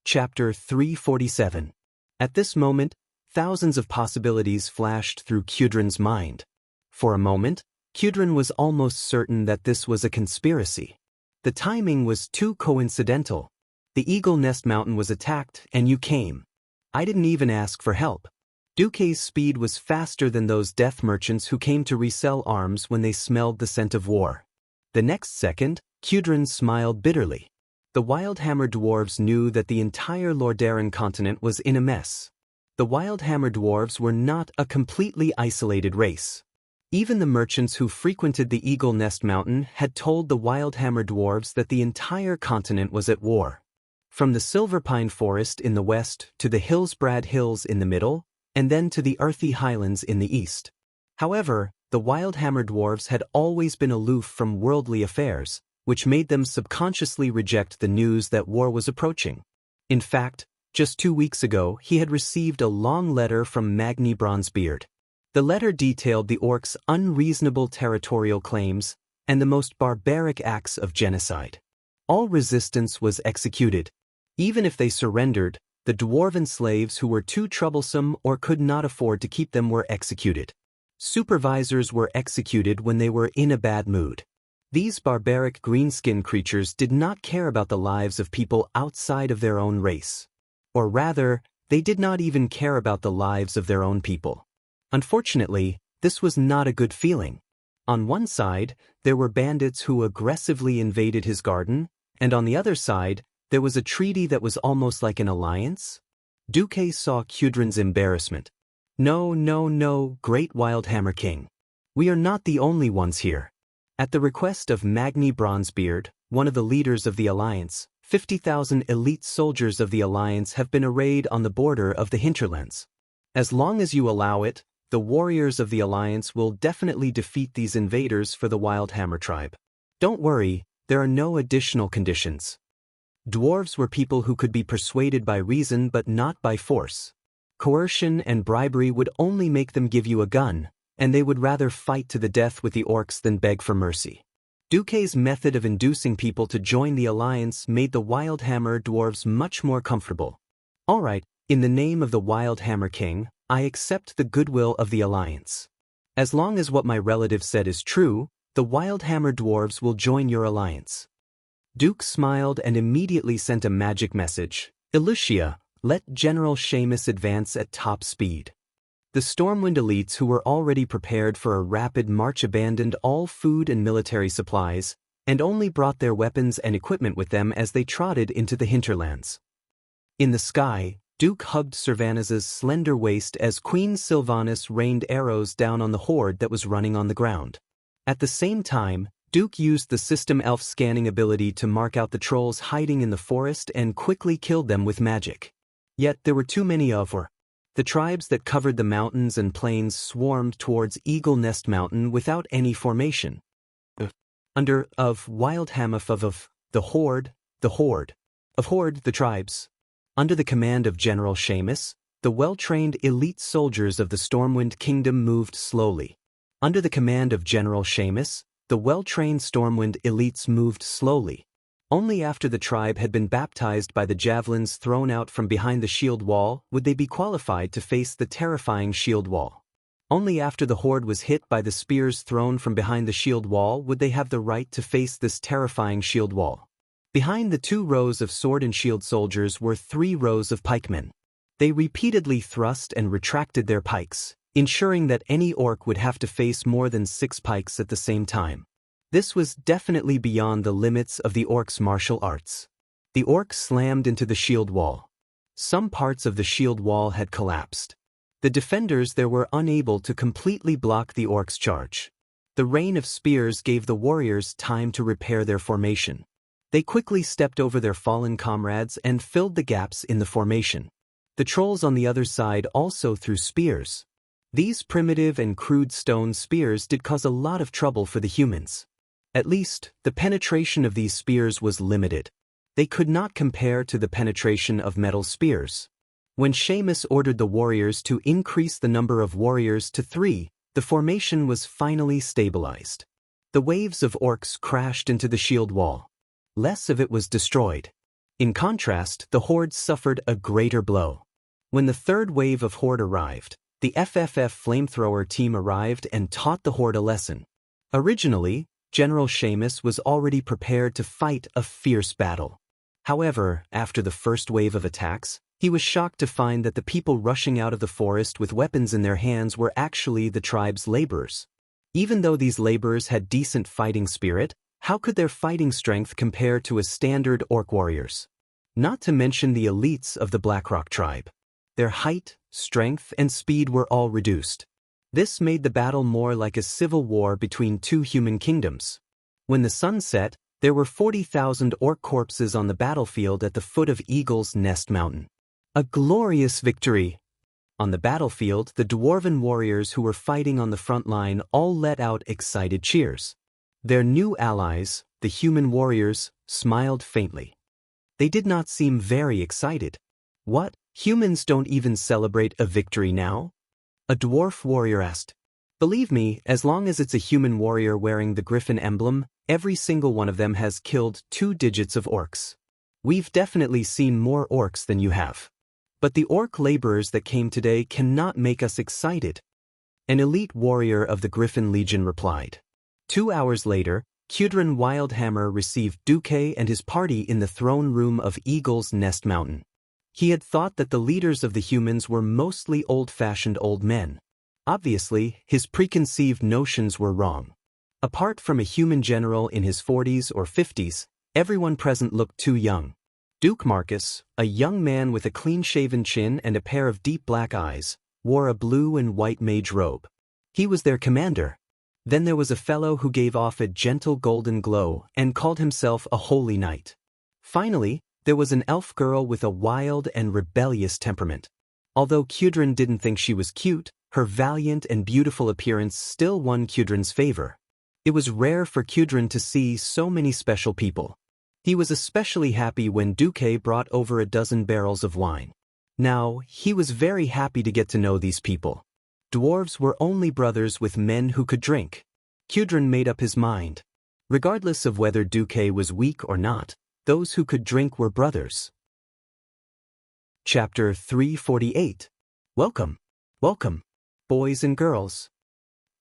Chapter 347. At this moment, thousands of possibilities flashed through Kudrin's mind. For a moment, Kudrin was almost certain that this was a conspiracy. The timing was too coincidental. The Eagle Nest Mountain was attacked, and you came. I didn't even ask for help. Duque's speed was faster than those death merchants who came to resell arms when they smelled the scent of war. The next second, Kudrin smiled bitterly. The Wildhammer dwarves knew that the entire Lordaeron continent was in a mess. The Wildhammer dwarves were not a completely isolated race. Even the merchants who frequented the Eagle Nest Mountain had told the Wildhammer dwarves that the entire continent was at war. From the Silverpine Forest in the west to the Hillsbrad Hills in the middle, and then to the Earthy Highlands in the east. However, the Wildhammer dwarves had always been aloof from worldly affairs, which made them subconsciously reject the news that war was approaching. In fact, just 2 weeks ago he had received a long letter from Magni Bronzebeard. The letter detailed the orcs' unreasonable territorial claims and the most barbaric acts of genocide. All resistance was executed. Even if they surrendered, the dwarven slaves who were too troublesome or could not afford to keep them were executed. Supervisors were executed when they were in a bad mood. These barbaric greenskin creatures did not care about the lives of people outside of their own race. Or rather, they did not even care about the lives of their own people. Unfortunately, this was not a good feeling. On one side, there were bandits who aggressively invaded his garden, and on the other side, there was a treaty that was almost like an alliance. Duque saw Kudrin's embarrassment. No, great Wildhammer King. We are not the only ones here. At the request of Magni Bronzebeard, one of the leaders of the Alliance, 50,000 elite soldiers of the Alliance have been arrayed on the border of the hinterlands. As long as you allow it, the warriors of the Alliance will definitely defeat these invaders for the Wildhammer tribe. Don't worry, there are no additional conditions. Dwarves were people who could be persuaded by reason but not by force. Coercion and bribery would only make them give you a gun, and they would rather fight to the death with the orcs than beg for mercy. Duque's method of inducing people to join the alliance made the Wildhammer dwarves much more comfortable. All right, in the name of the Wildhammer King, I accept the goodwill of the alliance. As long as what my relative said is true, the Wildhammer dwarves will join your alliance. Duke smiled and immediately sent a magic message. Elucia, let General Seamus advance at top speed. The Stormwind elites who were already prepared for a rapid march abandoned all food and military supplies, and only brought their weapons and equipment with them as they trotted into the hinterlands. In the sky, Duke hugged Sylvanas's slender waist as Queen Sylvanas rained arrows down on the horde that was running on the ground. At the same time, Duke used the system elf scanning ability to mark out the trolls hiding in the forest and quickly killed them with magic. Yet there were too many of her. The tribes that covered the mountains and plains swarmed towards Eagle Nest Mountain without any formation. The horde, the tribes. Under the command of General Seamus, the well-trained elite soldiers of the Stormwind Kingdom moved slowly. Under the command of General Seamus, the well-trained Stormwind elites moved slowly. Only after the tribe had been baptized by the javelins thrown out from behind the shield wall would they be qualified to face the terrifying shield wall. Only after the horde was hit by the spears thrown from behind the shield wall would they have the right to face this terrifying shield wall. Behind the 2 rows of sword and shield soldiers were 3 rows of pikemen. They repeatedly thrust and retracted their pikes, ensuring that any orc would have to face more than 6 pikes at the same time. This was definitely beyond the limits of the orcs' martial arts. The orcs slammed into the shield wall. Some parts of the shield wall had collapsed. The defenders there were unable to completely block the orcs' charge. The rain of spears gave the warriors time to repair their formation. They quickly stepped over their fallen comrades and filled the gaps in the formation. The trolls on the other side also threw spears. These primitive and crude stone spears did cause a lot of trouble for the humans. At least, the penetration of these spears was limited. They could not compare to the penetration of metal spears. When Seamus ordered the warriors to increase the number of warriors to 3, the formation was finally stabilized. The waves of orcs crashed into the shield wall. Less of it was destroyed. In contrast, the Horde suffered a greater blow. When the third wave of Horde arrived, the FFF flamethrower team arrived and taught the Horde a lesson. Originally, General Seamus was already prepared to fight a fierce battle. However, after the first wave of attacks, he was shocked to find that the people rushing out of the forest with weapons in their hands were actually the tribe's laborers. Even though these laborers had decent fighting spirit, how could their fighting strength compare to a standard orc warrior's? Not to mention the elites of the Blackrock tribe. Their height, strength, and speed were all reduced. This made the battle more like a civil war between two human kingdoms. When the sun set, there were 40,000 orc corpses on the battlefield at the foot of Eagle's Nest Mountain. A glorious victory! On the battlefield, the dwarven warriors who were fighting on the front line all let out excited cheers. Their new allies, the human warriors, smiled faintly. They did not seem very excited. What? Humans don't even celebrate a victory now? A dwarf warrior asked. Believe me, as long as it's a human warrior wearing the griffin emblem, every single one of them has killed 2 digits of orcs. We've definitely seen more orcs than you have. But the orc laborers that came today cannot make us excited. An elite warrior of the Griffin Legion replied. 2 hours later, Kudrin Wildhammer received Duque and his party in the throne room of Eagle's Nest Mountain. He had thought that the leaders of the humans were mostly old-fashioned old men. Obviously, his preconceived notions were wrong. Apart from a human general in his 40s or 50s, everyone present looked too young. Duke Marcus, a young man with a clean-shaven chin and a pair of deep black eyes, wore a blue and white mage robe. He was their commander. Then there was a fellow who gave off a gentle golden glow and called himself a holy knight. Finally, there was an elf girl with a wild and rebellious temperament. Although Kudrin didn't think she was cute, her valiant and beautiful appearance still won Kudrin's favor. It was rare for Kudrin to see so many special people. He was especially happy when Duque brought over a dozen barrels of wine. Now, he was very happy to get to know these people. Dwarves were only brothers with men who could drink. Kudrin made up his mind. Regardless of whether Duque was weak or not, those who could drink were brothers. Chapter 348. Welcome. Welcome, boys and girls.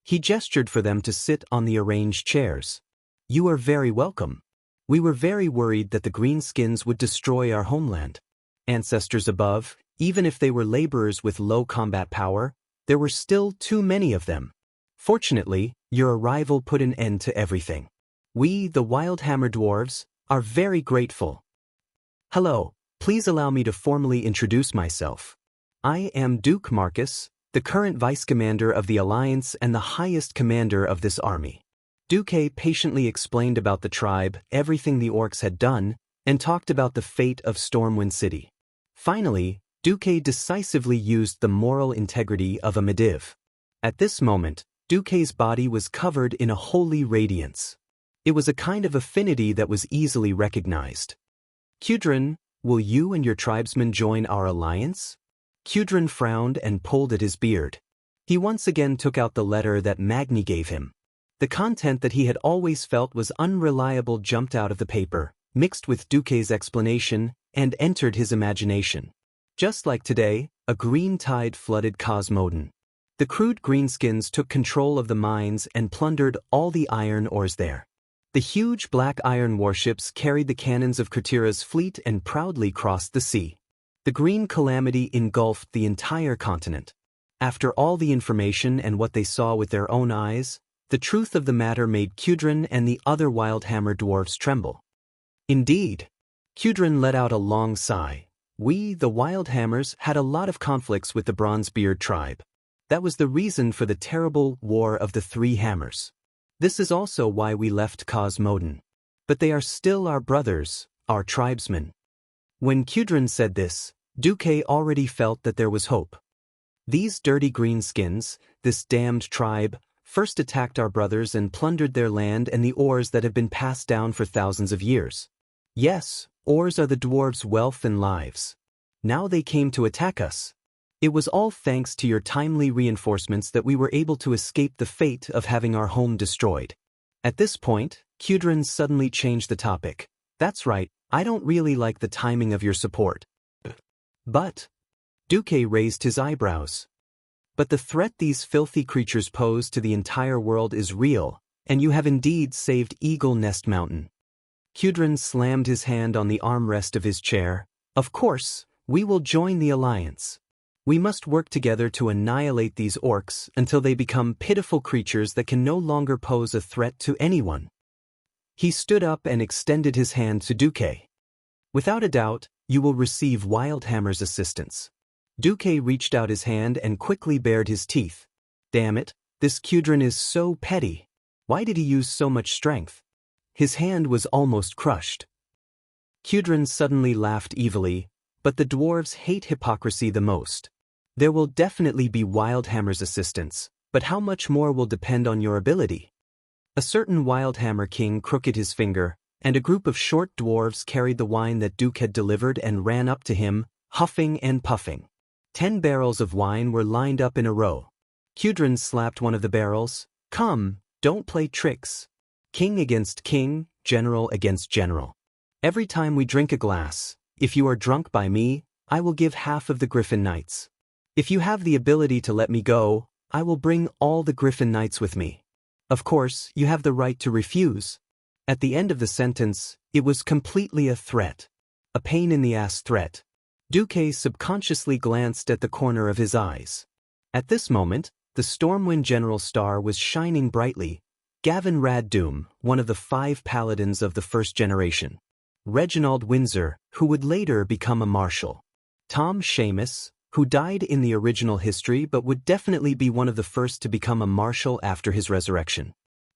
He gestured for them to sit on the arranged chairs. You are very welcome. We were very worried that the greenskins would destroy our homeland. Ancestors above, even if they were laborers with low combat power, there were still too many of them. Fortunately, your arrival put an end to everything. We, the Wildhammer Dwarves, are very grateful. Hello, please allow me to formally introduce myself. I am Duke Marcus, the current vice commander of the Alliance and the highest commander of this army. Duque patiently explained about the tribe, everything the orcs had done, and talked about the fate of Stormwind City. Finally, Duque decisively used the moral integrity of a Mediv. At this moment, Duque's body was covered in a holy radiance. It was a kind of affinity that was easily recognized. Kudrin, will you and your tribesmen join our alliance? Kudrin frowned and pulled at his beard. He once again took out the letter that Magni gave him. The content that he had always felt was unreliable jumped out of the paper, mixed with Duque's explanation, and entered his imagination. Just like today, a green tide flooded Cosmoden. The crude greenskins took control of the mines and plundered all the iron ores there. The huge black iron warships carried the cannons of Kratira's fleet and proudly crossed the sea. The green calamity engulfed the entire continent. After all the information and what they saw with their own eyes, the truth of the matter made Kudrin and the other Wildhammer dwarves tremble. Indeed, Kudrin let out a long sigh. We, the Wildhammers, had a lot of conflicts with the Bronzebeard tribe. That was the reason for the terrible War of the Three Hammers. This is also why we left Cosmoden. But they are still our brothers, our tribesmen. When Kudrin said this, Duque already felt that there was hope. These dirty greenskins, this damned tribe, first attacked our brothers and plundered their land and the ores that have been passed down for thousands of years. Yes, ores are the dwarves' wealth and lives. Now they came to attack us. It was all thanks to your timely reinforcements that we were able to escape the fate of having our home destroyed. At this point, Kudrin suddenly changed the topic. That's right, I don't really like the timing of your support. But Duque raised his eyebrows. But the threat these filthy creatures pose to the entire world is real, and you have indeed saved Eagle Nest Mountain. Kudrin slammed his hand on the armrest of his chair. Of course, we will join the alliance. We must work together to annihilate these orcs until they become pitiful creatures that can no longer pose a threat to anyone. He stood up and extended his hand to Duque. Without a doubt, you will receive Wildhammer's assistance. Duque reached out his hand and quickly bared his teeth. Damn it, this Kudrin is so petty. Why did he use so much strength? His hand was almost crushed. Kudrin suddenly laughed evilly, but the dwarves hate hypocrisy the most. There will definitely be Wildhammer's assistance, but how much more will depend on your ability? A certain Wildhammer king crooked his finger, and a group of short dwarves carried the wine that Duque had delivered and ran up to him, huffing and puffing. 10 barrels of wine were lined up in a row. Kudrin slapped one of the barrels. Come, don't play tricks. King against king, general against general. Every time we drink a glass, if you are drunk by me, I will give half of the Griffin Knights. If you have the ability to let me go, I will bring all the Griffin Knights with me. Of course, you have the right to refuse. At the end of the sentence, it was completely a threat. A pain-in-the-ass threat. Duque subconsciously glanced at the corner of his eyes. At this moment, the Stormwind General star was shining brightly. Gavin Raddoom, one of the 5 paladins of the first generation. Reginald Windsor, who would later become a marshal. Tom Seamus, who died in the original history but would definitely be one of the first to become a marshal after his resurrection.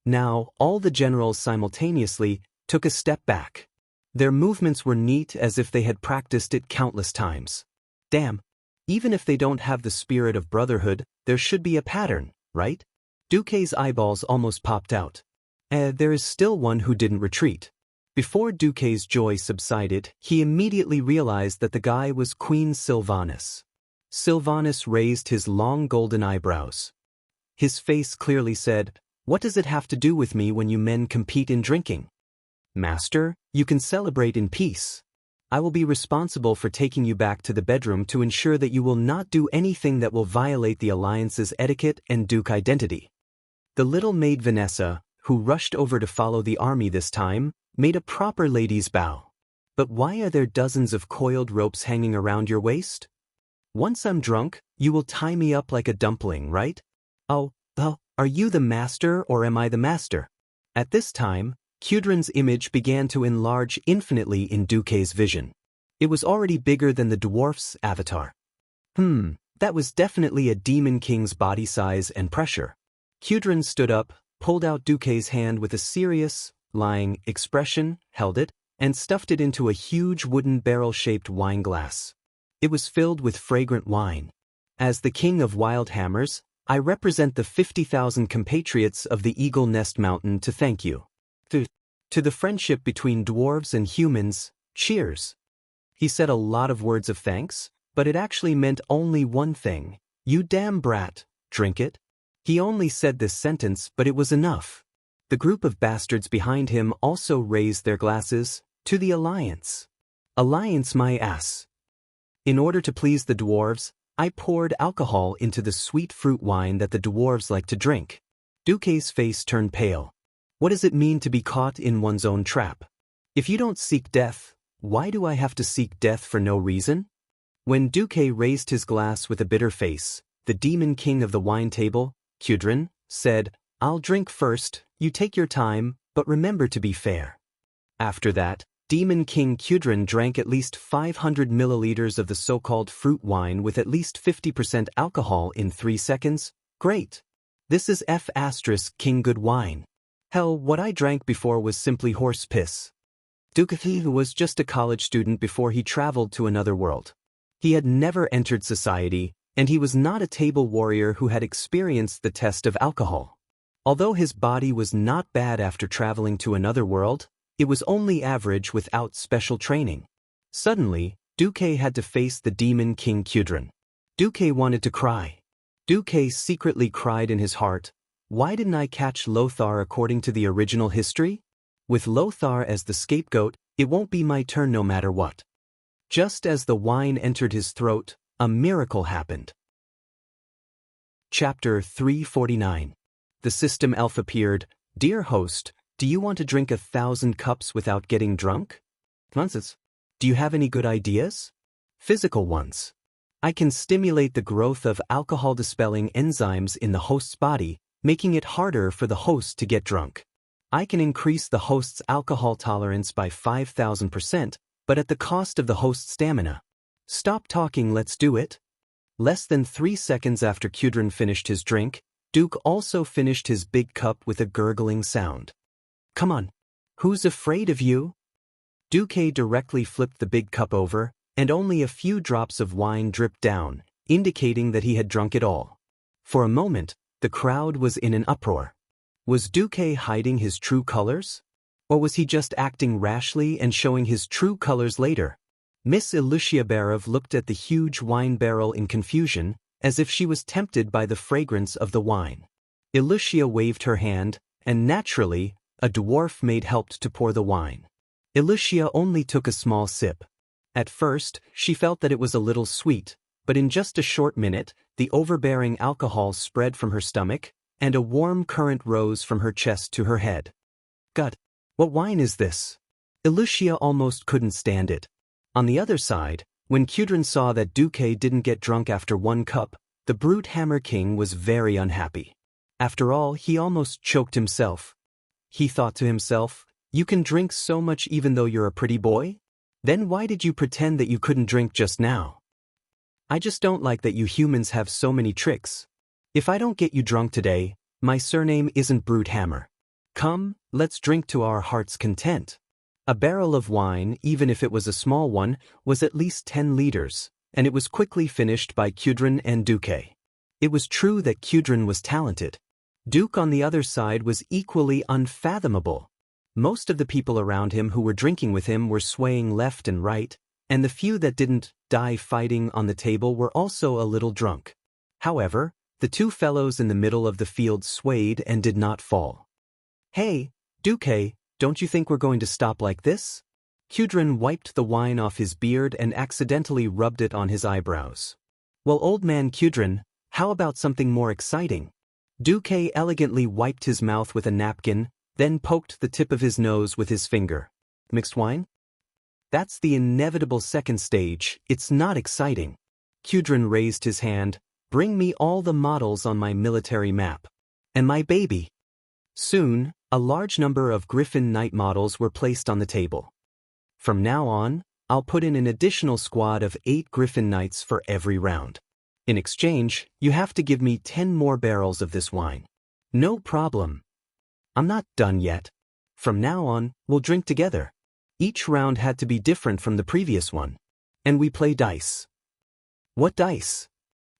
Now, all the generals simultaneously took a step back. Their movements were neat as if they had practiced it countless times. Damn, even if they don't have the spirit of brotherhood, there should be a pattern, right? Duque's eyeballs almost popped out. There is still one who didn't retreat. Before Duque's joy subsided, he immediately realized that the guy was Queen Sylvanas. Sylvanas raised his long golden eyebrows. His face clearly said, "What does it have to do with me when you men compete in drinking? Master, you can celebrate in peace. I will be responsible for taking you back to the bedroom to ensure that you will not do anything that will violate the alliance's etiquette and Duke identity." The little maid Vanessa, who rushed over to follow the army this time, made a proper lady's bow. But why are there dozens of coiled ropes hanging around your waist? Once I'm drunk, you will tie me up like a dumpling, right? Oh, are you the master or am I the master? At this time, Kudrin's image began to enlarge infinitely in Duque's vision. It was already bigger than the dwarf's avatar. That was definitely a demon king's body size and pressure. Kudrin stood up, pulled out Duque's hand with a serious, lying expression, held it, and stuffed it into a huge wooden barrel-shaped wine glass. It was filled with fragrant wine. As the king of Wildhammers, I represent the 50,000 compatriots of the Eagle Nest Mountain to thank you. To the friendship between dwarves and humans, cheers. He said a lot of words of thanks, but it actually meant only one thing. You damn brat, drink it. He only said this sentence, but it was enough. The group of bastards behind him also raised their glasses, to the alliance. Alliance my ass. In order to please the dwarves, I poured alcohol into the sweet fruit wine that the dwarves like to drink. Duque's face turned pale. What does it mean to be caught in one's own trap? If you don't seek death, why do I have to seek death for no reason? When Duque raised his glass with a bitter face, the demon king of the wine table, Kudrin, said, "I'll drink first, you take your time, but remember to be fair." After that, Demon King Kudrin drank at least 500 milliliters of the so-called fruit wine with at least 50% alcohol in 3 seconds. Great. This is King good wine. Hell, what I drank before was simply horse piss. Duque was just a college student before he traveled to another world. He had never entered society, and he was not a table warrior who had experienced the test of alcohol. Although his body was not bad after traveling to another world, it was only average without special training. Suddenly, Duque had to face the demon King Kudrin. Duque wanted to cry. Duque secretly cried in his heart, "Why didn't I catch Lothar according to the original history?" With Lothar as the scapegoat, It won't be my turn no matter what. Just as the wine entered his throat, a miracle happened. Chapter 349. The system elf appeared. Dear host, do you want to drink 1,000 cups without getting drunk? Nonsense. Do you have any good ideas? Physical ones. I can stimulate the growth of alcohol-dispelling enzymes in the host's body, making it harder for the host to get drunk. I can increase the host's alcohol tolerance by 5,000%, but at the cost of the host's stamina. Stop talking, let's do it. Less than 3 seconds after Kudrin finished his drink, Duke also finished his big cup with a gurgling sound. Come on. Who's afraid of you? Duque directly flipped the big cup over, and only a few drops of wine dripped down, indicating that he had drunk it all. For a moment, the crowd was in an uproar. Was Duque hiding his true colors? Or was he just acting rashly and showing his true colors later? Miss Ilyusha Barov looked at the huge wine barrel in confusion, as if she was tempted by the fragrance of the wine. Ilyusha waved her hand, and naturally, a dwarf maid helped to pour the wine. Ilyusha only took a small sip. At first, she felt that it was a little sweet, but in just a short minute, the overbearing alcohol spread from her stomach, and a warm current rose from her chest to her head. God, what wine is this? Ilyusha almost couldn't stand it. On the other side, when Kudrin saw that Duque didn't get drunk after 1 cup, the brute Hammer King was very unhappy. After all, he almost choked himself. He thought to himself, you can drink so much even though you're a pretty boy? Then why did you pretend that you couldn't drink just now? I just don't like that you humans have so many tricks. If I don't get you drunk today, my surname isn't Brute Hammer. Come, let's drink to our heart's content. A barrel of wine, even if it was a small one, was at least 10 liters, and it was quickly finished by Kudrin and Duque. It was true that Kudrin was talented. Duke on the other side was equally unfathomable. Most of the people around him who were drinking with him were swaying left and right, and the few that didn't die fighting on the table were also a little drunk. However, the 2 fellows in the middle of the field swayed and did not fall. Hey, Duque, don't you think we're going to stop like this? Kudrin wiped the wine off his beard and accidentally rubbed it on his eyebrows. Well, old man Kudrin, how about something more exciting? Duque elegantly wiped his mouth with a napkin, then poked the tip of his nose with his finger. Mixed wine? That's the inevitable second stage, it's not exciting. Kudrin raised his hand. Bring me all the models on my military map. And my baby. Soon, a large number of Griffin Knight models were placed on the table. From now on, I'll put in an additional squad of 8 Griffin Knights for every round. In exchange, you have to give me 10 more barrels of this wine. No problem. I'm not done yet. From now on, we'll drink together. Each round had to be different from the previous one. And we play dice. What dice?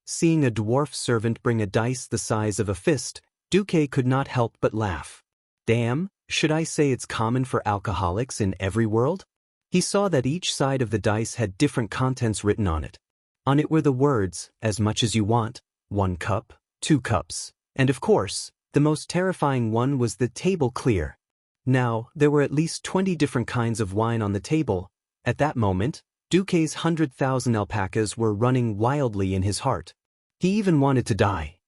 Seeing a dwarf servant bring a dice the size of a fist, Duque could not help but laugh. Damn, should I say it's common for alcoholics in every world? He saw that each side of the dice had different contents written on it. On it were the words, as much as you want, 1 cup, 2 cups, and of course, the most terrifying one was the table clear. Now, there were at least 20 different kinds of wine on the table. At that moment, Duque's 100,000 alpacas were running wildly in his heart. He even wanted to die.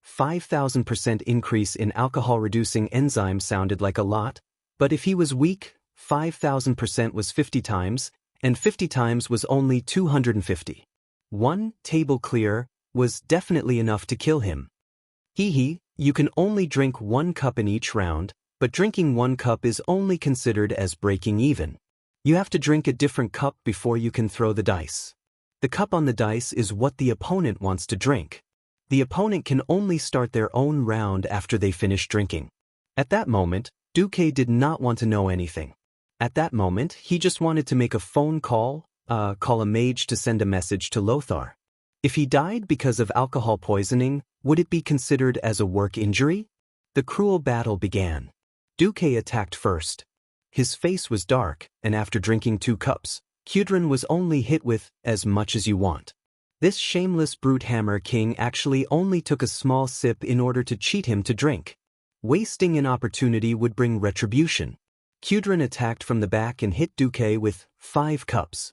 5,000% increase in alcohol-reducing enzyme sounded like a lot, but if he was weak, 5,000% was 50 times, and 50 times was only 250. 1 table clear was definitely enough to kill him. Hee, you can only drink 1 cup in each round, but drinking 1 cup is only considered as breaking even. You have to drink a different cup before you can throw the dice. The cup on the dice is what the opponent wants to drink. The opponent can only start their own round after they finish drinking. At that moment, Duque did not want to know anything. At that moment, he just wanted to make a phone call a mage to send a message to Lothar. If he died because of alcohol poisoning, would it be considered as a work injury? The cruel battle began. Duque attacked first. His face was dark, and after drinking 2 cups, Kudrin was only hit with, as much as you want. This shameless brute Hammer King actually only took a small sip in order to cheat him to drink. Wasting an opportunity would bring retribution. Kudrin attacked from the back and hit Duque with 5 cups.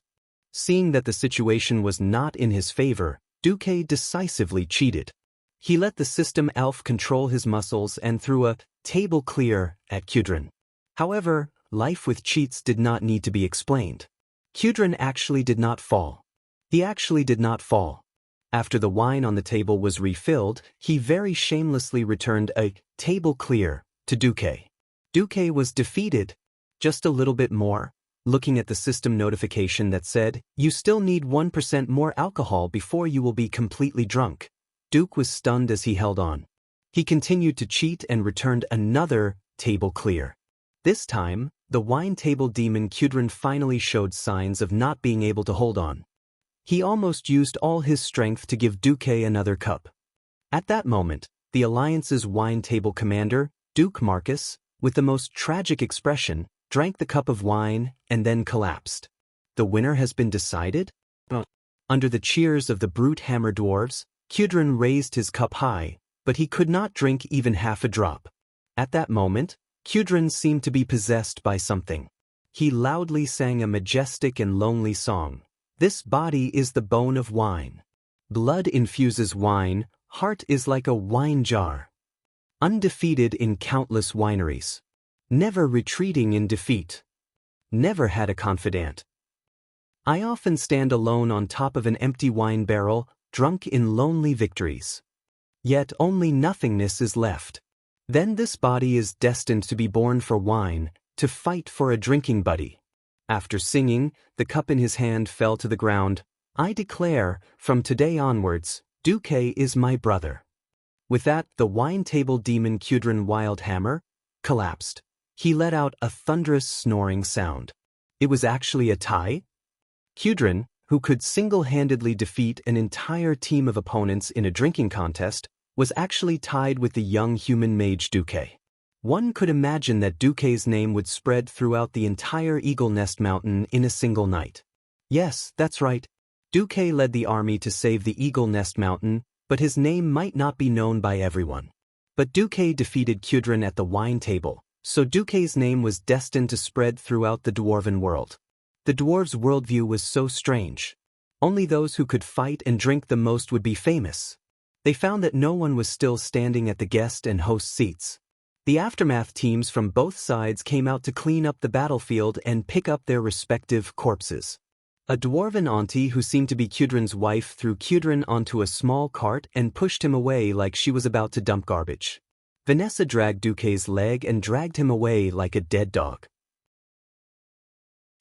Seeing that the situation was not in his favor, Duque decisively cheated. He let the system elf control his muscles and threw a table clear at Kudrin. However, life with cheats did not need to be explained. Kudrin actually did not fall. He actually did not fall. After the wine on the table was refilled, he very shamelessly returned a table clear to Duque. Duque was defeated. Just a little bit more. Looking at the system notification that said, "You still need 1% more alcohol before you will be completely drunk." Duke was stunned as he held on. He continued to cheat and returned another table clear. This time, the wine table demon Kudrin finally showed signs of not being able to hold on. He almost used all his strength to give Duque another cup. At that moment, the Alliance's wine table commander, Duke Marcus, with the most tragic expression, drank the cup of wine and then collapsed. The winner has been decided? Under the cheers of the brute hammer dwarves, Kudrin raised his cup high, but he could not drink even half a drop. At that moment, Kudrin seemed to be possessed by something. He loudly sang a majestic and lonely song. "This body is the bone of wine. Blood infuses wine, heart is like a wine jar. Undefeated in countless wineries. Never retreating in defeat. Never had a confidant. I often stand alone on top of an empty wine barrel, drunk in lonely victories. Yet only nothingness is left. Then this body is destined to be born for wine, to fight for a drinking buddy." After singing, the cup in his hand fell to the ground. "I declare, from today onwards, Duque is my brother." With that, the wine table demon Kudrin Wildhammer collapsed. He let out a thunderous snoring sound. It was actually a tie? Kudrin, who could single-handedly defeat an entire team of opponents in a drinking contest, was actually tied with the young human mage Duque. One could imagine that Duque's name would spread throughout the entire Eagle Nest Mountain in a single night. Yes, that's right. Duque led the army to save the Eagle Nest Mountain, but his name might not be known by everyone. But Duque defeated Kudrin at the wine table, so Duque's name was destined to spread throughout the dwarven world. The dwarves' worldview was so strange. Only those who could fight and drink the most would be famous. They found that no one was still standing at the guest and host seats. The aftermath teams from both sides came out to clean up the battlefield and pick up their respective corpses. A dwarven auntie who seemed to be Kudrin's wife threw Kudrin onto a small cart and pushed him away like she was about to dump garbage. Vanessa dragged Duque's leg and dragged him away like a dead dog.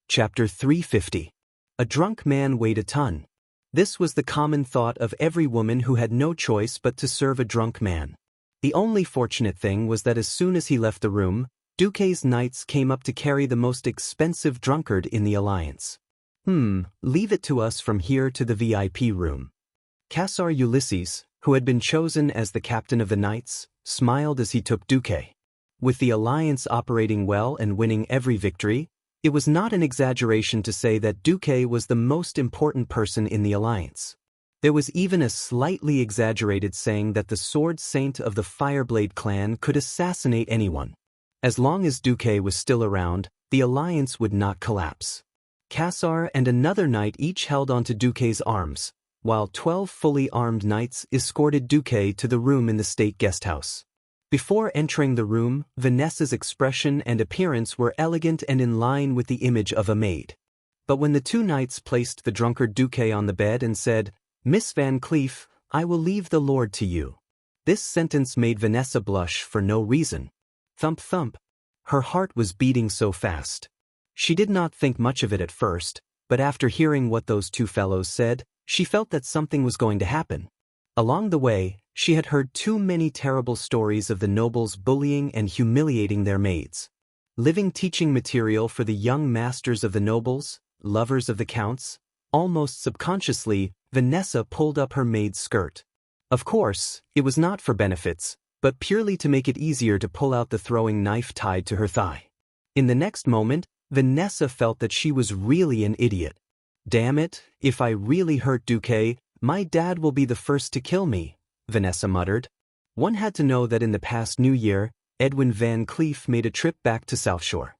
Chapter 350. A drunk man weighed a ton. This was the common thought of every woman who had no choice but to serve a drunk man. The only fortunate thing was that as soon as he left the room, Duque's knights came up to carry the most expensive drunkard in the alliance. Leave it to us from here to the VIP room. Cassar Ulysses, who had been chosen as the captain of the knights, smiled as he took Duque. With the alliance operating well and winning every victory, it was not an exaggeration to say that Duque was the most important person in the alliance. There was even a slightly exaggerated saying that the sword saint of the Fireblade clan could assassinate anyone. As long as Duque was still around, the alliance would not collapse. Cassar and another knight each held onto Duque's arms, while 12 fully armed knights escorted Duque to the room in the state guesthouse. Before entering the room, Vanessa's expression and appearance were elegant and in line with the image of a maid. But when the two knights placed the drunkard Duque on the bed and said, "Miss Van Cleef, I will leave the Lord to you," this sentence made Vanessa blush for no reason. Thump thump. Her heart was beating so fast. She did not think much of it at first, but after hearing what those two fellows said, she felt that something was going to happen. Along the way, she had heard too many terrible stories of the nobles bullying and humiliating their maids. Living teaching material for the young masters of the nobles, lovers of the counts. Almost subconsciously, Vanessa pulled up her maid's skirt. Of course, it was not for benefits, but purely to make it easier to pull out the throwing knife tied to her thigh. In the next moment, Vanessa felt that she was really an idiot. "Damn it, if I really hurt Duque, my dad will be the first to kill me," Vanessa muttered. One had to know that in the past New Year, Edwin Van Cleef made a trip back to South Shore.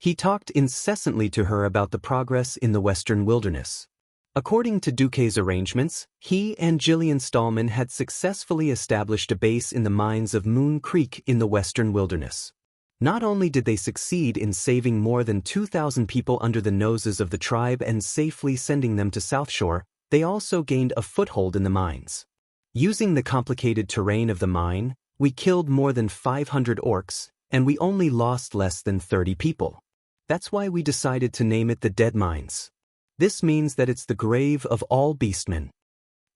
He talked incessantly to her about the progress in the Western wilderness. According to Duque's arrangements, he and Jillian Stallman had successfully established a base in the mines of Moon Creek in the Western wilderness. Not only did they succeed in saving more than 2,000 people under the noses of the tribe and safely sending them to South Shore, they also gained a foothold in the mines. Using the complicated terrain of the mine, we killed more than 500 orcs, and we only lost less than 30 people. That's why we decided to name it the Dead Mines. This means that it's the grave of all beastmen.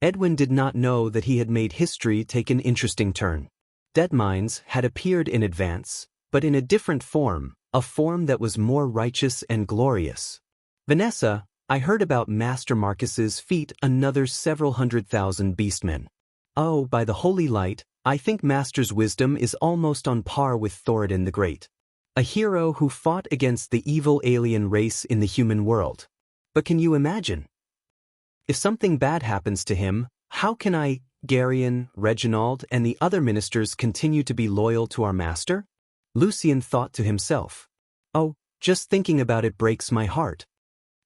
Edwin did not know that he had made history take an interesting turn. Dead Mines had appeared in advance, but in a different form, a form that was more righteous and glorious. Vanessa, I heard about Master Marcus's feat another several 100,000 beastmen. Oh, by the holy light, I think Master's wisdom is almost on par with Thoradin the Great. A hero who fought against the evil alien race in the human world. But can you imagine? If something bad happens to him, how can I, Garion, Reginald, and the other ministers continue to be loyal to our master? Lucien thought to himself. Oh, just thinking about it breaks my heart.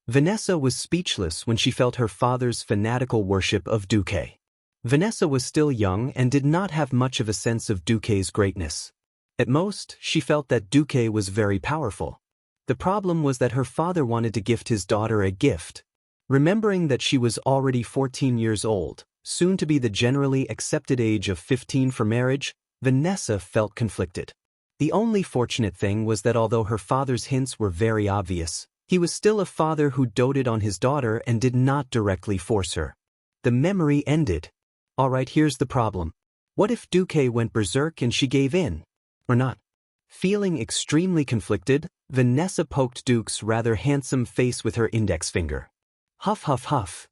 Vanessa was speechless when she felt her father's fanatical worship of Duque. Vanessa was still young and did not have much of a sense of Duque's greatness. At most, she felt that Duque was very powerful. The problem was that her father wanted to gift his daughter a gift. Remembering that she was already 14 years old, soon to be the generally accepted age of 15 for marriage, Vanessa felt conflicted. The only fortunate thing was that although her father's hints were very obvious, he was still a father who doted on his daughter and did not directly force her. The memory ended. Alright, here's the problem. What if Duque went berserk and she gave in? Or not? Feeling extremely conflicted, Vanessa poked Duke's rather handsome face with her index finger. Huff huff huff.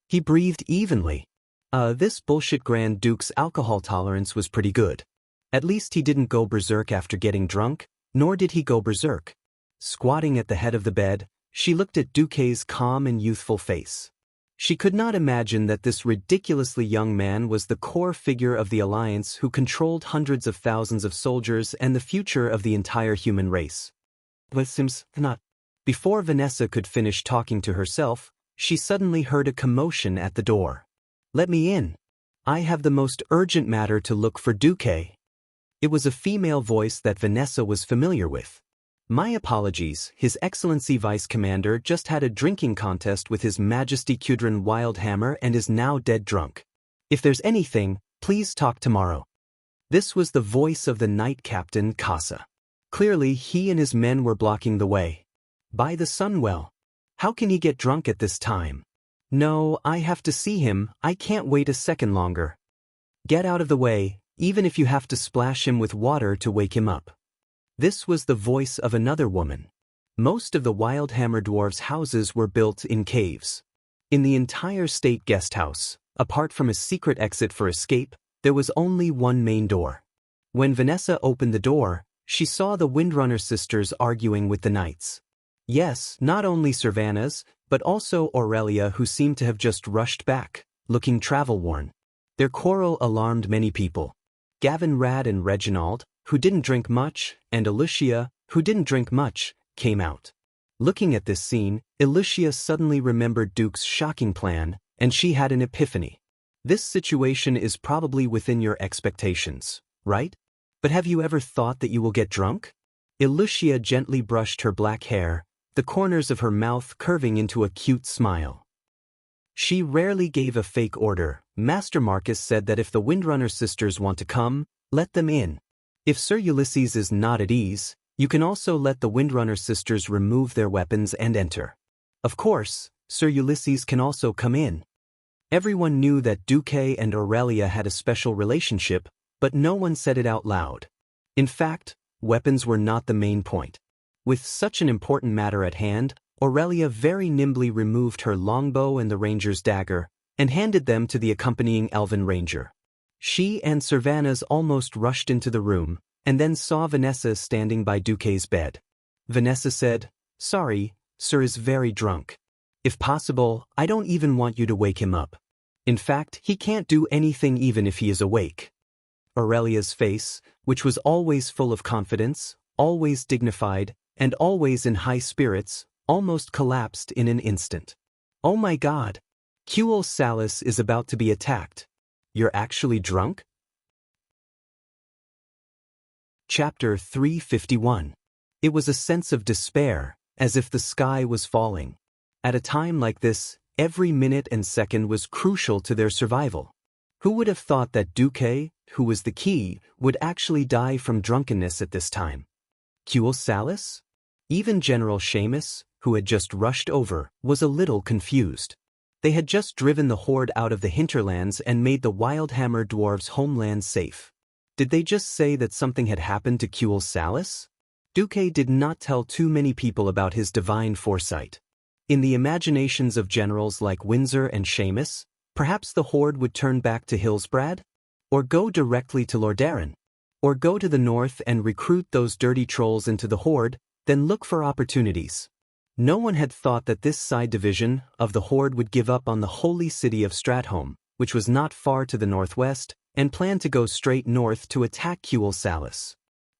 He breathed evenly. This bullshit Grand Duke's alcohol tolerance was pretty good. At least he didn't go berserk after getting drunk, nor did he go berserk. Squatting at the head of the bed, she looked at Duque's calm and youthful face. She could not imagine that this ridiculously young man was the core figure of the Alliance who controlled hundreds of thousands of soldiers and the future of the entire human race. But seems not. Before Vanessa could finish talking to herself, she suddenly heard a commotion at the door. Let me in. I have the most urgent matter to look for Duque. It was a female voice that Vanessa was familiar with. My apologies, His Excellency Vice Commander just had a drinking contest with His Majesty Kudrin Wildhammer and is now dead drunk. If there's anything, please talk tomorrow. This was the voice of the Knight Captain Casa. Clearly he and his men were blocking the way. By the Sunwell. How can he get drunk at this time? No, I have to see him, I can't wait a second longer. Get out of the way, even if you have to splash him with water to wake him up. This was the voice of another woman. Most of the Wildhammer dwarves' houses were built in caves. In the entire state guest house, apart from a secret exit for escape, there was only one main door. When Vanessa opened the door, she saw the Windrunner sisters arguing with the knights. Yes, not only Servanas, but also Aurelia, who seemed to have just rushed back, looking travel-worn. Their quarrel alarmed many people. Gavin Rad and Reginald, who didn't drink much, and Alicia, who didn't drink much, came out. Looking at this scene, Alicia suddenly remembered Duke's shocking plan, and she had an epiphany. This situation is probably within your expectations, right? But have you ever thought that you will get drunk? Alicia gently brushed her black hair, the corners of her mouth curving into a cute smile. She rarely gave a fake order. Master Marcus said that if the Windrunner sisters want to come, let them in. If Sir Ulysses is not at ease, you can also let the Windrunner sisters remove their weapons and enter. Of course, Sir Ulysses can also come in. Everyone knew that Duque and Aurelia had a special relationship, but no one said it out loud. In fact, weapons were not the main point. With such an important matter at hand, Aurelia very nimbly removed her longbow and the ranger's dagger, and handed them to the accompanying elven ranger. She and Servanas almost rushed into the room, and then saw Vanessa standing by Duque's bed. Vanessa said, "Sorry, Sir is very drunk. If possible, I don't even want you to wake him up. In fact, he can't do anything even if he is awake." Aurelia's face, which was always full of confidence, always dignified, and always in high spirits, almost collapsed in an instant. Oh my God! Qul Salis is about to be attacked. You're actually drunk? Chapter 351. It was a sense of despair, as if the sky was falling. At a time like this, every minute and second was crucial to their survival. Who would have thought that Duque, who was the key, would actually die from drunkenness at this time? Qul Salis? Even General Xianxia, who had just rushed over, was a little confused. They had just driven the horde out of the hinterlands and made the Wildhammer dwarves' homeland safe. Did they just say that something had happened to Qul Salis? Duque did not tell too many people about his divine foresight. In the imaginations of generals like Windsor and Xianxia, perhaps the horde would turn back to Hillsbrad? Or go directly to Lordaeron? Or go to the north and recruit those dirty trolls into the horde, then look for opportunities. No one had thought that this side division of the horde would give up on the holy city of Stratholme, which was not far to the northwest, and planned to go straight north to attack Qul Salis.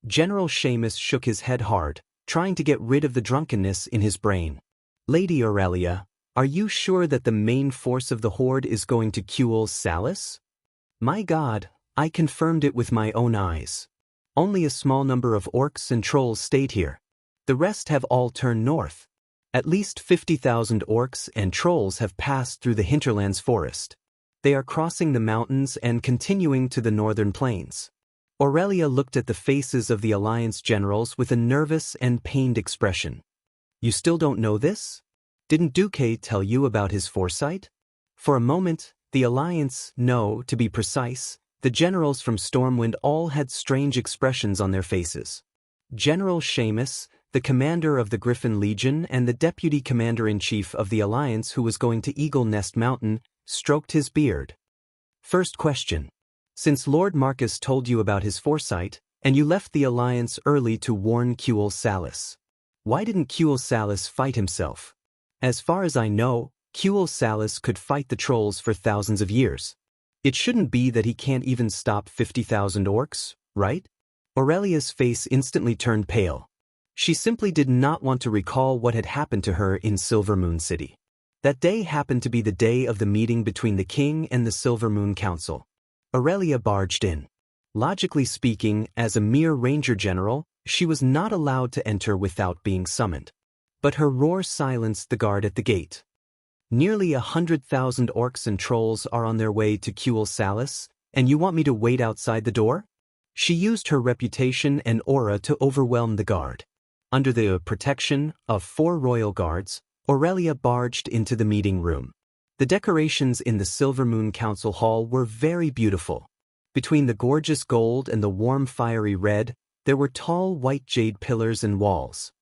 General Xianxia shook his head hard, trying to get rid of the drunkenness in his brain. Lady Aurelia, are you sure that the main force of the horde is going to Qul Salis? My God, I confirmed it with my own eyes. Only a small number of orcs and trolls stayed here. The rest have all turned north. At least 50,000 orcs and trolls have passed through the hinterlands forest. They are crossing the mountains and continuing to the northern plains. Aurelia looked at the faces of the Alliance generals with a nervous and pained expression. You still don't know this? Didn't Duque tell you about his foresight? For a moment, the Alliance, no, to be precise, the generals from Stormwind all had strange expressions on their faces. General Xianxia, the commander of the Griffin Legion and the deputy commander-in-chief of the Alliance who was going to Eagle Nest Mountain, stroked his beard. First question. Since Lord Marcus told you about his foresight, and you left the Alliance early to warn Qul Salis, why didn't Qul Salis fight himself? As far as I know, Qul Salis could fight the trolls for thousands of years. It shouldn't be that he can't even stop 50,000 orcs, right? Aurelia's face instantly turned pale. She simply did not want to recall what had happened to her in Silvermoon City. That day happened to be the day of the meeting between the king and the Silvermoon Council. Aurelia barged in. Logically speaking, as a mere ranger general, she was not allowed to enter without being summoned. But her roar silenced the guard at the gate. Nearly 100,000 orcs and trolls are on their way to Qul Salis, and you want me to wait outside the door? She used her reputation and aura to overwhelm the guard. Under the protection of 4 royal guards, Aurelia barged into the meeting room. The decorations in the Silvermoon Council Hall were very beautiful. Between the gorgeous gold and the warm fiery red, there were tall white jade pillars and walls.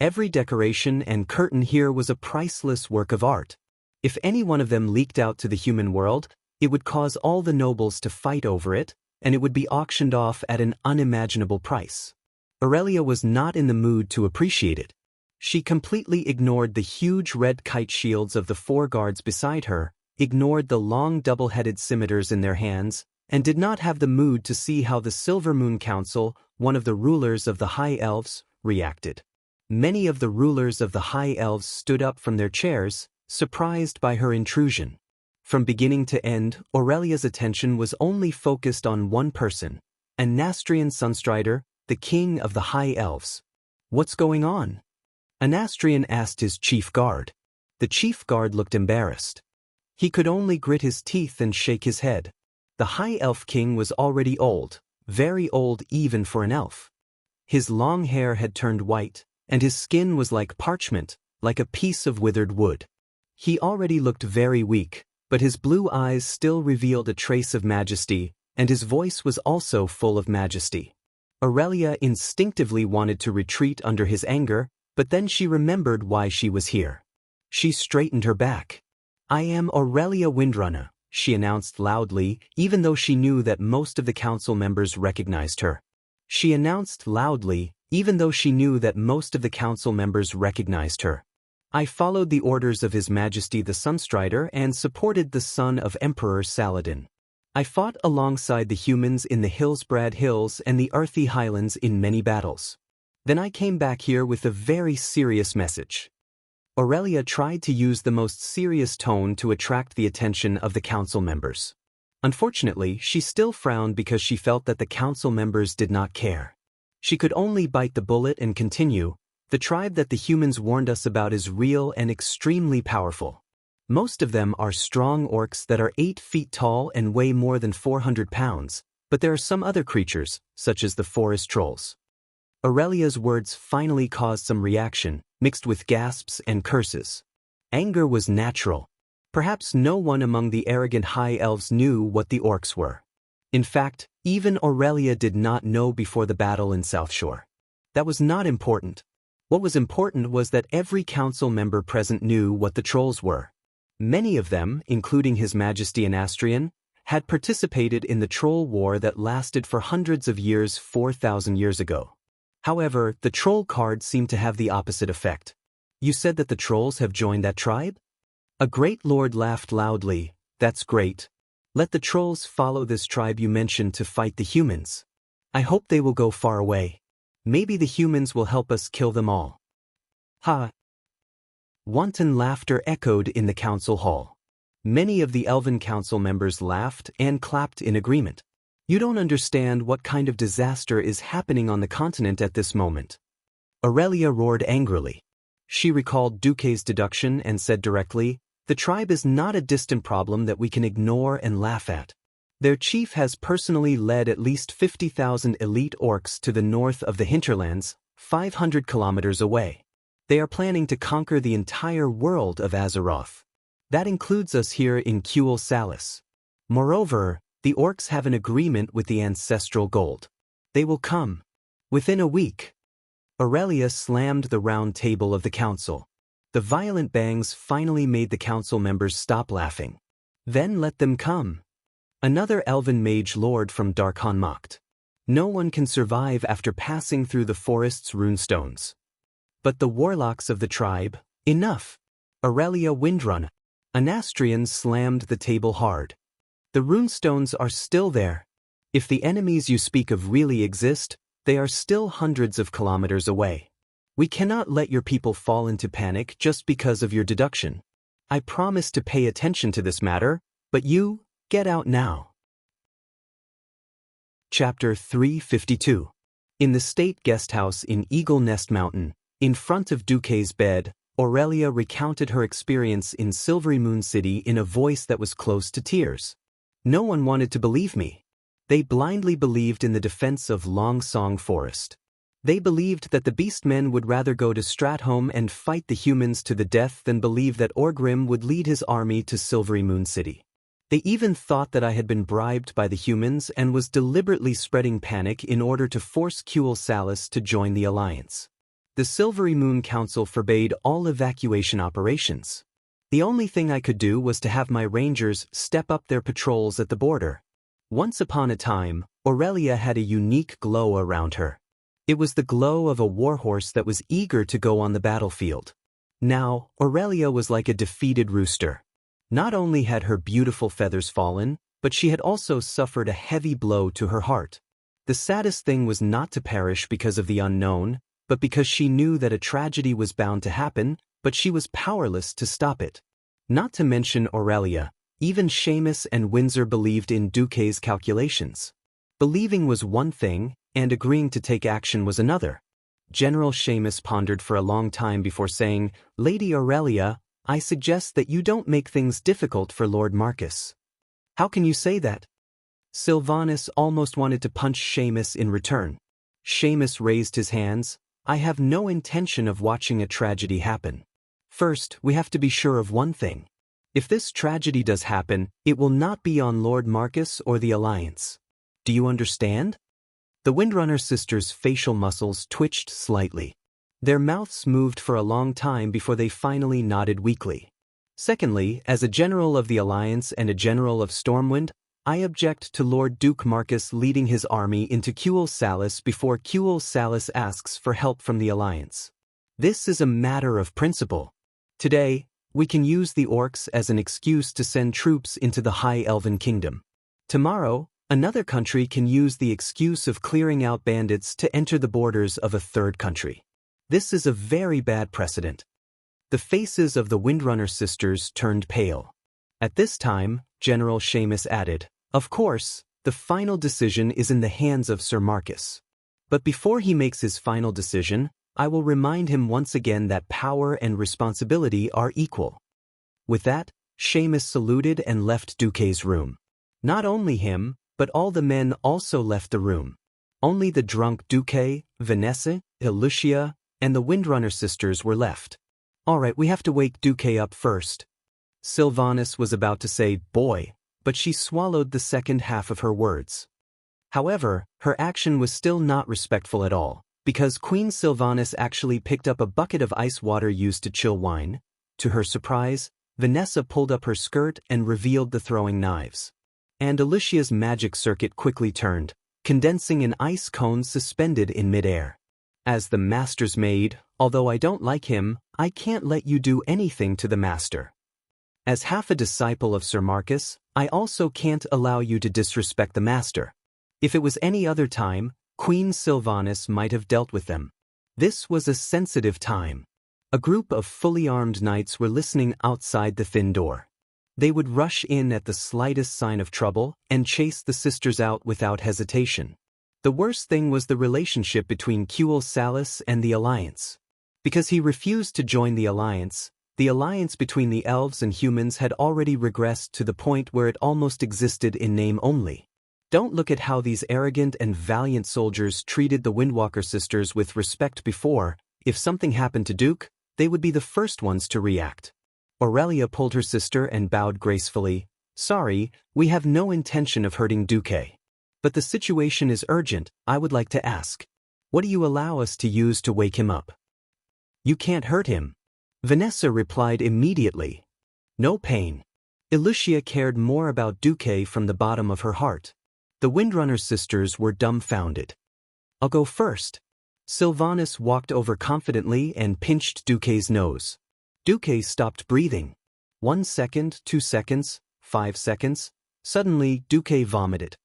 Every decoration and curtain here was a priceless work of art. If any one of them leaked out to the human world, it would cause all the nobles to fight over it, and it would be auctioned off at an unimaginable price. Aurelia was not in the mood to appreciate it. She completely ignored the huge red kite shields of the 4 guards beside her, ignored the long double-headed scimitars in their hands, and did not have the mood to see how the Silvermoon Council, one of the rulers of the High Elves, reacted. Many of the rulers of the High Elves stood up from their chairs, surprised by her intrusion. From beginning to end, Aurelia's attention was only focused on one person, a Nastrian Sunstrider, the king of the High Elves. What's going on? A Nastrian asked his chief guard. The chief guard looked embarrassed. He could only grit his teeth and shake his head. The High Elf king was already old, very old even for an elf. His long hair had turned white, and his skin was like parchment, like a piece of withered wood. He already looked very weak, but his blue eyes still revealed a trace of majesty, and his voice was also full of majesty. Aurelia instinctively wanted to retreat under his anger, but then she remembered why she was here. She straightened her back. I am Aurelia Windrunner, she announced loudly, even though she knew that most of the council members recognized her. She announced loudly, even though she knew that most of the council members recognized her. I followed the orders of His Majesty the Sunstrider and supported the son of Emperor Saladin. I fought alongside the humans in the Hillsbrad Hills and the Earthy Highlands in many battles. Then I came back here with a very serious message. Aurelia tried to use the most serious tone to attract the attention of the council members. Unfortunately, she still frowned because she felt that the council members did not care. She could only bite the bullet and continue. The tribe that the humans warned us about is real and extremely powerful. Most of them are strong orcs that are 8 feet tall and weigh more than 400 pounds, but there are some other creatures, such as the forest trolls. Aurelia's words finally caused some reaction, mixed with gasps and curses. Anger was natural. Perhaps no one among the arrogant high elves knew what the orcs were. In fact, even Aurelia did not know before the battle in South Shore. That was not important. What was important was that every council member present knew what the trolls were. Many of them, including His Majesty Anastrian, had participated in the troll war that lasted for hundreds of years 4,000 years ago. However, the troll card seemed to have the opposite effect. You said that the trolls have joined that tribe? A great lord laughed loudly. That's great. Let the trolls follow this tribe you mentioned to fight the humans. I hope they will go far away. Maybe the humans will help us kill them all. Ha! Wanton laughter echoed in the council hall. Many of the elven council members laughed and clapped in agreement. You don't understand what kind of disaster is happening on the continent at this moment. Aurelia roared angrily. She recalled Duque's deduction and said directly, the tribe is not a distant problem that we can ignore and laugh at. Their chief has personally led at least 50,000 elite orcs to the north of the hinterlands, 500 kilometers away. They are planning to conquer the entire world of Azeroth. That includes us here in Cultivate Salis. Moreover, the orcs have an agreement with the ancestral gold. They will come. Within a week. Aurelia slammed the round table of the council. The violent bangs finally made the council members stop laughing. Then let them come. Another elven mage lord from Darkhan mocked. No one can survive after passing through the forest's runestones. But the warlocks of the tribe, enough. Aurelia Windrun. Anastrian slammed the table hard. The runestones are still there. If the enemies you speak of really exist, they are still hundreds of kilometers away. We cannot let your people fall into panic just because of your deduction. I promise to pay attention to this matter, but you, get out now. Chapter 352. In the state guesthouse in Eagle Nest Mountain, in front of Duque's bed, Aurelia recounted her experience in Silvery Moon City in a voice that was close to tears. No one wanted to believe me. They blindly believed in the defense of Longsong Forest. They believed that the Beastmen would rather go to Stratholme and fight the humans to the death than believe that Orgrim would lead his army to Silvery Moon City. They even thought that I had been bribed by the humans and was deliberately spreading panic in order to force Cultivate Salis to join the alliance. The Silvery Moon Council forbade all evacuation operations. The only thing I could do was to have my rangers step up their patrols at the border. Once upon a time, Aurelia had a unique glow around her. It was the glow of a warhorse that was eager to go on the battlefield. Now, Aurelia was like a defeated rooster. Not only had her beautiful feathers fallen, but she had also suffered a heavy blow to her heart. The saddest thing was not to perish because of the unknown, but because she knew that a tragedy was bound to happen, but she was powerless to stop it. Not to mention Aurelia, even Seamus and Windsor believed in Duque's calculations. Believing was one thing, and agreeing to take action was another. General Seamus pondered for a long time before saying, Lady Aurelia, I suggest that you don't make things difficult for Lord Marcus. How can you say that? Sylvanas almost wanted to punch Seamus in return. Seamus raised his hands. I have no intention of watching a tragedy happen. First, we have to be sure of one thing. If this tragedy does happen, it will not be on Lord Marcus or the Alliance. Do you understand? The Windrunner sisters' facial muscles twitched slightly. Their mouths moved for a long time before they finally nodded weakly. Secondly, as a general of the Alliance and a general of Stormwind, I object to Lord Duke Marcus leading his army into Cultivate Salis before Cultivate Salis asks for help from the Alliance. This is a matter of principle. Today, we can use the orcs as an excuse to send troops into the High Elven Kingdom. Tomorrow, Another country can use the excuse of clearing out bandits to enter the borders of a third country. This is a very bad precedent. The faces of the Windrunner sisters turned pale. At this time, General Seamus added, "Of course, the final decision is in the hands of Sir Marcus. But before he makes his final decision, I will remind him once again that power and responsibility are equal." With that, Seamus saluted and left Duque's room. Not only him, but all the men also left the room. Only the drunk Duque, Vanessa, Lucia, and the Windrunner sisters were left. "Alright, we have to wake Duque up first." Sylvanas was about to say, "boy," but she swallowed the second half of her words. However, her action was still not respectful at all, because Queen Sylvanas actually picked up a bucket of ice water used to chill wine. To her surprise, Vanessa pulled up her skirt and revealed the throwing knives. And Alicia's magic circuit quickly turned, condensing an ice cone suspended in midair. As the master's maid, although I don't like him, I can't let you do anything to the master. As half a disciple of Sir Marcus, I also can't allow you to disrespect the master. If it was any other time, Queen Sylvanas might have dealt with them. This was a sensitive time. A group of fully armed knights were listening outside the thin door. They would rush in at the slightest sign of trouble and chase the sisters out without hesitation. The worst thing was the relationship between Quel Salus and the Alliance. Because he refused to join the alliance between the elves and humans had already regressed to the point where it almost existed in name only. Don't look at how these arrogant and valiant soldiers treated the Windwalker sisters with respect before. If something happened to Duke, they would be the first ones to react. Aurelia pulled her sister and bowed gracefully. "Sorry, we have no intention of hurting Duque. But the situation is urgent. I would like to ask, what do you allow us to use to wake him up?" "You can't hurt him." Vanessa replied immediately. "No pain." Lucia cared more about Duque from the bottom of her heart. The Windrunner sisters were dumbfounded. "I'll go first." Sylvanas walked over confidently and pinched Duque's nose. Duque stopped breathing. 1 second, 2 seconds, 5 seconds. Suddenly, Duque vomited.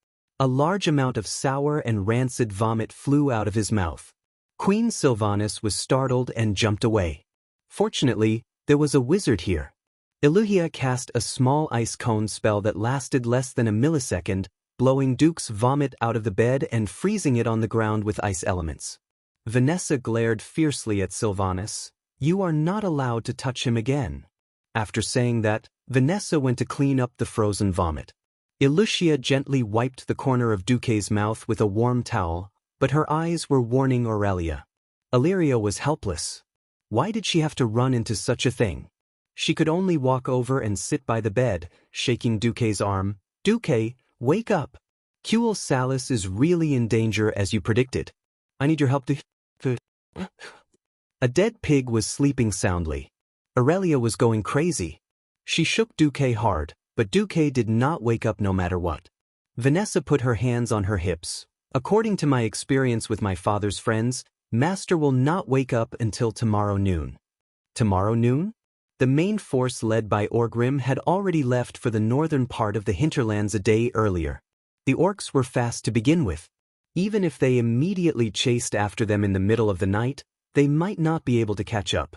A large amount of sour and rancid vomit flew out of his mouth. Queen Sylvanas was startled and jumped away. Fortunately, there was a wizard here. Eluhia cast a small ice cone spell that lasted less than a millisecond, blowing Duke's vomit out of the bed and freezing it on the ground with ice elements. Vanessa glared fiercely at Sylvanas. "You are not allowed to touch him again." After saying that, Vanessa went to clean up the frozen vomit. Lucia gently wiped the corner of Duque's mouth with a warm towel, but her eyes were warning Aurelia. Illyria was helpless. Why did she have to run into such a thing? She could only walk over and sit by the bed, shaking Duque's arm. "Duque, wake up! Quel Salus is really in danger as you predicted. I need your help to..." A dead pig was sleeping soundly. Aurelia was going crazy. She shook Duque hard, but Duque did not wake up no matter what. Vanessa put her hands on her hips. "According to my experience with my father's friends, Master will not wake up until tomorrow noon." Tomorrow noon? The main force led by Orgrim had already left for the northern part of the hinterlands a day earlier. The orcs were fast to begin with. Even if they immediately chased after them in the middle of the night, they might not be able to catch up.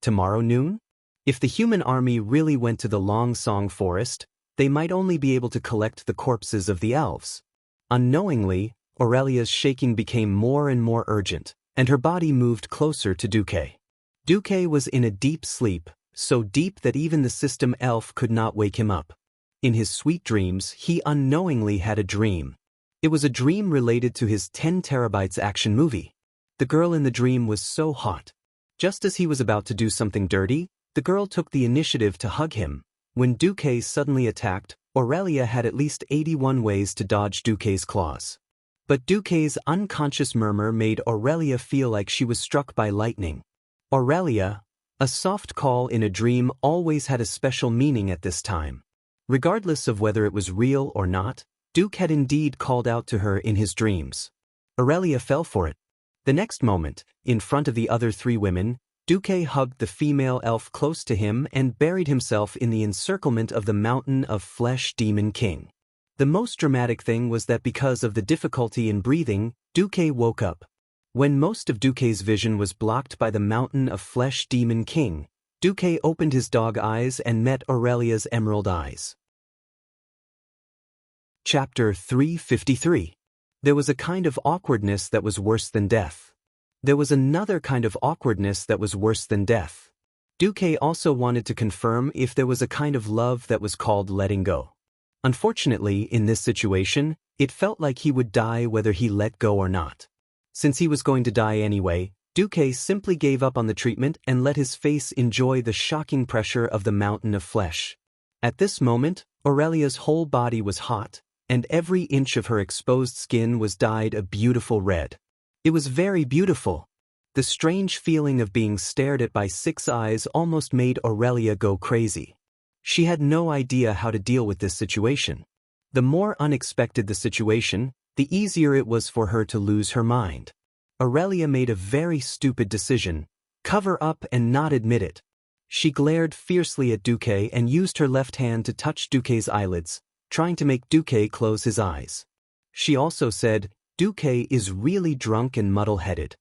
Tomorrow noon? If the human army really went to the Long Song forest, they might only be able to collect the corpses of the elves. Unknowingly, Aurelia's shaking became more and more urgent, and her body moved closer to Duque. Duque was in a deep sleep, so deep that even the system elf could not wake him up. In his sweet dreams, he unknowingly had a dream. It was a dream related to his 10 terabytes action movie. The girl in the dream was so hot. Just as he was about to do something dirty, the girl took the initiative to hug him. When Duque suddenly attacked, Aurelia had at least 81 ways to dodge Duque's claws. But Duque's unconscious murmur made Aurelia feel like she was struck by lightning. Aurelia, a soft call in a dream, always had a special meaning at this time. Regardless of whether it was real or not, Duke had indeed called out to her in his dreams. Aurelia fell for it. The next moment, in front of the other 3 women, Duque hugged the female elf close to him and buried himself in the encirclement of the mountain of flesh demon king. The most dramatic thing was that because of the difficulty in breathing, Duque woke up. When most of Duque's vision was blocked by the mountain of flesh demon king, Duque opened his dog eyes and met Aurelia's emerald eyes. Chapter 353. There was a kind of awkwardness that was worse than death. There was another kind of awkwardness that was worse than death. Duque also wanted to confirm if there was a kind of love that was called letting go. Unfortunately, in this situation, it felt like he would die whether he let go or not. Since he was going to die anyway, Duque simply gave up on the treatment and let his face enjoy the shocking pressure of the mountain of flesh. At this moment, Aurelia's whole body was hot, and every inch of her exposed skin was dyed a beautiful red. It was very beautiful. The strange feeling of being stared at by 6 eyes almost made Aurelia go crazy. She had no idea how to deal with this situation. The more unexpected the situation, the easier it was for her to lose her mind. Aurelia made a very stupid decision: cover up and not admit it. She glared fiercely at Duque and used her left hand to touch Duque's eyelids, trying to make Duque close his eyes. She also said, "Duque is really drunk and muddle-headed."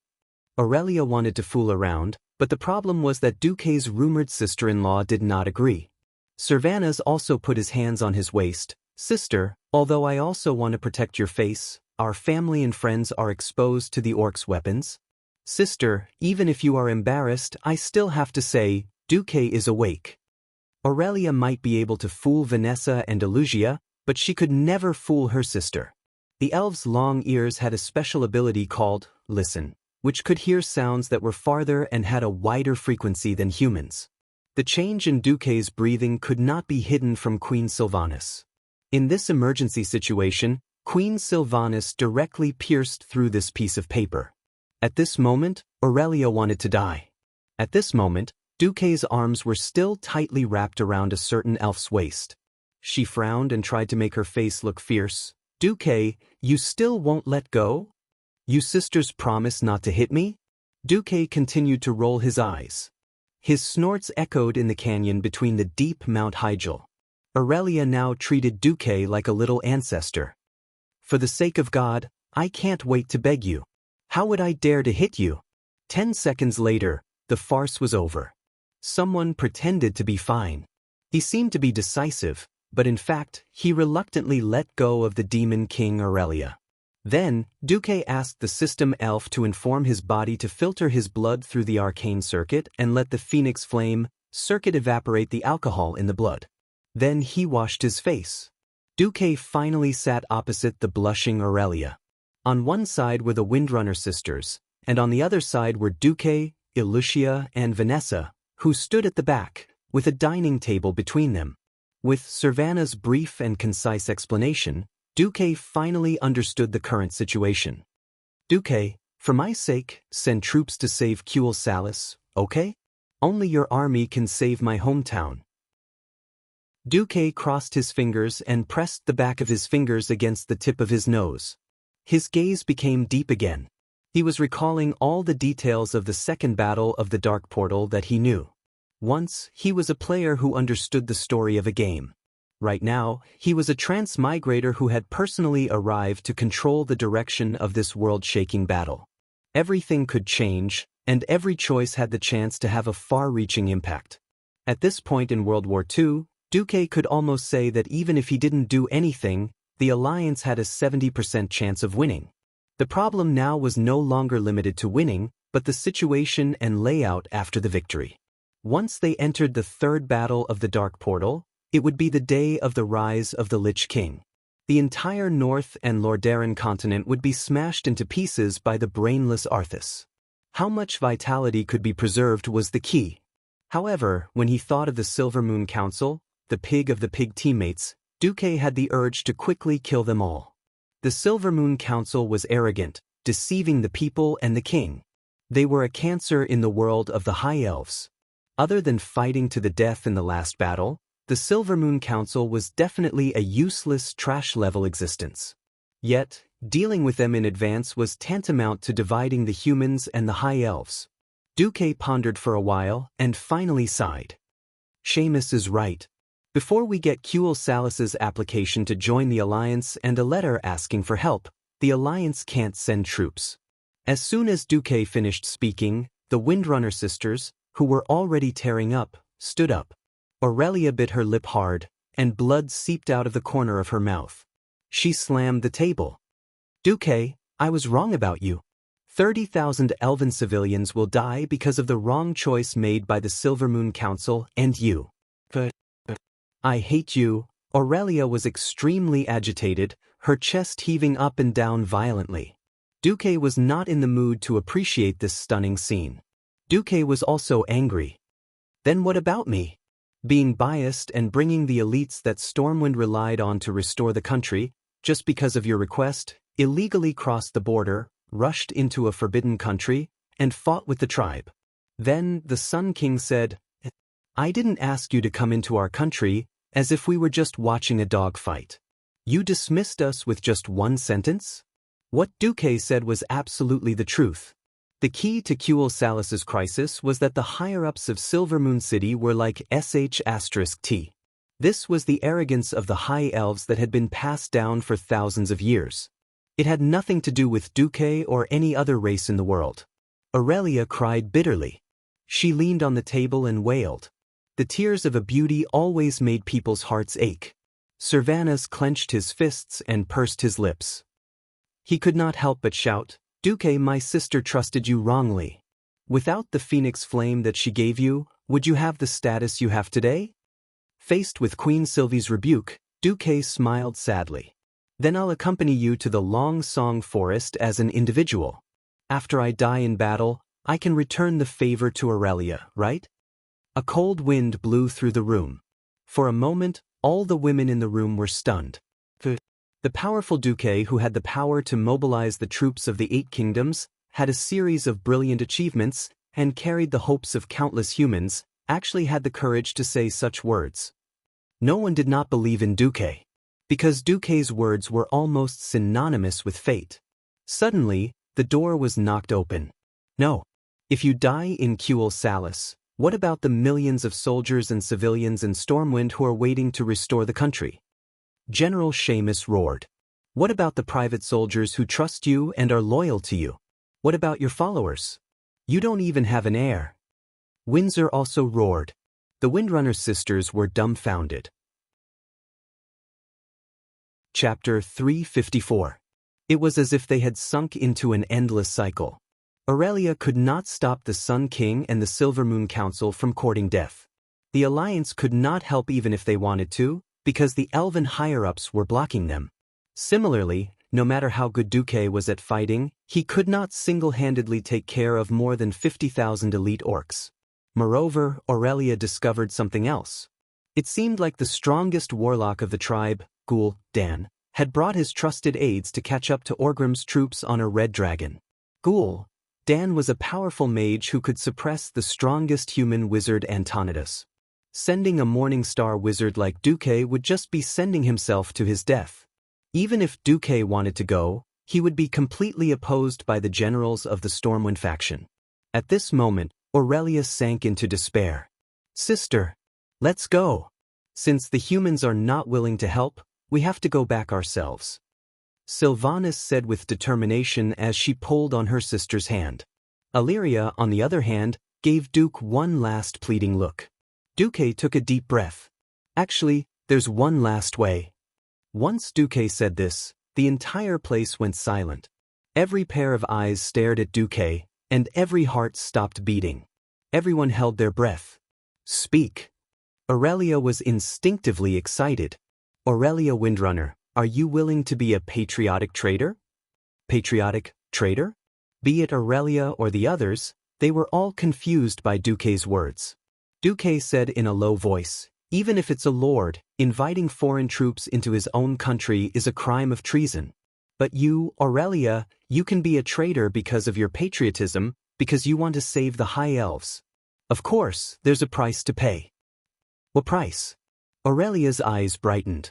Aurelia wanted to fool around, but the problem was that Duque's rumored sister-in-law did not agree. Cervantes also put his hands on his waist. "Sister, although I also want to protect your face, our family and friends are exposed to the orcs' weapons. Sister, even if you are embarrassed, I still have to say, Duque is awake." Aurelia might be able to fool Vanessa and Elugia, but she could never fool her sister. The elves' long ears had a special ability called listen, which could hear sounds that were farther and had a wider frequency than humans. The change in Duque's breathing could not be hidden from Queen Sylvanas. In this emergency situation, Queen Sylvanas directly pierced through this piece of paper. At this moment, Aurelia wanted to die. At this moment, Duque's arms were still tightly wrapped around a certain elf's waist. She frowned and tried to make her face look fierce. "Duque, you still won't let go? You sisters promise not to hit me?" Duque continued to roll his eyes. His snorts echoed in the canyon between the deep Mount Hygel. Aurelia now treated Duque like a little ancestor. "For the sake of God, I can't wait to beg you. How would I dare to hit you?" 10 seconds later, the farce was over. Someone pretended to be fine. He seemed to be decisive, but in fact, he reluctantly let go of the demon king Aurelia. Then, Duque asked the system elf to inform his body to filter his blood through the arcane circuit and let the phoenix flame circuit evaporate the alcohol in the blood. Then he washed his face. Duque finally sat opposite the blushing Aurelia. On one side were the Windrunner sisters, and on the other side were Duque, Elucia, and Vanessa, who stood at the back, with a dining table between them. With Cervantes' brief and concise explanation, Duque finally understood the current situation. "Duque, for my sake, send troops to save Cuel Salis, okay? Only your army can save my hometown." Duque crossed his fingers and pressed the back of his fingers against the tip of his nose. His gaze became deep again. He was recalling all the details of the second battle of the Dark Portal that he knew. Once, he was a player who understood the story of a game. Right now, he was a transmigrator who had personally arrived to control the direction of this world-shaking battle. Everything could change, and every choice had the chance to have a far-reaching impact. At this point in World War II, Duque could almost say that even if he didn't do anything, the Alliance had a 70% chance of winning. The problem now was no longer limited to winning, but the situation and layout after the victory. Once they entered the third battle of the Dark Portal, it would be the day of the rise of the Lich King. The entire North and Lordaeron continent would be smashed into pieces by the brainless Arthas. How much vitality could be preserved was the key. However, when he thought of the Silver Moon Council, the pig of the pig teammates, Duque had the urge to quickly kill them all. The Silver Moon Council was arrogant, deceiving the people and the king. They were a cancer in the world of the High Elves. Other than fighting to the death in the last battle, the Silver Moon Council was definitely a useless trash-level existence. Yet, dealing with them in advance was tantamount to dividing the humans and the High Elves. Duque pondered for a while and finally sighed. Seamus is right. Before we get Qul Salas's application to join the Alliance and a letter asking for help, the Alliance can't send troops. As soon as Duque finished speaking, the Windrunner sisters, who were already tearing up, stood up. Aurelia bit her lip hard, and blood seeped out of the corner of her mouth. She slammed the table. Duque, I was wrong about you. 30,000 elven civilians will die because of the wrong choice made by the Silvermoon Council and you. I hate you. Aurelia was extremely agitated, her chest heaving up and down violently. Duque was not in the mood to appreciate this stunning scene. Duque was also angry. Then what about me? Being biased and bringing the elites that Stormwind relied on to restore the country, just because of your request, illegally crossed the border, rushed into a forbidden country, and fought with the tribe. Then the Sun King said, I didn't ask you to come into our country, as if we were just watching a dogfight. You dismissed us with just one sentence? What Duque said was absolutely the truth. The key to Qul Salas's crisis was that the higher-ups of Silvermoon City were like **T. This was the arrogance of the High Elves that had been passed down for thousands of years. It had nothing to do with Duque or any other race in the world. Aurelia cried bitterly. She leaned on the table and wailed. The tears of a beauty always made people's hearts ache. Servanas clenched his fists and pursed his lips. He could not help but shout, Duque, my sister trusted you wrongly. Without the phoenix flame that she gave you, would you have the status you have today? Faced with Queen Sylvie's rebuke, Duque smiled sadly. Then I'll accompany you to the Long Song Forest as an individual. After I die in battle, I can return the favor to Aurelia, right? A cold wind blew through the room. For a moment, all the women in the room were stunned. The powerful Duque, who had the power to mobilize the troops of the 8 kingdoms, had a series of brilliant achievements, and carried the hopes of countless humans, actually had the courage to say such words. No one did not believe in Duque, because Duque's words were almost synonymous with fate. Suddenly, the door was knocked open. No. If you die in Qul Salas, what about the millions of soldiers and civilians in Stormwind who are waiting to restore the country? General Seamus roared. What about the private soldiers who trust you and are loyal to you? What about your followers? You don't even have an heir. Windsor also roared. The Windrunner sisters were dumbfounded. Chapter 354. It was as if they had sunk into an endless cycle. Aurelia could not stop the Sun King and the Silvermoon Council from courting death. The Alliance could not help even if they wanted to, because the elven higher-ups were blocking them. Similarly, no matter how good Duque was at fighting, he could not single-handedly take care of more than 50,000 elite orcs. Moreover, Aurelia discovered something else. It seemed like the strongest warlock of the tribe, Ghoul, Dan, had brought his trusted aides to catch up to Orgrim's troops on a red dragon. Ghoul, Dan was a powerful mage who could suppress the strongest human wizard Antonidas. Sending a Morning Star wizard like Duque would just be sending himself to his death. Even if Duque wanted to go, he would be completely opposed by the generals of the Stormwind faction. At this moment, Aurelia sank into despair. Sister, let's go. Since the humans are not willing to help, we have to go back ourselves. Sylvanas said with determination as she pulled on her sister's hand. Illyria, on the other hand, gave Duke one last pleading look. Duque took a deep breath. Actually, there's one last way. Once Duque said this, the entire place went silent. Every pair of eyes stared at Duque, and every heart stopped beating. Everyone held their breath. Speak. Aurelia was instinctively excited. Aurelia Windrunner, are you willing to be a patriotic traitor? Patriotic traitor? Be it Aurelia or the others, they were all confused by Duque's words. Duque said in a low voice, even if it's a lord, inviting foreign troops into his own country is a crime of treason. But you, Aurelia, you can be a traitor because of your patriotism, because you want to save the High Elves. Of course, there's a price to pay. What price? Aurelia's eyes brightened.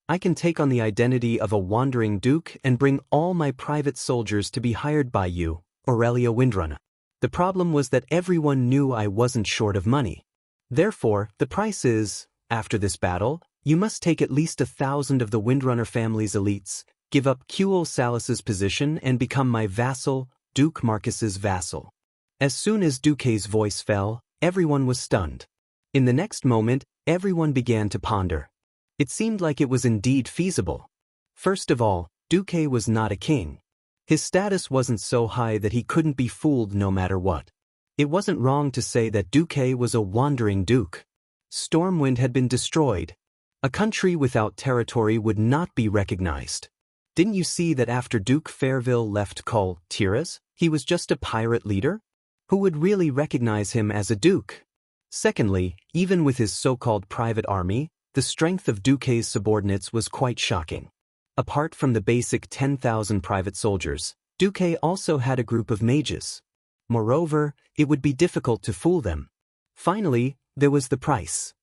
I can take on the identity of a wandering duke and bring all my private soldiers to be hired by you, Aurelia Windrunner. The problem was that everyone knew I wasn't short of money. Therefore, the price is, after this battle, you must take at least 1,000 of the Windrunner family's elites, give up Qul Salus's position and become my vassal, Duke Marcus's vassal. As soon as Duque's voice fell, everyone was stunned. In the next moment, everyone began to ponder. It seemed like it was indeed feasible. First of all, Duque was not a king. His status wasn't so high that he couldn't be fooled no matter what. It wasn't wrong to say that Duque was a wandering duke. Stormwind had been destroyed. A country without territory would not be recognized. Didn't you see that after Duke Fairville left Cultivation, he was just a pirate leader? Who would really recognize him as a duke? Secondly, even with his so-called private army, the strength of Duque's subordinates was quite shocking. Apart from the basic 10,000 private soldiers, Duque also had a group of mages. Moreover, it would be difficult to fool them. Finally, there was the price.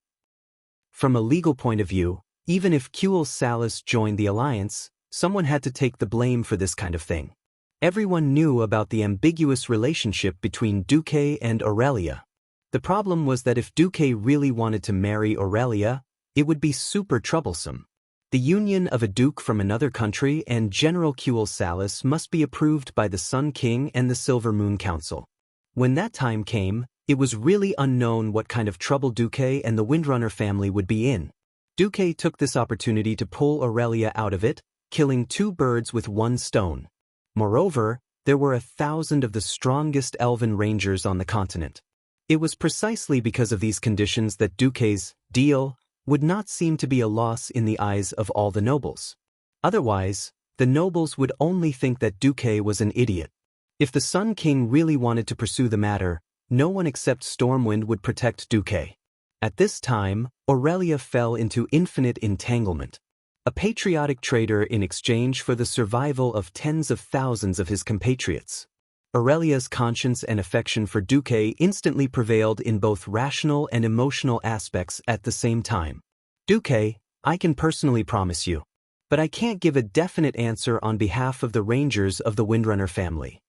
From a legal point of view, even if Qul Salus joined the alliance, someone had to take the blame for this kind of thing. Everyone knew about the ambiguous relationship between Duque and Aurelia. The problem was that if Duque really wanted to marry Aurelia, it would be super troublesome. The union of a duke from another country and General Qul Salus must be approved by the Sun King and the Silver Moon Council. When that time came, it was really unknown what kind of trouble Duque and the Windrunner family would be in. Duque took this opportunity to pull Aurelia out of it, killing 2 birds with 1 stone. Moreover, there were 1,000 of the strongest elven rangers on the continent. It was precisely because of these conditions that Duque's deal would not seem to be a loss in the eyes of all the nobles. Otherwise, the nobles would only think that Duque was an idiot. If the Sun King really wanted to pursue the matter, no one except Stormwind would protect Duque. At this time, Aurelia fell into infinite entanglement. A patriotic traitor in exchange for the survival of tens of thousands of his compatriots. Aurelia's conscience and affection for Duque instantly prevailed in both rational and emotional aspects at the same time. Duque, I can personally promise you. But I can't give a definite answer on behalf of the rangers of the Windrunner family.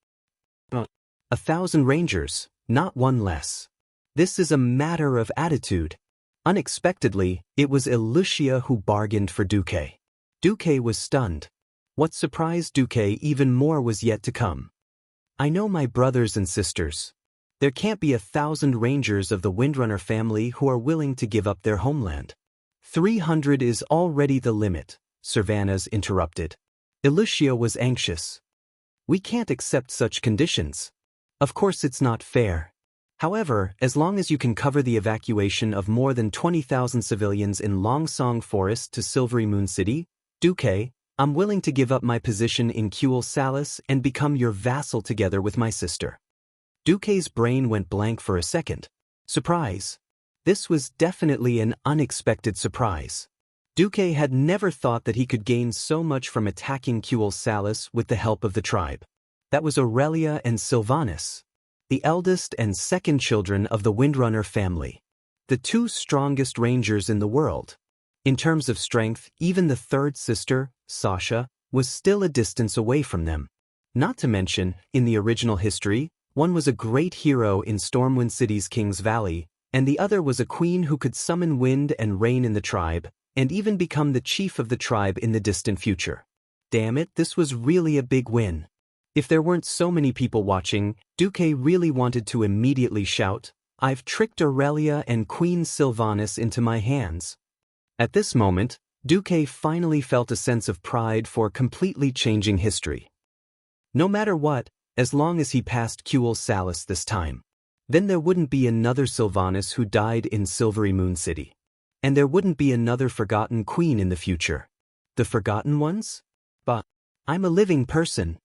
1,000 rangers, not one less. This is a matter of attitude. Unexpectedly, it was Lucia who bargained for Duque. Duque was stunned. What surprised Duque even more was yet to come. I know my brothers and sisters. There can't be 1,000 rangers of the Windrunner family who are willing to give up their homeland. 300 is already the limit, Servanas interrupted. Lucia was anxious. We can't accept such conditions. Of course it's not fair. However, as long as you can cover the evacuation of more than 20,000 civilians in Longsong Forest to Silvery Moon City, Duque, I'm willing to give up my position in Qul Salus and become your vassal together with my sister. Duque's brain went blank for a second. Surprise. This was definitely an unexpected surprise. Duque had never thought that he could gain so much from attacking Qul Salus with the help of the tribe. That was Aurelia and Sylvanus, the eldest and second children of the Windrunner family. The 2 strongest rangers in the world. In terms of strength, even the 3rd sister, Sasha, was still a distance away from them. Not to mention, in the original history, one was a great hero in Stormwind City's King's Valley, and the other was a queen who could summon wind and rain in the tribe, and even become the chief of the tribe in the distant future. Damn it, this was really a big win. If there weren't so many people watching, Duque really wanted to immediately shout, "I've tricked Aurelia and Queen Sylvanus into my hands." At this moment, Duque finally felt a sense of pride for completely changing history. No matter what, as long as he passed Qul Salus this time, then there wouldn't be another Sylvanus who died in Silvery Moon City. And there wouldn't be another forgotten queen in the future. The forgotten ones? But I'm a living person.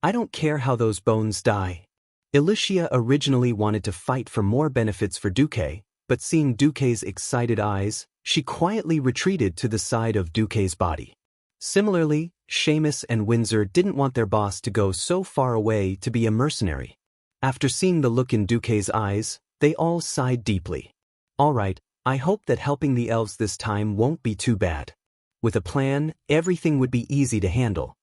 I don't care how those bones die. Lucia originally wanted to fight for more benefits for Duque, but seeing Duque's excited eyes, she quietly retreated to the side of Duque's body. Similarly, Seamus and Windsor didn't want their boss to go so far away to be a mercenary. After seeing the look in Duque's eyes, they all sighed deeply. All right, I hope that helping the elves this time won't be too bad. With a plan, everything would be easy to handle.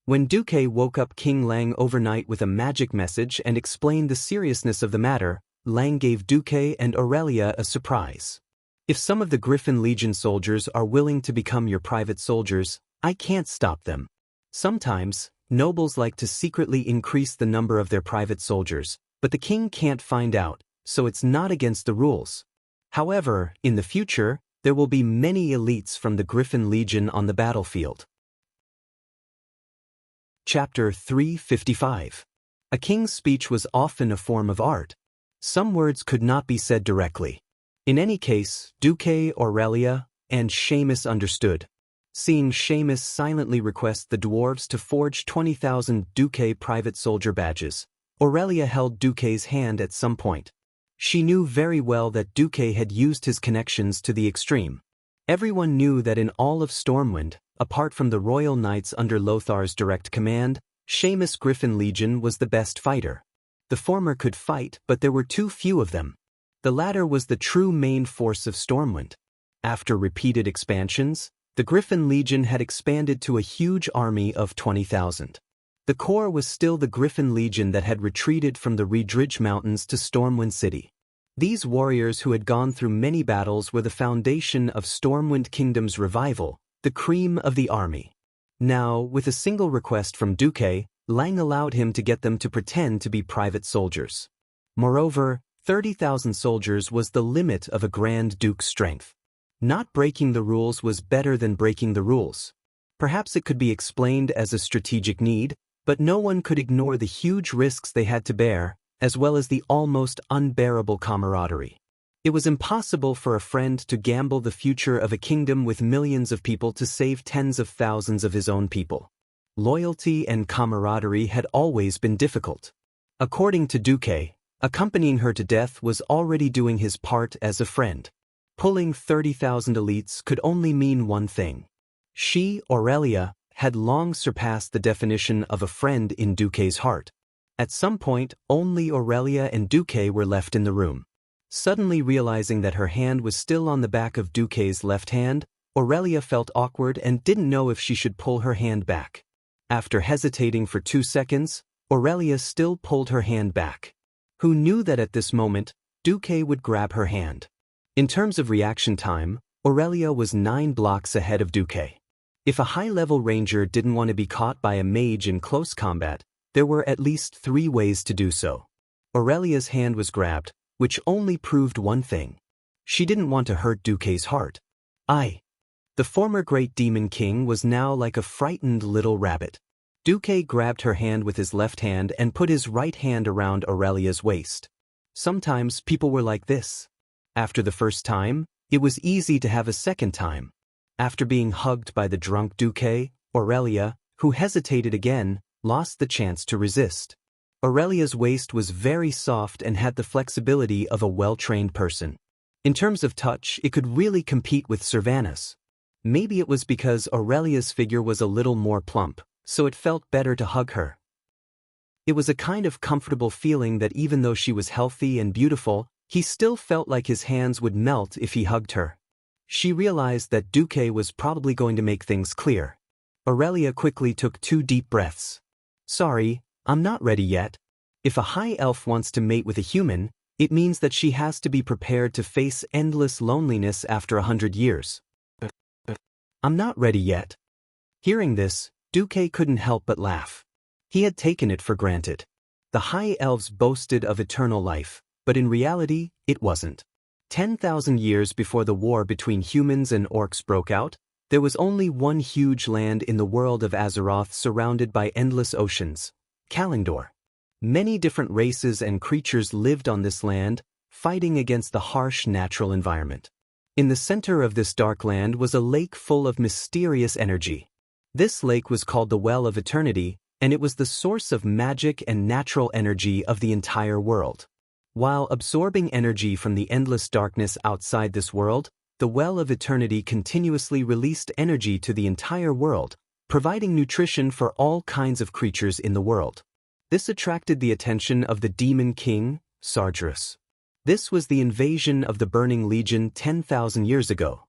When Duque woke up King Lang overnight with a magic message and explained the seriousness of the matter, Lang gave Duque and Aurelia a surprise. If some of the Griffin Legion soldiers are willing to become your private soldiers, I can't stop them. Sometimes, nobles like to secretly increase the number of their private soldiers, but the king can't find out, so it's not against the rules. However, in the future, there will be many elites from the Griffin Legion on the battlefield. Chapter 355. A king's speech was often a form of art. Some words could not be said directly. In any case, Duque, Aurelia, and Seamus understood. Seeing Seamus silently request the dwarves to forge 20,000 Duque private soldier badges, Aurelia held Duque's hand at some point. She knew very well that Duque had used his connections to the extreme. Everyone knew that in all of Stormwind, apart from the Royal Knights under Lothar's direct command, Seamus Griffin Legion was the best fighter. The former could fight, but there were too few of them. The latter was the true main force of Stormwind. After repeated expansions, the Griffin Legion had expanded to a huge army of 20,000. The core was still the Griffin Legion that had retreated from the Redridge Mountains to Stormwind City. These warriors who had gone through many battles were the foundation of Stormwind Kingdom's revival, the cream of the army. Now, with a single request from Duque, Lang allowed him to get them to pretend to be private soldiers. Moreover, 30,000 soldiers was the limit of a Grand Duke's strength. Not breaking the rules was better than breaking the rules. Perhaps it could be explained as a strategic need, but no one could ignore the huge risks they had to bear, as well as the almost unbearable camaraderie. It was impossible for a friend to gamble the future of a kingdom with millions of people to save tens of thousands of his own people. Loyalty and camaraderie had always been difficult. According to Duque, accompanying her to death was already doing his part as a friend. Pulling 30,000 elites could only mean one thing. She, Aurelia, had long surpassed the definition of a friend in Duque's heart. At some point, only Aurelia and Duque were left in the room. Suddenly realizing that her hand was still on the back of Duque's left hand, Aurelia felt awkward and didn't know if she should pull her hand back. After hesitating for 2 seconds, Aurelia still pulled her hand back. Who knew that at this moment, Duque would grab her hand? In terms of reaction time, Aurelia was 9 blocks ahead of Duque. If a high-level ranger didn't want to be caught by a mage in close combat, there were at least 3 ways to do so. Aurelia's hand was grabbed, which only proved one thing. She didn't want to hurt Duque's heart. The former great demon king was now like a frightened little rabbit. Duque grabbed her hand with his left hand and put his right hand around Aurelia's waist. Sometimes people were like this. After the first time, it was easy to have a second time. After being hugged by the drunk Duque, Aurelia, who hesitated again, lost the chance to resist. Aurelia's waist was very soft and had the flexibility of a well-trained person. In terms of touch, it could really compete with Servana's. Maybe it was because Aurelia's figure was a little more plump, so it felt better to hug her. It was a kind of comfortable feeling that even though she was healthy and beautiful, he still felt like his hands would melt if he hugged her. She realized that Duque was probably going to make things clear. Aurelia quickly took 2 deep breaths. Sorry, I'm not ready yet. If a high elf wants to mate with a human, it means that she has to be prepared to face endless loneliness after 100 years. I'm not ready yet. Hearing this, Duque couldn't help but laugh. He had taken it for granted. The high elves boasted of eternal life, but in reality, it wasn't. 10,000 years before the war between humans and orcs broke out, there was only one huge land in the world of Azeroth surrounded by endless oceans, Kalimdor. Many different races and creatures lived on this land, fighting against the harsh natural environment. In the center of this dark land was a lake full of mysterious energy. This lake was called the Well of Eternity, and it was the source of magic and natural energy of the entire world. While absorbing energy from the endless darkness outside this world, the Well of Eternity continuously released energy to the entire world, providing nutrition for all kinds of creatures in the world. This attracted the attention of the Demon King, Sargeras. This was the invasion of the Burning Legion 10,000 years ago.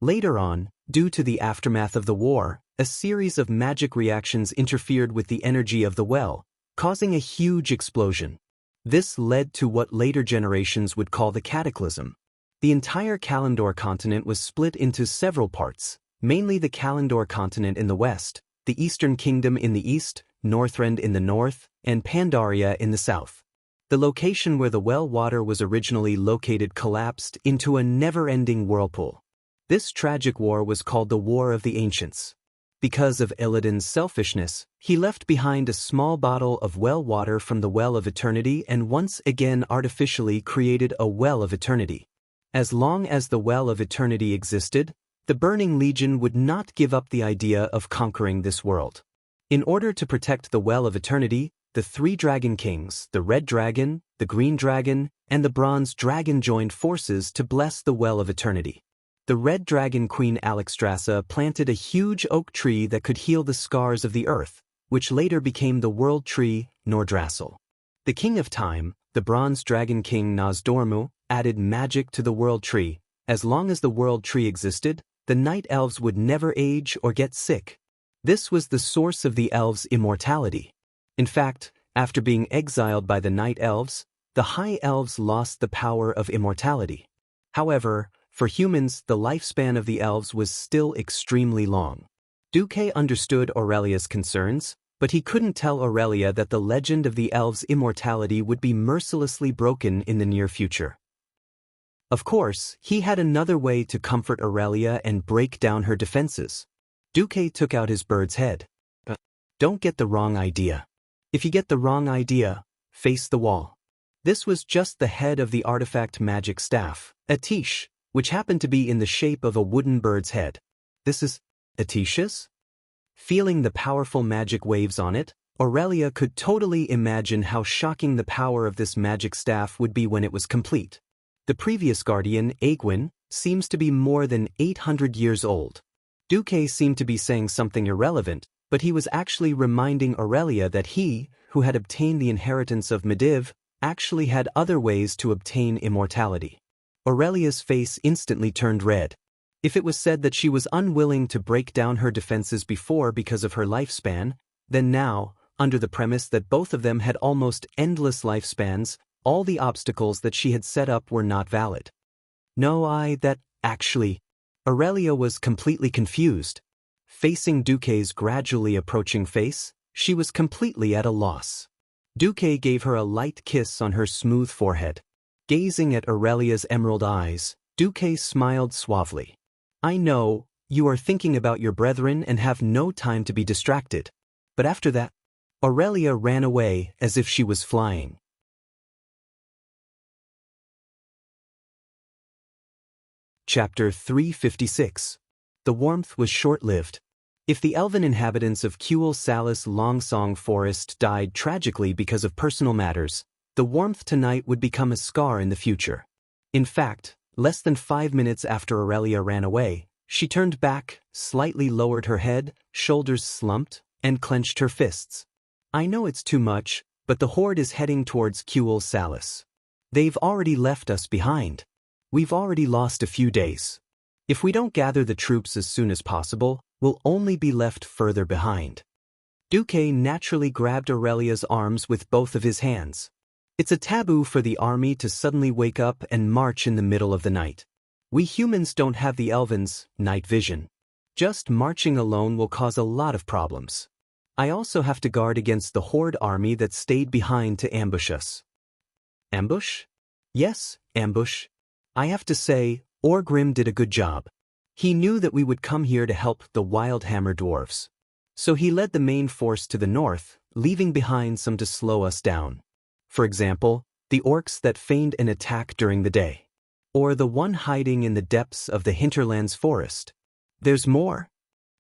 Later on, Due to the aftermath of the war, a series of magic reactions interfered with the energy of the well, causing a huge explosion. This led to what later generations would call the cataclysm. The entire Kalandor continent was split into several parts, mainly the Kalandor continent in the west, the Eastern Kingdom in the east, Northrend in the north, and Pandaria in the south. The location where the well water was originally located collapsed into a never-ending whirlpool. This tragic war was called the War of the Ancients. Because of Illidan's selfishness, he left behind a small bottle of well water from the Well of Eternity and once again artificially created a Well of Eternity. As long as the Well of Eternity existed, the Burning Legion would not give up the idea of conquering this world. In order to protect the Well of Eternity, the three Dragon Kings, the Red Dragon, the Green Dragon, and the Bronze Dragon joined forces to bless the Well of Eternity. The Red Dragon Queen Alexstrasza planted a huge oak tree that could heal the scars of the earth, which later became the World Tree, Nordrassil. The King of Time, the Bronze Dragon King Nozdormu, added magic to the World Tree. As long as the World Tree existed, the Night Elves would never age or get sick. This was the source of the elves' immortality. In fact, after being exiled by the Night Elves, the High Elves lost the power of immortality. However, for humans, the lifespan of the elves was still extremely long. Duque understood Aurelia's concerns, but he couldn't tell Aurelia that the legend of the elves' immortality would be mercilessly broken in the near future. Of course, he had another way to comfort Aurelia and break down her defenses. Duque took out his bird's head. Don't get the wrong idea. If you get the wrong idea, face the wall. This was just the head of the artifact magic staff, Atish, which happened to be in the shape of a wooden bird's head. This is Atish's? Feeling the powerful magic waves on it, Aurelia could totally imagine how shocking the power of this magic staff would be when it was complete. The previous guardian, Aegwin, seems to be more than 800 years old. Duque seemed to be saying something irrelevant, but he was actually reminding Aurelia that he, who had obtained the inheritance of Medivh, actually had other ways to obtain immortality. Aurelia's face instantly turned red. If it was said that she was unwilling to break down her defenses before because of her lifespan, then now, under the premise that both of them had almost endless lifespans, all the obstacles that she had set up were not valid. Actually, Aurelia was completely confused. Facing Duque's gradually approaching face, she was completely at a loss. Duque gave her a light kiss on her smooth forehead. Gazing at Aurelia's emerald eyes, Duque smiled suavely. I know, you are thinking about your brethren and have no time to be distracted. But after that, Aurelia ran away as if she was flying. Chapter 356. The warmth was short-lived. If the elven inhabitants of Kuel Salis Longsong Forest died tragically because of personal matters, the warmth tonight would become a scar in the future. In fact, less than 5 minutes after Aurelia ran away, she turned back, slightly lowered her head, shoulders slumped, and clenched her fists. I know it's too much, but the horde is heading towards Kuel Salis. They've already left us behind. We've already lost a few days. If we don't gather the troops as soon as possible, we'll only be left further behind. Duque naturally grabbed Aurelia's arms with both of his hands. It's a taboo for the army to suddenly wake up and march in the middle of the night. We humans don't have the elven's night vision. Just marching alone will cause a lot of problems. I also have to guard against the horde army that stayed behind to ambush us. Ambush? Yes, ambush. I have to say, Orgrim did a good job. He knew that we would come here to help the Wildhammer dwarves. So he led the main force to the north, leaving behind some to slow us down. For example, the orcs that feigned an attack during the day. Or the one hiding in the depths of the hinterlands forest. There's more.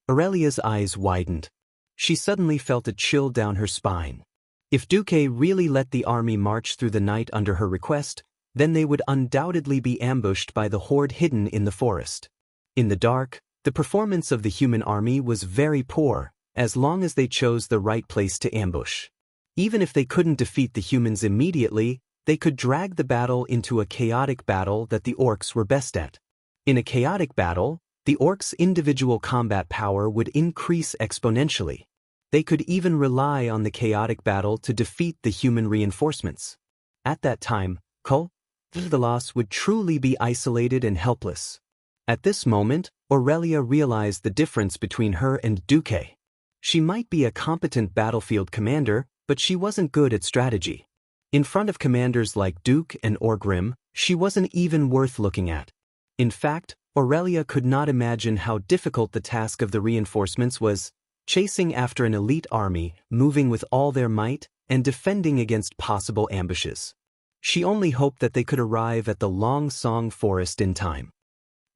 Aurelia's eyes widened. She suddenly felt a chill down her spine. If Duque really let the army march through the night under her request, then they would undoubtedly be ambushed by the horde hidden in the forest. In the dark, the performance of the human army was very poor, as long as they chose the right place to ambush. Even if they couldn't defeat the humans immediately, they could drag the battle into a chaotic battle that the orcs were best at. In a chaotic battle, The orcs' individual combat power would increase exponentially. They could even rely on the chaotic battle to defeat the human reinforcements. At that time, Cultivate would truly be isolated and helpless. At this moment, Aurelia realized the difference between her and Duque. She might be a competent battlefield commander, but she wasn't good at strategy. In front of commanders like Duke and Orgrim, she wasn't even worth looking at. In fact, Aurelia could not imagine how difficult the task of the reinforcements was, chasing after an elite army, moving with all their might, and defending against possible ambushes. She only hoped that they could arrive at the Longsong forest in time.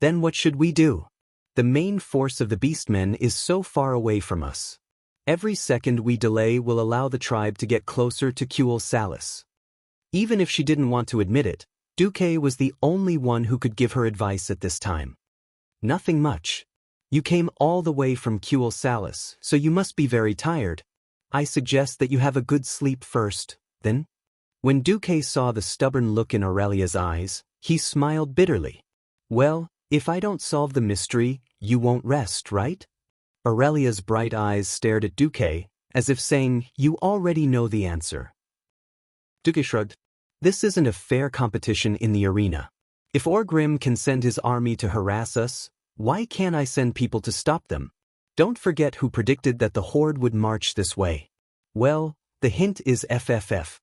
Then what should we do? The main force of the beastmen is so far away from us. Every second we delay will allow the tribe to get closer to Kuel Salis. Even if she didn't want to admit it, Duque was the only one who could give her advice at this time. Nothing much. You came all the way from Kuel Salis, so you must be very tired. I suggest that you have a good sleep first, then. When Duque saw the stubborn look in Aurelia's eyes, he smiled bitterly. Well, if I don't solve the mystery, you won't rest, right? Aurelia's bright eyes stared at Duque, as if saying, you already know the answer. Duque shrugged. This isn't a fair competition in the arena. If Orgrim can send his army to harass us, why can't I send people to stop them? Don't forget who predicted that the horde would march this way. Well, the hint is FFF.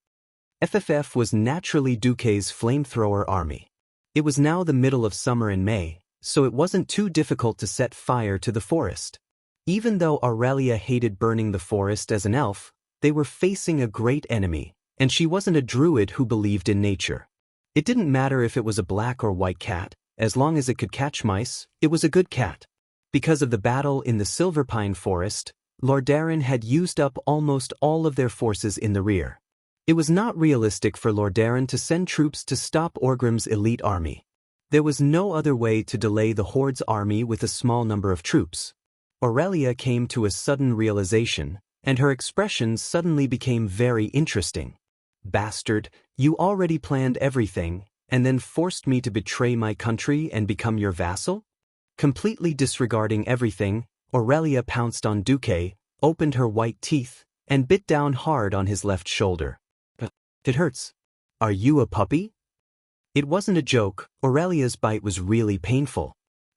FFF was naturally Duque's flamethrower army. It was now the middle of summer in May, so it wasn't too difficult to set fire to the forest. Even though Aurelia hated burning the forest as an elf, they were facing a great enemy, and she wasn't a druid who believed in nature. It didn't matter if it was a black or white cat, as long as it could catch mice, it was a good cat. Because of the battle in the Silverpine Forest, Lordaeron had used up almost all of their forces in the rear. It was not realistic for Lordaeron to send troops to stop Orgrim's elite army. There was no other way to delay the horde's army with a small number of troops. Aurelia came to a sudden realization, and her expressions suddenly became very interesting. Bastard, you already planned everything, and then forced me to betray my country and become your vassal? Completely disregarding everything, Aurelia pounced on Duque, opened her white teeth, and bit down hard on his left shoulder. It hurts. Are you a puppy? It wasn't a joke, Aurelia's bite was really painful.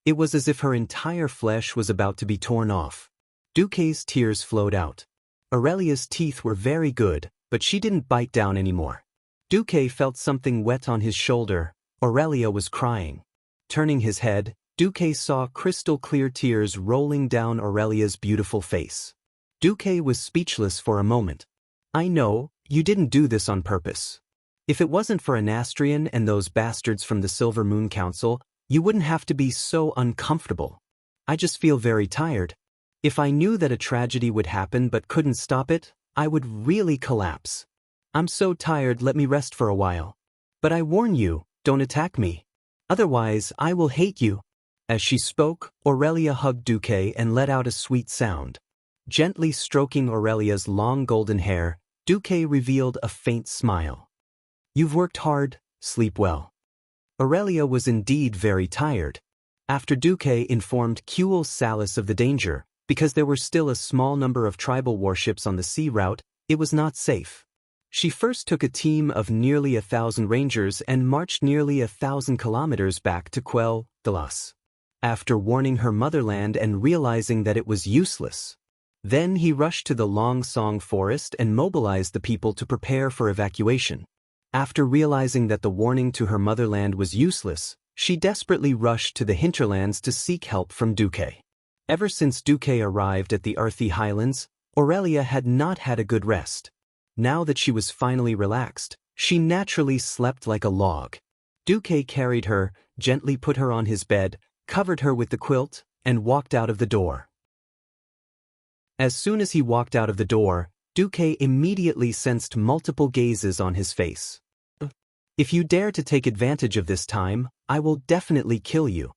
It was as if her entire flesh was about to be torn off. Duque's tears flowed out. Aurelia's teeth were very good, but she didn't bite down anymore. Duque felt something wet on his shoulder. Aurelia was crying. Turning his head, Duque saw crystal-clear tears rolling down Aurelia's beautiful face. Duque was speechless for a moment. I know, you didn't do this on purpose. If it wasn't for Anastrian and those bastards from the Silver Moon Council, you wouldn't have to be so uncomfortable. I just feel very tired. If I knew that a tragedy would happen but couldn't stop it, I would really collapse. I'm so tired, let me rest for a while. But I warn you, don't attack me. Otherwise, I will hate you. As she spoke, Aurelia hugged Duque and let out a sweet sound. Gently stroking Aurelia's long golden hair, Duque revealed a faint smile. You've worked hard, sleep well. Aurelia was indeed very tired. After Duque informed Kuel Salis of the danger, because there were still a small number of tribal warships on the sea route, it was not safe. She first took a team of nearly 1,000 rangers and marched nearly 1,000 kilometers back to Kuel Salis. After warning her motherland and realizing that it was useless. Then he rushed to the Longsong forest and mobilized the people to prepare for evacuation. After realizing that the warning to her motherland was useless, she desperately rushed to the hinterlands to seek help from Duque. Ever since Duque arrived at the Earthy Highlands, Aurelia had not had a good rest. Now that she was finally relaxed, she naturally slept like a log. Duque carried her, gently put her on his bed, covered her with the quilt, and walked out of the door. As soon as he walked out of the door, Duque immediately sensed multiple gazes on his face. If you dare to take advantage of this time, I will definitely kill you.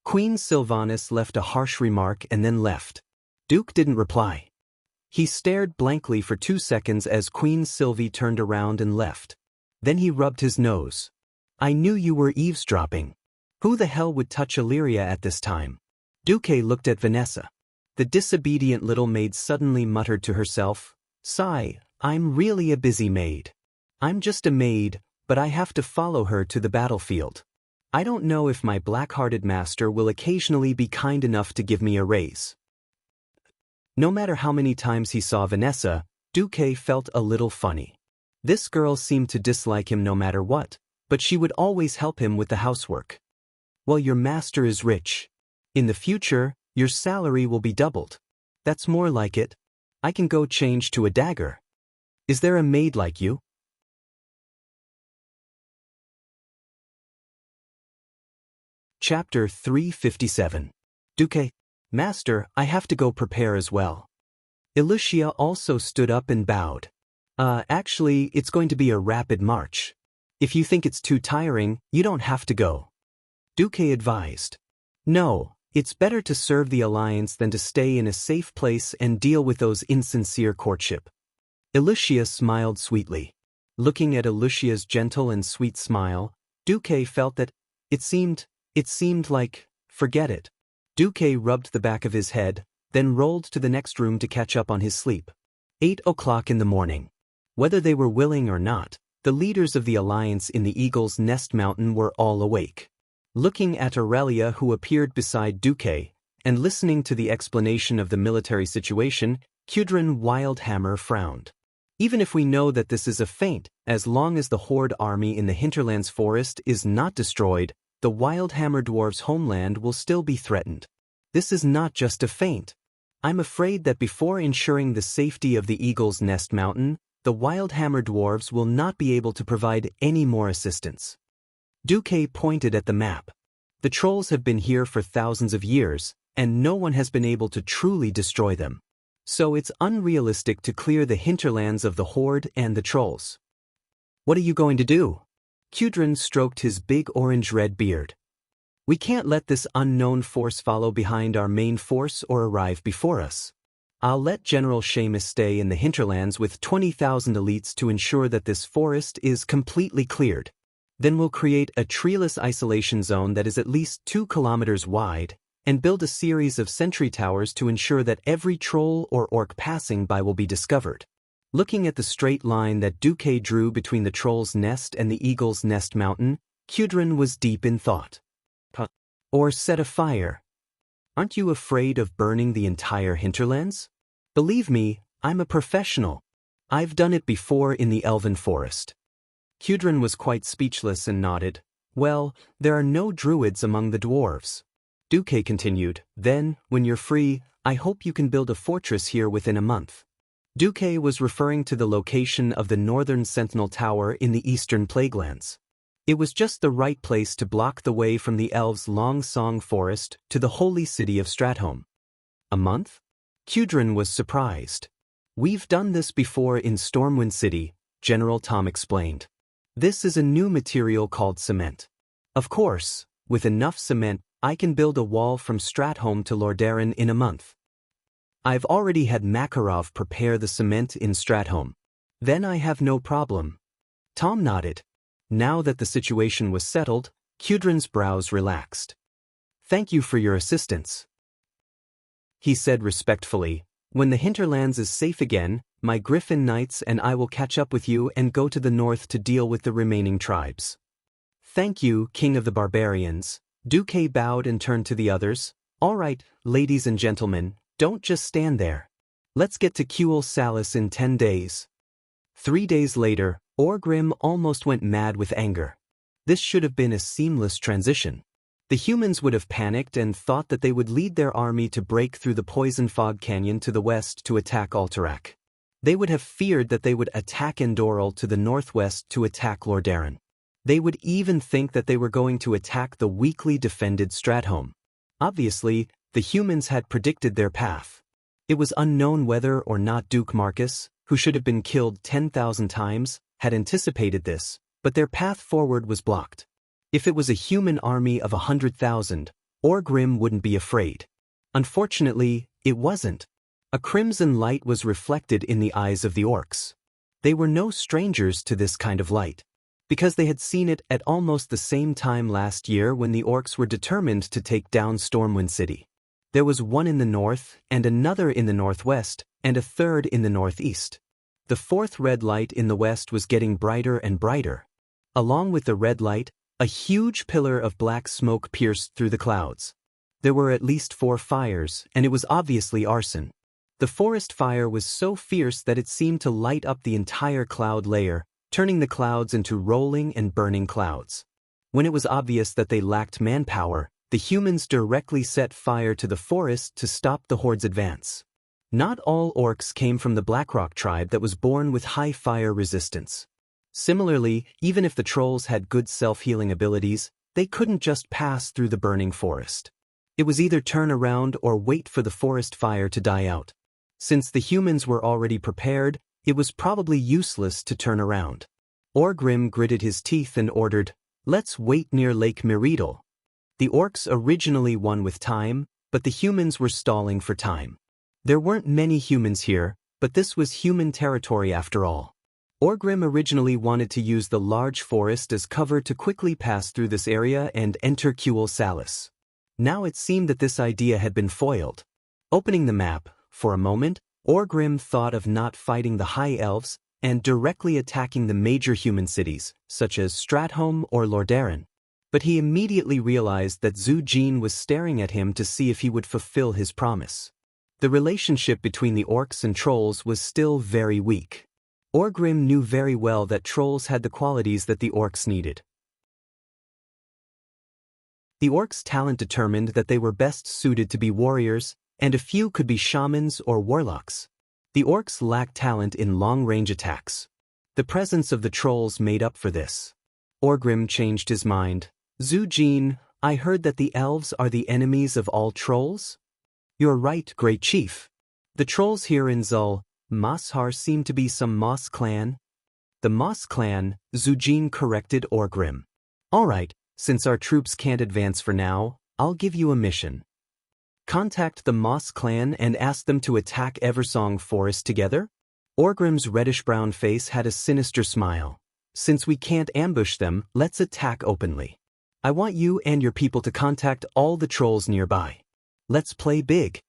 Queen Sylvanas left a harsh remark and then left. Duke didn't reply. He stared blankly for 2 seconds as Queen Sylvie turned around and left. Then he rubbed his nose. I knew you were eavesdropping. Who the hell would touch Illyria at this time? Duque looked at Vanessa. The disobedient little maid suddenly muttered to herself, "Sigh, I'm really a busy maid. I'm just a maid, but I have to follow her to the battlefield. I don't know if my black-hearted master will occasionally be kind enough to give me a raise." No matter how many times he saw Vanessa, Duque felt a little funny. This girl seemed to dislike him no matter what, but she would always help him with the housework. "Well, your master is rich. In the future, your salary will be doubled. That's more like it. I can go change to a dagger. Is there a maid like you?" Chapter 357. Duque. "Master, I have to go prepare as well." Lucia also stood up and bowed. Actually, it's going to be a rapid march. If you think it's too tiring, you don't have to go," Duque advised. "No, it's better to serve the Alliance than to stay in a safe place and deal with those insincere courtship." Lucia smiled sweetly. Looking at Lucia's gentle and sweet smile, Duque felt that it seemed like, forget it. Duque rubbed the back of his head, then rolled to the next room to catch up on his sleep. 8 o'clock in the morning. Whether they were willing or not, the leaders of the Alliance in the Eagle's Nest Mountain were all awake. Looking at Aurelia, who appeared beside Duque, and listening to the explanation of the military situation, Kudrin Wildhammer frowned. "Even if we know that this is a feint, as long as the Horde army in the Hinterlands forest is not destroyed, the Wildhammer dwarves' homeland will still be threatened. This is not just a feint. I'm afraid that before ensuring the safety of the Eagle's Nest Mountain, the Wildhammer dwarves will not be able to provide any more assistance." Duque pointed at the map. "The trolls have been here for thousands of years, and no one has been able to truly destroy them. So it's unrealistic to clear the hinterlands of the Horde and the trolls." "What are you going to do?" Kudrin stroked his big orange-red beard. "We can't let this unknown force follow behind our main force or arrive before us. I'll let General Seamus stay in the hinterlands with 20,000 elites to ensure that this forest is completely cleared. Then we'll create a treeless isolation zone that is at least 2 kilometers wide, and build a series of sentry towers to ensure that every troll or orc passing by will be discovered." Looking at the straight line that Duque drew between the Troll's Nest and the Eagle's Nest Mountain, Kudrin was deep in thought. "Or set a fire. Aren't you afraid of burning the entire hinterlands? Believe me, I'm a professional. I've done it before in the Elven Forest." Kudrin was quite speechless and nodded. "Well, there are no druids among the dwarves." Duque continued, "Then, when you're free, I hope you can build a fortress here within a month." Duque was referring to the location of the Northern Sentinel Tower in the Eastern Plaguelands. It was just the right place to block the way from the elves' Long Song Forest to the holy city of Stratholme. "A month?" Kudrin was surprised. "We've done this before in Stormwind City," General Tom explained. "This is a new material called cement. Of course, with enough cement, I can build a wall from Stratholme to Lordaeron in a month. I've already had Makarov prepare the cement in Stratholme. Then I have no problem." Tom nodded. Now that the situation was settled, Kudrin's brows relaxed. "Thank you for your assistance," he said respectfully. "When the hinterlands is safe again, my Griffin Knights and I will catch up with you and go to the north to deal with the remaining tribes." "Thank you, King of the Barbarians." Duque bowed and turned to the others. "All right, ladies and gentlemen, don't just stand there. Let's get to Kuel Salis in 10 days. 3 days later, Orgrim almost went mad with anger. This should have been a seamless transition. The humans would have panicked and thought that they would lead their army to break through the Poison Fog Canyon to the west to attack Alterac. They would have feared that they would attack Endoral to the northwest to attack Lordaeron. They would even think that they were going to attack the weakly defended Stratholme. Obviously, the humans had predicted their path. It was unknown whether or not Duke Marcus, who should have been killed 10,000 times, had anticipated this, but their path forward was blocked. If it was a human army of 100,000, Orgrim wouldn't be afraid. Unfortunately, it wasn't. A crimson light was reflected in the eyes of the orcs. They were no strangers to this kind of light, because they had seen it at almost the same time last year when the orcs were determined to take down Stormwind City. There was one in the north, and another in the northwest, and a third in the northeast. The fourth red light in the west was getting brighter and brighter. Along with the red light, a huge pillar of black smoke pierced through the clouds. There were at least 4 fires, and it was obviously arson. The forest fire was so fierce that it seemed to light up the entire cloud layer, turning the clouds into rolling and burning clouds. When it was obvious that they lacked manpower, the humans directly set fire to the forest to stop the horde's advance. Not all orcs came from the Blackrock tribe that was born with high fire resistance. Similarly, even if the trolls had good self-healing abilities, they couldn't just pass through the burning forest. It was either turn around or wait for the forest fire to die out. Since the humans were already prepared, it was probably useless to turn around. Orgrim gritted his teeth and ordered, "Let's wait near Lake Meridal." The orcs originally won with time, but the humans were stalling for time. There weren't many humans here, but this was human territory after all. Orgrim originally wanted to use the large forest as cover to quickly pass through this area and enter Cuel Salis. Now it seemed that this idea had been foiled. Opening the map, for a moment, Orgrim thought of not fighting the High Elves and directly attacking the major human cities, such as Stratholme or Lordaeron. But he immediately realized that Zhu Jin was staring at him to see if he would fulfill his promise. The relationship between the orcs and trolls was still very weak. Orgrim knew very well that trolls had the qualities that the orcs needed. The orcs' talent determined that they were best suited to be warriors, and a few could be shamans or warlocks. The orcs lacked talent in long-range attacks. The presence of the trolls made up for this. Orgrim changed his mind. "Zhu Jin, I heard that the elves are the enemies of all trolls?" "You're right, Great Chief. The trolls here in Zul Mashar seem to be some Moss clan." "The Moss clan," Zhu Jin corrected Orgrim. "All right, since our troops can't advance for now, I'll give you a mission. Contact the Moss clan and ask them to attack Eversong Forest together?" Orgrim's reddish-brown face had a sinister smile. "Since we can't ambush them, let's attack openly. I want you and your people to contact all the trolls nearby. Let's play big."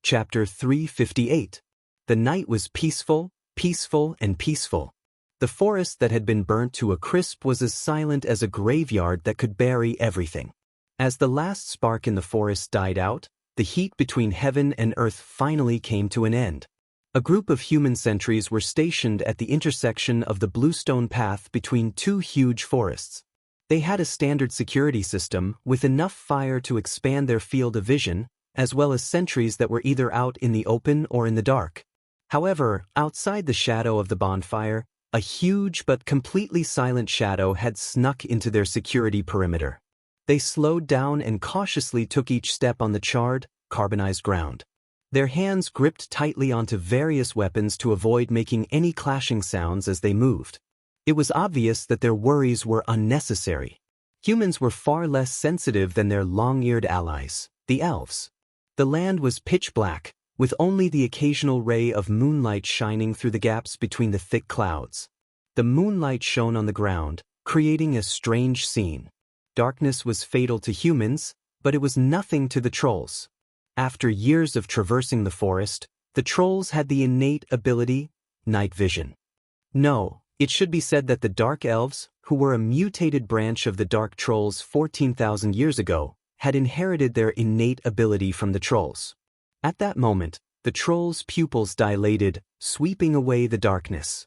Chapter 358. The night was peaceful, peaceful, and peaceful. The forest that had been burnt to a crisp was as silent as a graveyard that could bury everything. As the last spark in the forest died out, the heat between heaven and earth finally came to an end. A group of human sentries were stationed at the intersection of the Bluestone Path between 2 huge forests. They had a standard security system with enough fire to expand their field of vision, as well as sentries that were either out in the open or in the dark. However, outside the shadow of the bonfire, a huge but completely silent shadow had snuck into their security perimeter. They slowed down and cautiously took each step on the charred, carbonized ground. Their hands gripped tightly onto various weapons to avoid making any clashing sounds as they moved. It was obvious that their worries were unnecessary. Humans were far less sensitive than their long-eared allies, the elves. The land was pitch black, with only the occasional ray of moonlight shining through the gaps between the thick clouds. The moonlight shone on the ground, creating a strange scene. Darkness was fatal to humans, but it was nothing to the trolls. After years of traversing the forest, the trolls had the innate ability, night vision. No, it should be said that the Dark Elves, who were a mutated branch of the Dark Trolls 14,000 years ago, had inherited their innate ability from the trolls. At that moment, the trolls' pupils dilated, sweeping away the darkness.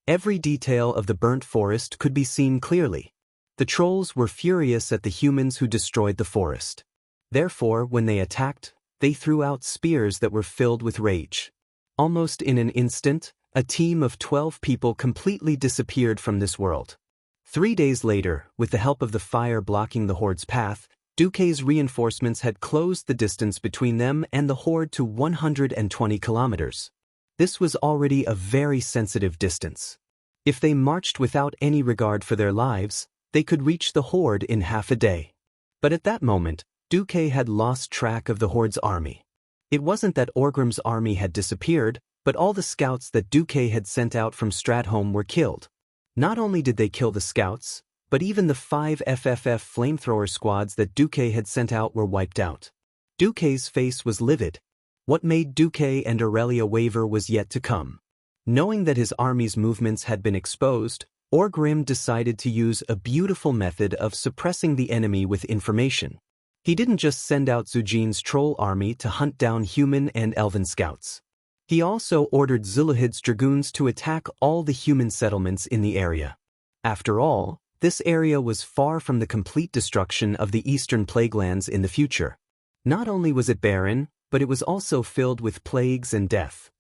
Every detail of the burnt forest could be seen clearly. The trolls were furious at the humans who destroyed the forest. Therefore, when they attacked, they threw out spears that were filled with rage. Almost in an instant, a team of 12 people completely disappeared from this world. 3 days later, with the help of the fire blocking the horde's path, Duque's reinforcements had closed the distance between them and the horde to 120 kilometers. This was already a very sensitive distance. If they marched without any regard for their lives, they could reach the horde in half a day. But at that moment, Duque had lost track of the horde's army. It wasn't that Orgrim's army had disappeared, but all the scouts that Duque had sent out from Stratholme were killed. Not only did they kill the scouts, but even the 5 FFF flamethrower squads that Duque had sent out were wiped out. Duque's face was livid. What made Duque and Aurelia waver was yet to come. Knowing that his army's movements had been exposed, Orgrim decided to use a beautiful method of suppressing the enemy with information. He didn't just send out Zujin's troll army to hunt down human and elven scouts. He also ordered Zulahid's dragoons to attack all the human settlements in the area. After all, this area was far from the complete destruction of the eastern plaguelands in the future. Not only was it barren, but it was also filled with plagues and death.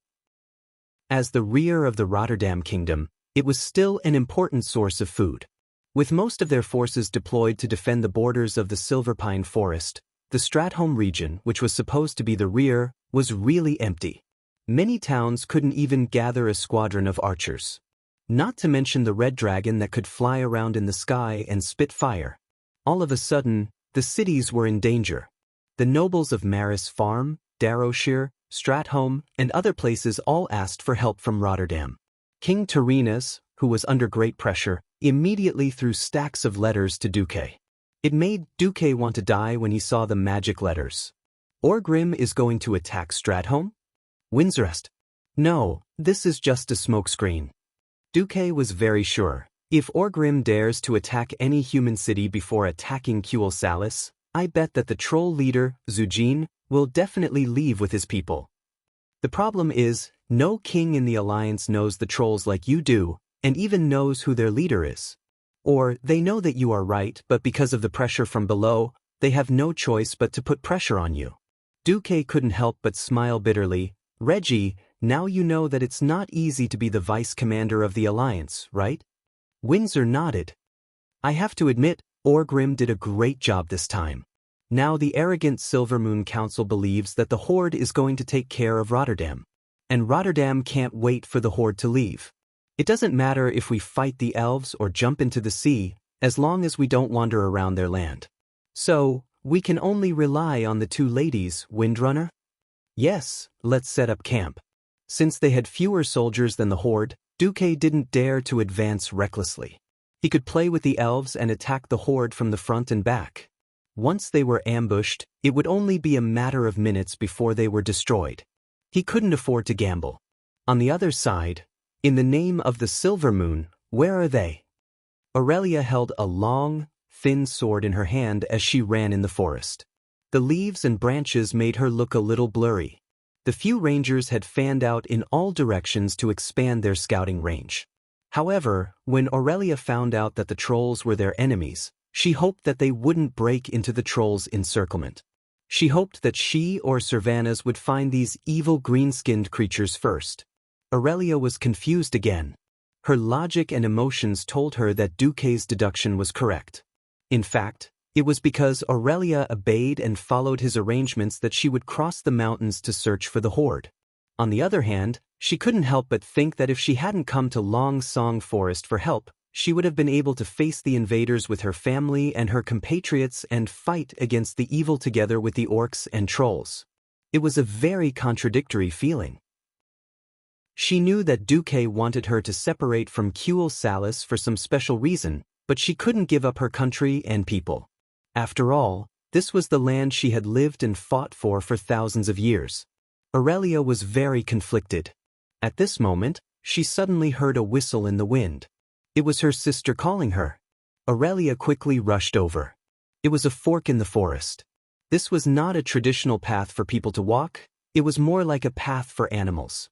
As the rear of the Rotterdam kingdom, it was still an important source of food. With most of their forces deployed to defend the borders of the Silverpine Forest, the Stratholm region, which was supposed to be the rear, was really empty. Many towns couldn't even gather a squadron of archers. Not to mention the red dragon that could fly around in the sky and spit fire. All of a sudden, the cities were in danger. The nobles of Maris Farm, Darrowshire, Stratholm, and other places all asked for help from Rotterdam. King Tyrrhenus, who was under great pressure, immediately threw stacks of letters to Duque. It made Duque want to die when he saw the magic letters. Orgrim is going to attack Stratholm? Windsurest? No, this is just a smokescreen. Duque was very sure. If Orgrim dares to attack any human city before attacking Kuel Salis, I bet that the troll leader, Zujin, will definitely leave with his people. The problem is, no king in the Alliance knows the trolls like you do, and even knows who their leader is. Or, they know that you are right, but because of the pressure from below, they have no choice but to put pressure on you. Duque couldn't help but smile bitterly. Reggie, now you know that it's not easy to be the vice commander of the Alliance, right? Windsor nodded. I have to admit, Orgrim did a great job this time. Now the arrogant Silvermoon Council believes that the Horde is going to take care of Rotterdam. And Rotterdam can't wait for the Horde to leave. It doesn't matter if we fight the elves or jump into the sea, as long as we don't wander around their land. So, we can only rely on the two ladies, Windrunner? Yes, let's set up camp. Since they had fewer soldiers than the Horde, Duque didn't dare to advance recklessly. He could play with the elves and attack the Horde from the front and back. Once they were ambushed, it would only be a matter of minutes before they were destroyed. He couldn't afford to gamble. On the other side, in the name of the Silver Moon, where are they? Aurelia held a long, thin sword in her hand as she ran in the forest. The leaves and branches made her look a little blurry. The few rangers had fanned out in all directions to expand their scouting range. However, when Aurelia found out that the trolls were their enemies, she hoped that they wouldn't break into the trolls' encirclement. She hoped that she or Servanas would find these evil green-skinned creatures first. Aurelia was confused again. Her logic and emotions told her that Duque's deduction was correct. In fact, it was because Aurelia obeyed and followed his arrangements that she would cross the mountains to search for the Horde. On the other hand, she couldn't help but think that if she hadn't come to Long Song Forest for help, she would have been able to face the invaders with her family and her compatriots and fight against the evil together with the orcs and trolls. It was a very contradictory feeling. She knew that Duque wanted her to separate from Kuel Salis for some special reason, but she couldn't give up her country and people. After all, this was the land she had lived and fought for thousands of years. Aurelia was very conflicted. At this moment, she suddenly heard a whistle in the wind. It was her sister calling her. Aurelia quickly rushed over. It was a fork in the forest. This was not a traditional path for people to walk, it was more like a path for animals.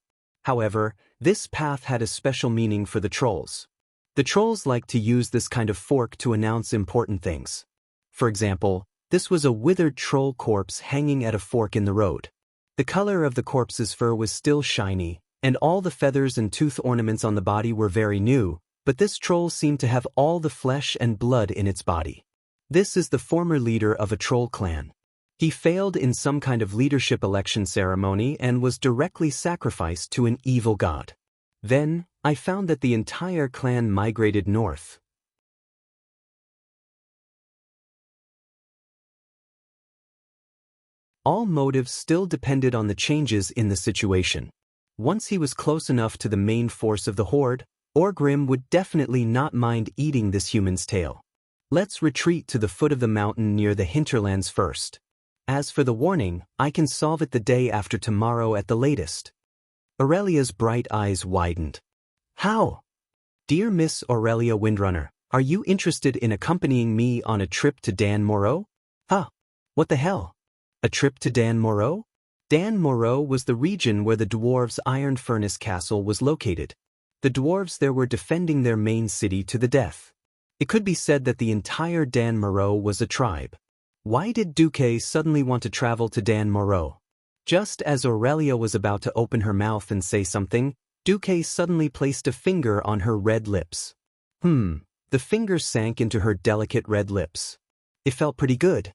However, this path had a special meaning for the trolls. The trolls liked to use this kind of fork to announce important things. For example, this was a withered troll corpse hanging at a fork in the road. The color of the corpse's fur was still shiny, and all the feathers and tooth ornaments on the body were very new, but this troll seemed to have all the flesh and blood in its body. This is the former leader of a troll clan. He failed in some kind of leadership election ceremony and was directly sacrificed to an evil god. Then, I found that the entire clan migrated north. All motives still depended on the changes in the situation. Once he was close enough to the main force of the Horde, Orgrim would definitely not mind eating this human's tail. Let's retreat to the foot of the mountain near the hinterlands first. As for the warning, I can solve it the day after tomorrow at the latest. Aurelia's bright eyes widened. How? Dear Miss Aurelia Windrunner, are you interested in accompanying me on a trip to Dan Moreau? Huh? What the hell? A trip to Dan Moreau? Dan Moreau was the region where the dwarves' iron furnace castle was located. The dwarves there were defending their main city to the death. It could be said that the entire Dan Moreau was a tribe. Why did Duque suddenly want to travel to Dan Moreau? Just as Aurelia was about to open her mouth and say something, Duque suddenly placed a finger on her red lips. The finger sank into her delicate red lips. It felt pretty good.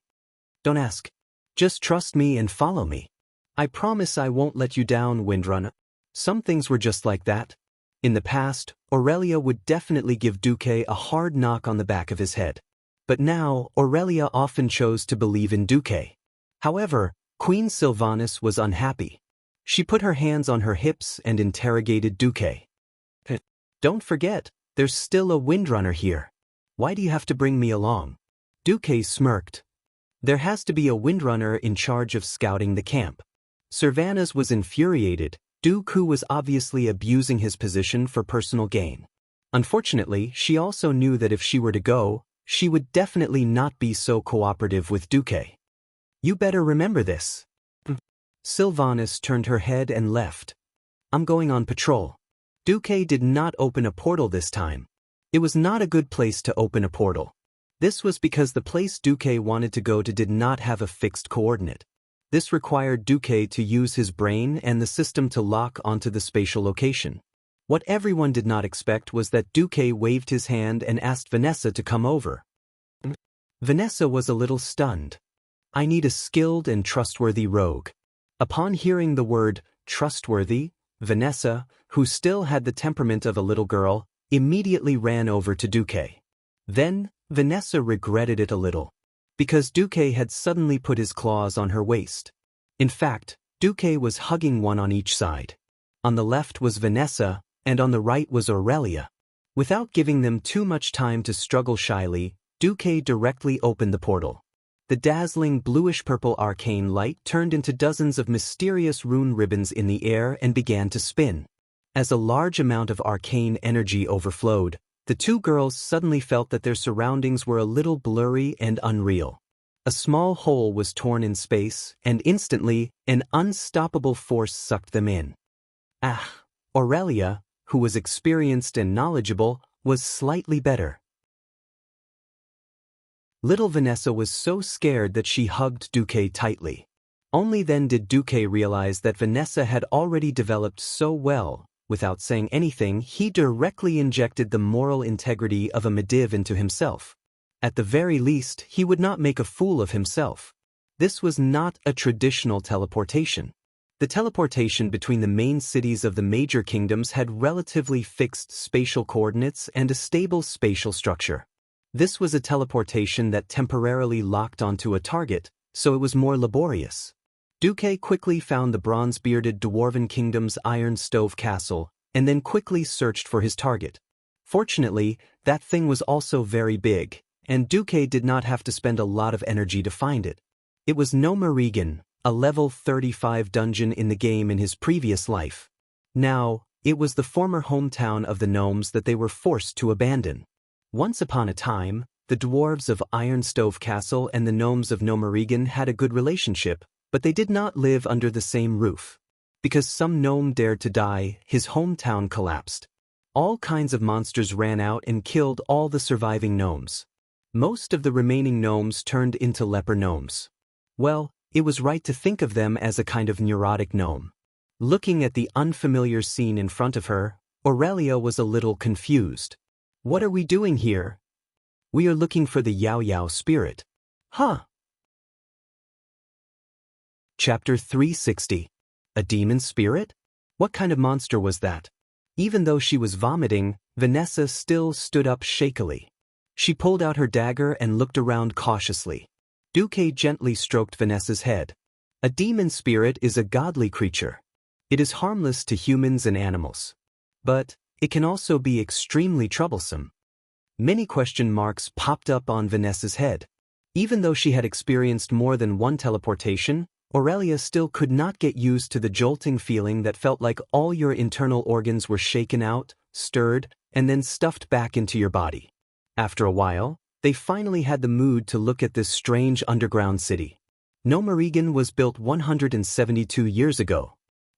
Don't ask. Just trust me and follow me. I promise I won't let you down, Windrunner. Some things were just like that. In the past, Aurelia would definitely give Duque a hard knock on the back of his head. But now, Aurelia often chose to believe in Duque. However, Queen Sylvanas was unhappy. She put her hands on her hips and interrogated Duque. Don't forget, there's still a Windrunner here. Why do you have to bring me along? Duque smirked. There has to be a Windrunner in charge of scouting the camp. Sylvanas was infuriated. Duque was obviously abusing his position for personal gain. Unfortunately, she also knew that if she were to go, she would definitely not be so cooperative with Duque. You better remember this. Sylvanas turned her head and left. I'm going on patrol. Duque did not open a portal this time. It was not a good place to open a portal. This was because the place Duque wanted to go to did not have a fixed coordinate. This required Duque to use his brain and the system to lock onto the spatial location. What everyone did not expect was that Duque waved his hand and asked Vanessa to come over. Vanessa was a little stunned. I need a skilled and trustworthy rogue. Upon hearing the word trustworthy, Vanessa, who still had the temperament of a little girl, immediately ran over to Duque. Then, Vanessa regretted it a little, because Duque had suddenly put his claws on her waist. In fact, Duque was hugging one on each side. On the left was Vanessa, and on the right was Aurelia. Without giving them too much time to struggle shyly, Duque directly opened the portal. The dazzling bluish-purple arcane light turned into dozens of mysterious rune ribbons in the air and began to spin. As a large amount of arcane energy overflowed, the two girls suddenly felt that their surroundings were a little blurry and unreal. A small hole was torn in space, and instantly, an unstoppable force sucked them in. Aurelia, who was experienced and knowledgeable, was slightly better. Little Vanessa was so scared that she hugged Duque tightly. Only then did Duque realize that Vanessa had already developed so well. Without saying anything, he directly injected the moral integrity of a Mediv into himself. At the very least, he would not make a fool of himself. This was not a traditional teleportation. The teleportation between the main cities of the major kingdoms had relatively fixed spatial coordinates and a stable spatial structure. This was a teleportation that temporarily locked onto a target, so it was more laborious. Duque quickly found the bronze-bearded Dwarven Kingdom's Iron Stove Castle, and then quickly searched for his target. Fortunately, that thing was also very big, and Duque did not have to spend a lot of energy to find it. It was Nomarigan, a level 35 dungeon in the game in his previous life. Now, it was the former hometown of the gnomes that they were forced to abandon. Once upon a time, the dwarves of Iron Stove Castle and the gnomes of Nomarigan had a good relationship, but they did not live under the same roof. Because some gnome dared to die, his hometown collapsed. All kinds of monsters ran out and killed all the surviving gnomes. Most of the remaining gnomes turned into leper gnomes. Well, it was right to think of them as a kind of neurotic gnome. Looking at the unfamiliar scene in front of her, Aurelia was a little confused. What are we doing here? We are looking for the Yao Yao spirit. Huh? Chapter 360. A demon spirit? What kind of monster was that? Even though she was vomiting, Vanessa still stood up shakily. She pulled out her dagger and looked around cautiously. Duque gently stroked Vanessa's head. A demon spirit is a godly creature. It is harmless to humans and animals. But it can also be extremely troublesome. Many question marks popped up on Vanessa's head. Even though she had experienced more than one teleportation, Aurelia still could not get used to the jolting feeling that felt like all your internal organs were shaken out, stirred, and then stuffed back into your body. After a while, they finally had the mood to look at this strange underground city. Nomarigan was built 172 years ago.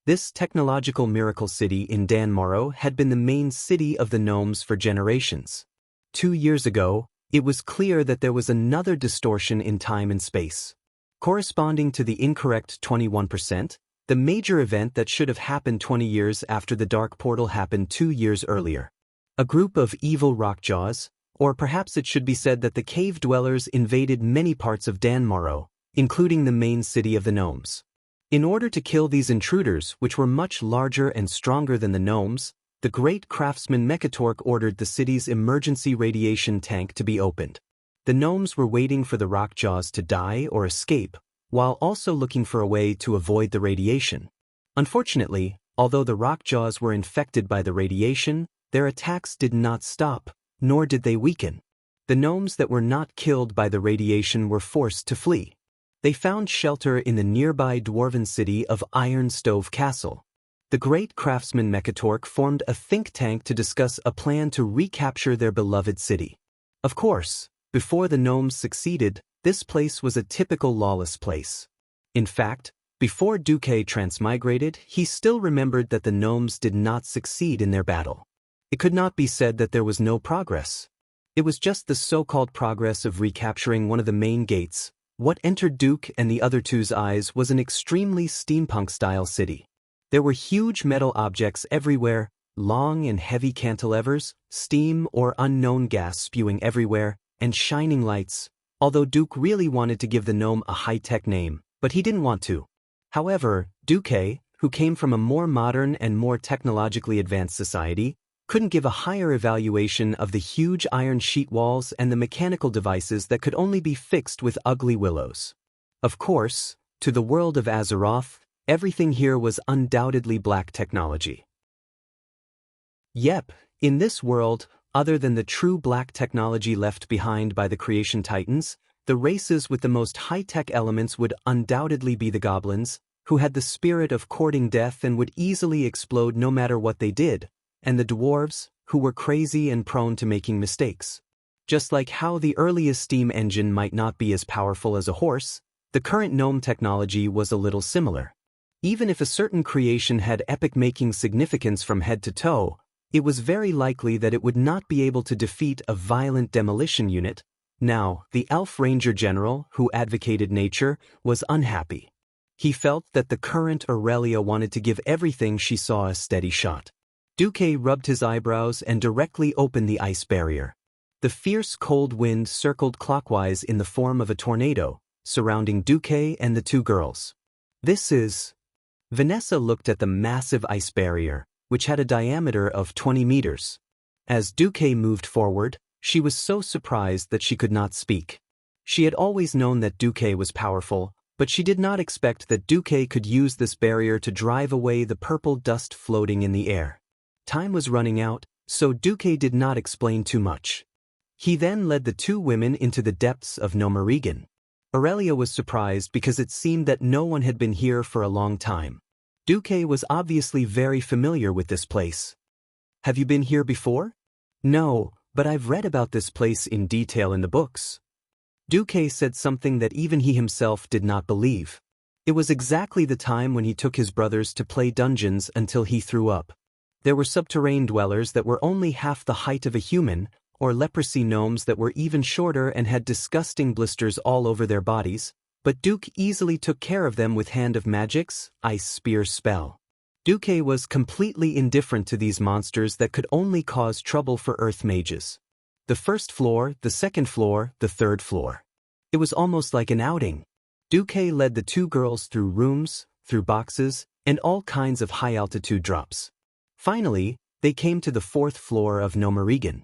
This technological miracle city in Dan Morrow had been the main city of the gnomes for generations. 2 years ago, it was clear that there was another distortion in time and space. Corresponding to the incorrect 21%, the major event that should have happened 20 years after the Dark Portal happened 2 years earlier. A group of evil rockjaws, or perhaps it should be said that the cave dwellers invaded many parts of Dan Morrow, including the main city of the gnomes. In order to kill these intruders, which were much larger and stronger than the gnomes, the great craftsman Mechatork ordered the city's emergency radiation tank to be opened. The gnomes were waiting for the rockjaws to die or escape, while also looking for a way to avoid the radiation. Unfortunately, although the rockjaws were infected by the radiation, their attacks did not stop, nor did they weaken. The gnomes that were not killed by the radiation were forced to flee. They found shelter in the nearby dwarven city of Iron Stove Castle. The great craftsman Mechatork formed a think tank to discuss a plan to recapture their beloved city. Of course, before the gnomes succeeded, this place was a typical lawless place. In fact, before Duque transmigrated, he still remembered that the gnomes did not succeed in their battle. It could not be said that there was no progress. It was just the so-called progress of recapturing one of the main gates. What entered Duke and the other two's eyes was an extremely steampunk-style city. There were huge metal objects everywhere, long and heavy cantilevers, steam or unknown gas spewing everywhere, and shining lights, although Duke really wanted to give the gnome a high-tech name, but he didn't want to. However, Duque, who came from a more modern and more technologically advanced society, couldn't give a higher evaluation of the huge iron sheet walls and the mechanical devices that could only be fixed with ugly willows. Of course, to the world of Azeroth, everything here was undoubtedly black technology. Yep, in this world, other than the true black technology left behind by the creation titans, the races with the most high-tech elements would undoubtedly be the goblins, who had the spirit of courting death and would easily explode no matter what they did, and the dwarves, who were crazy and prone to making mistakes. Just like how the earliest steam engine might not be as powerful as a horse, the current gnome technology was a little similar. Even if a certain creation had epic-making significance from head to toe, it was very likely that it would not be able to defeat a violent demolition unit. Now, the elf ranger general, who advocated nature, was unhappy. He felt that the current Aurelia wanted to give everything she saw a steady shot. Duque rubbed his eyebrows and directly opened the ice barrier. The fierce cold wind circled clockwise in the form of a tornado, surrounding Duque and the two girls. This is... Vanessa looked at the massive ice barrier, which had a diameter of 20 meters. As Duque moved forward, she was so surprised that she could not speak. She had always known that Duque was powerful, but she did not expect that Duque could use this barrier to drive away the purple dust floating in the air. Time was running out, so Duque did not explain too much. He then led the two women into the depths of Nomarigan. Aurelia was surprised because it seemed that no one had been here for a long time. Duque was obviously very familiar with this place. Have you been here before? No, but I've read about this place in detail in the books. Duque said something that even he himself did not believe. It was exactly the time when he took his brothers to play dungeons until he threw up. There were subterranean dwellers that were only half the height of a human, or leprosy gnomes that were even shorter and had disgusting blisters all over their bodies, but Duke easily took care of them with Hand of Magic's Ice Spear spell. Duque was completely indifferent to these monsters that could only cause trouble for earth mages. The first floor, the second floor, the third floor. It was almost like an outing. Duque led the two girls through rooms, through boxes, and all kinds of high-altitude drops. Finally, they came to the fourth floor of Nomarigan.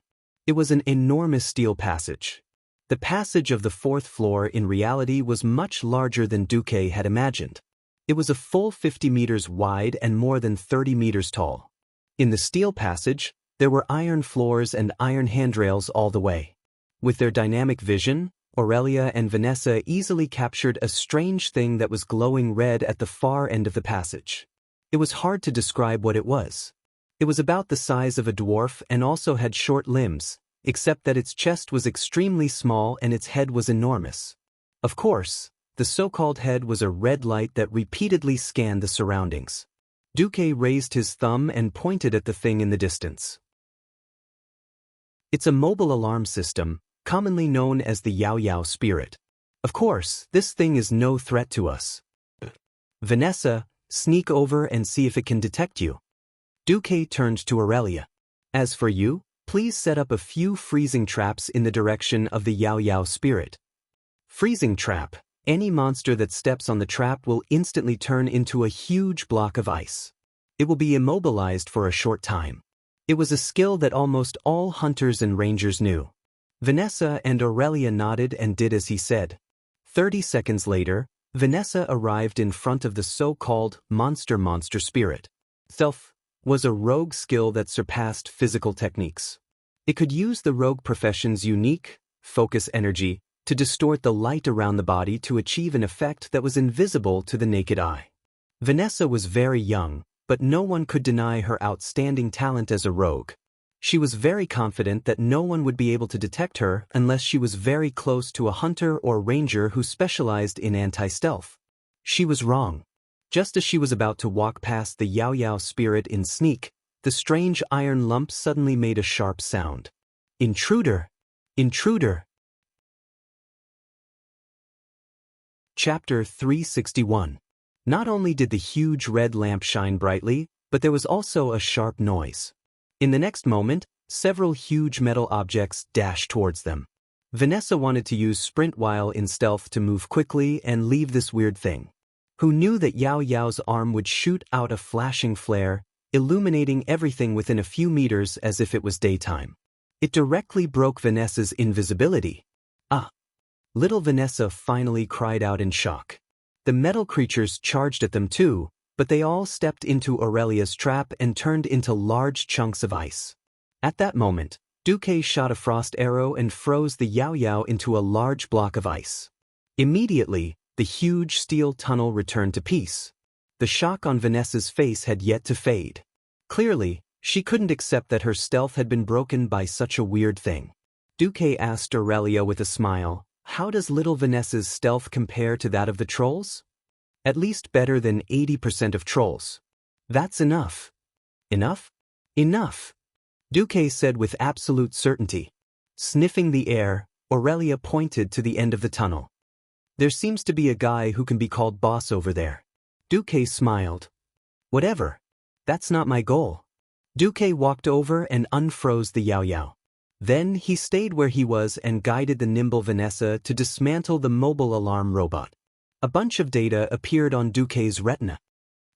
It was an enormous steel passage. The passage of the fourth floor in reality was much larger than Duque had imagined. It was a full 50 meters wide and more than 30 meters tall. In the steel passage, There were iron floors and iron handrails all the way. With their dynamic vision, Aurelia and Vanessa easily captured a strange thing that was glowing red at the far end of the passage. It was hard to describe what it was. It was about the size of a dwarf and also had short limbs, except that its chest was extremely small and its head was enormous. Of course, the so-called head was a red light that repeatedly scanned the surroundings. Duque raised his thumb and pointed at the thing in the distance. It's a mobile alarm system, commonly known as the Yao Yao spirit. Of course, this thing is no threat to us. Vanessa, sneak over and see if it can detect you. Duque turned to Aurelia. As for you, please set up a few freezing traps in the direction of the Yao Yao spirit. Freezing trap. Any monster that steps on the trap will instantly turn into a huge block of ice. It will be immobilized for a short time. It was a skill that almost all hunters and rangers knew. Vanessa and Aurelia nodded and did as he said. 30 seconds later, Vanessa arrived in front of the so-called monster spirit. Stealth was a rogue skill that surpassed physical techniques. It could use the rogue profession's unique, focus energy to distort the light around the body to achieve an effect that was invisible to the naked eye. Vanessa was very young, but no one could deny her outstanding talent as a rogue. She was very confident that no one would be able to detect her unless she was very close to a hunter or ranger who specialized in anti-stealth. She was wrong. Just as she was about to walk past the Yao Yao spirit in sneak, the strange iron lump suddenly made a sharp sound. Intruder! Intruder! Chapter 361. Not only did the huge red lamp shine brightly, but there was also a sharp noise. In the next moment, several huge metal objects dashed towards them. Vanessa wanted to use sprint while in stealth to move quickly and leave this weird thing. Who knew that Yao Yao's arm would shoot out a flashing flare, illuminating everything within a few meters as if it was daytime. It directly broke Vanessa's invisibility. Ah! Little Vanessa finally cried out in shock. The metal creatures charged at them too, but they all stepped into Aurelia's trap and turned into large chunks of ice. At that moment, Duque shot a frost arrow and froze the Yao Yao into a large block of ice. Immediately, the huge steel tunnel returned to peace. The shock on Vanessa's face had yet to fade. Clearly, she couldn't accept that her stealth had been broken by such a weird thing. Duque asked Aurelia with a smile, "How does little Vanessa's stealth compare to that of the trolls?" "At least better than 80% of trolls." "That's enough." "Enough?" "Enough," Duque said with absolute certainty. Sniffing the air, Aurelia pointed to the end of the tunnel. "There seems to be a guy who can be called boss over there." Duque smiled. "Whatever. That's not my goal." Duque walked over and unfroze the Yao Yao. Then he stayed where he was and guided the nimble Vanessa to dismantle the mobile alarm robot. A bunch of data appeared on Duque's retina.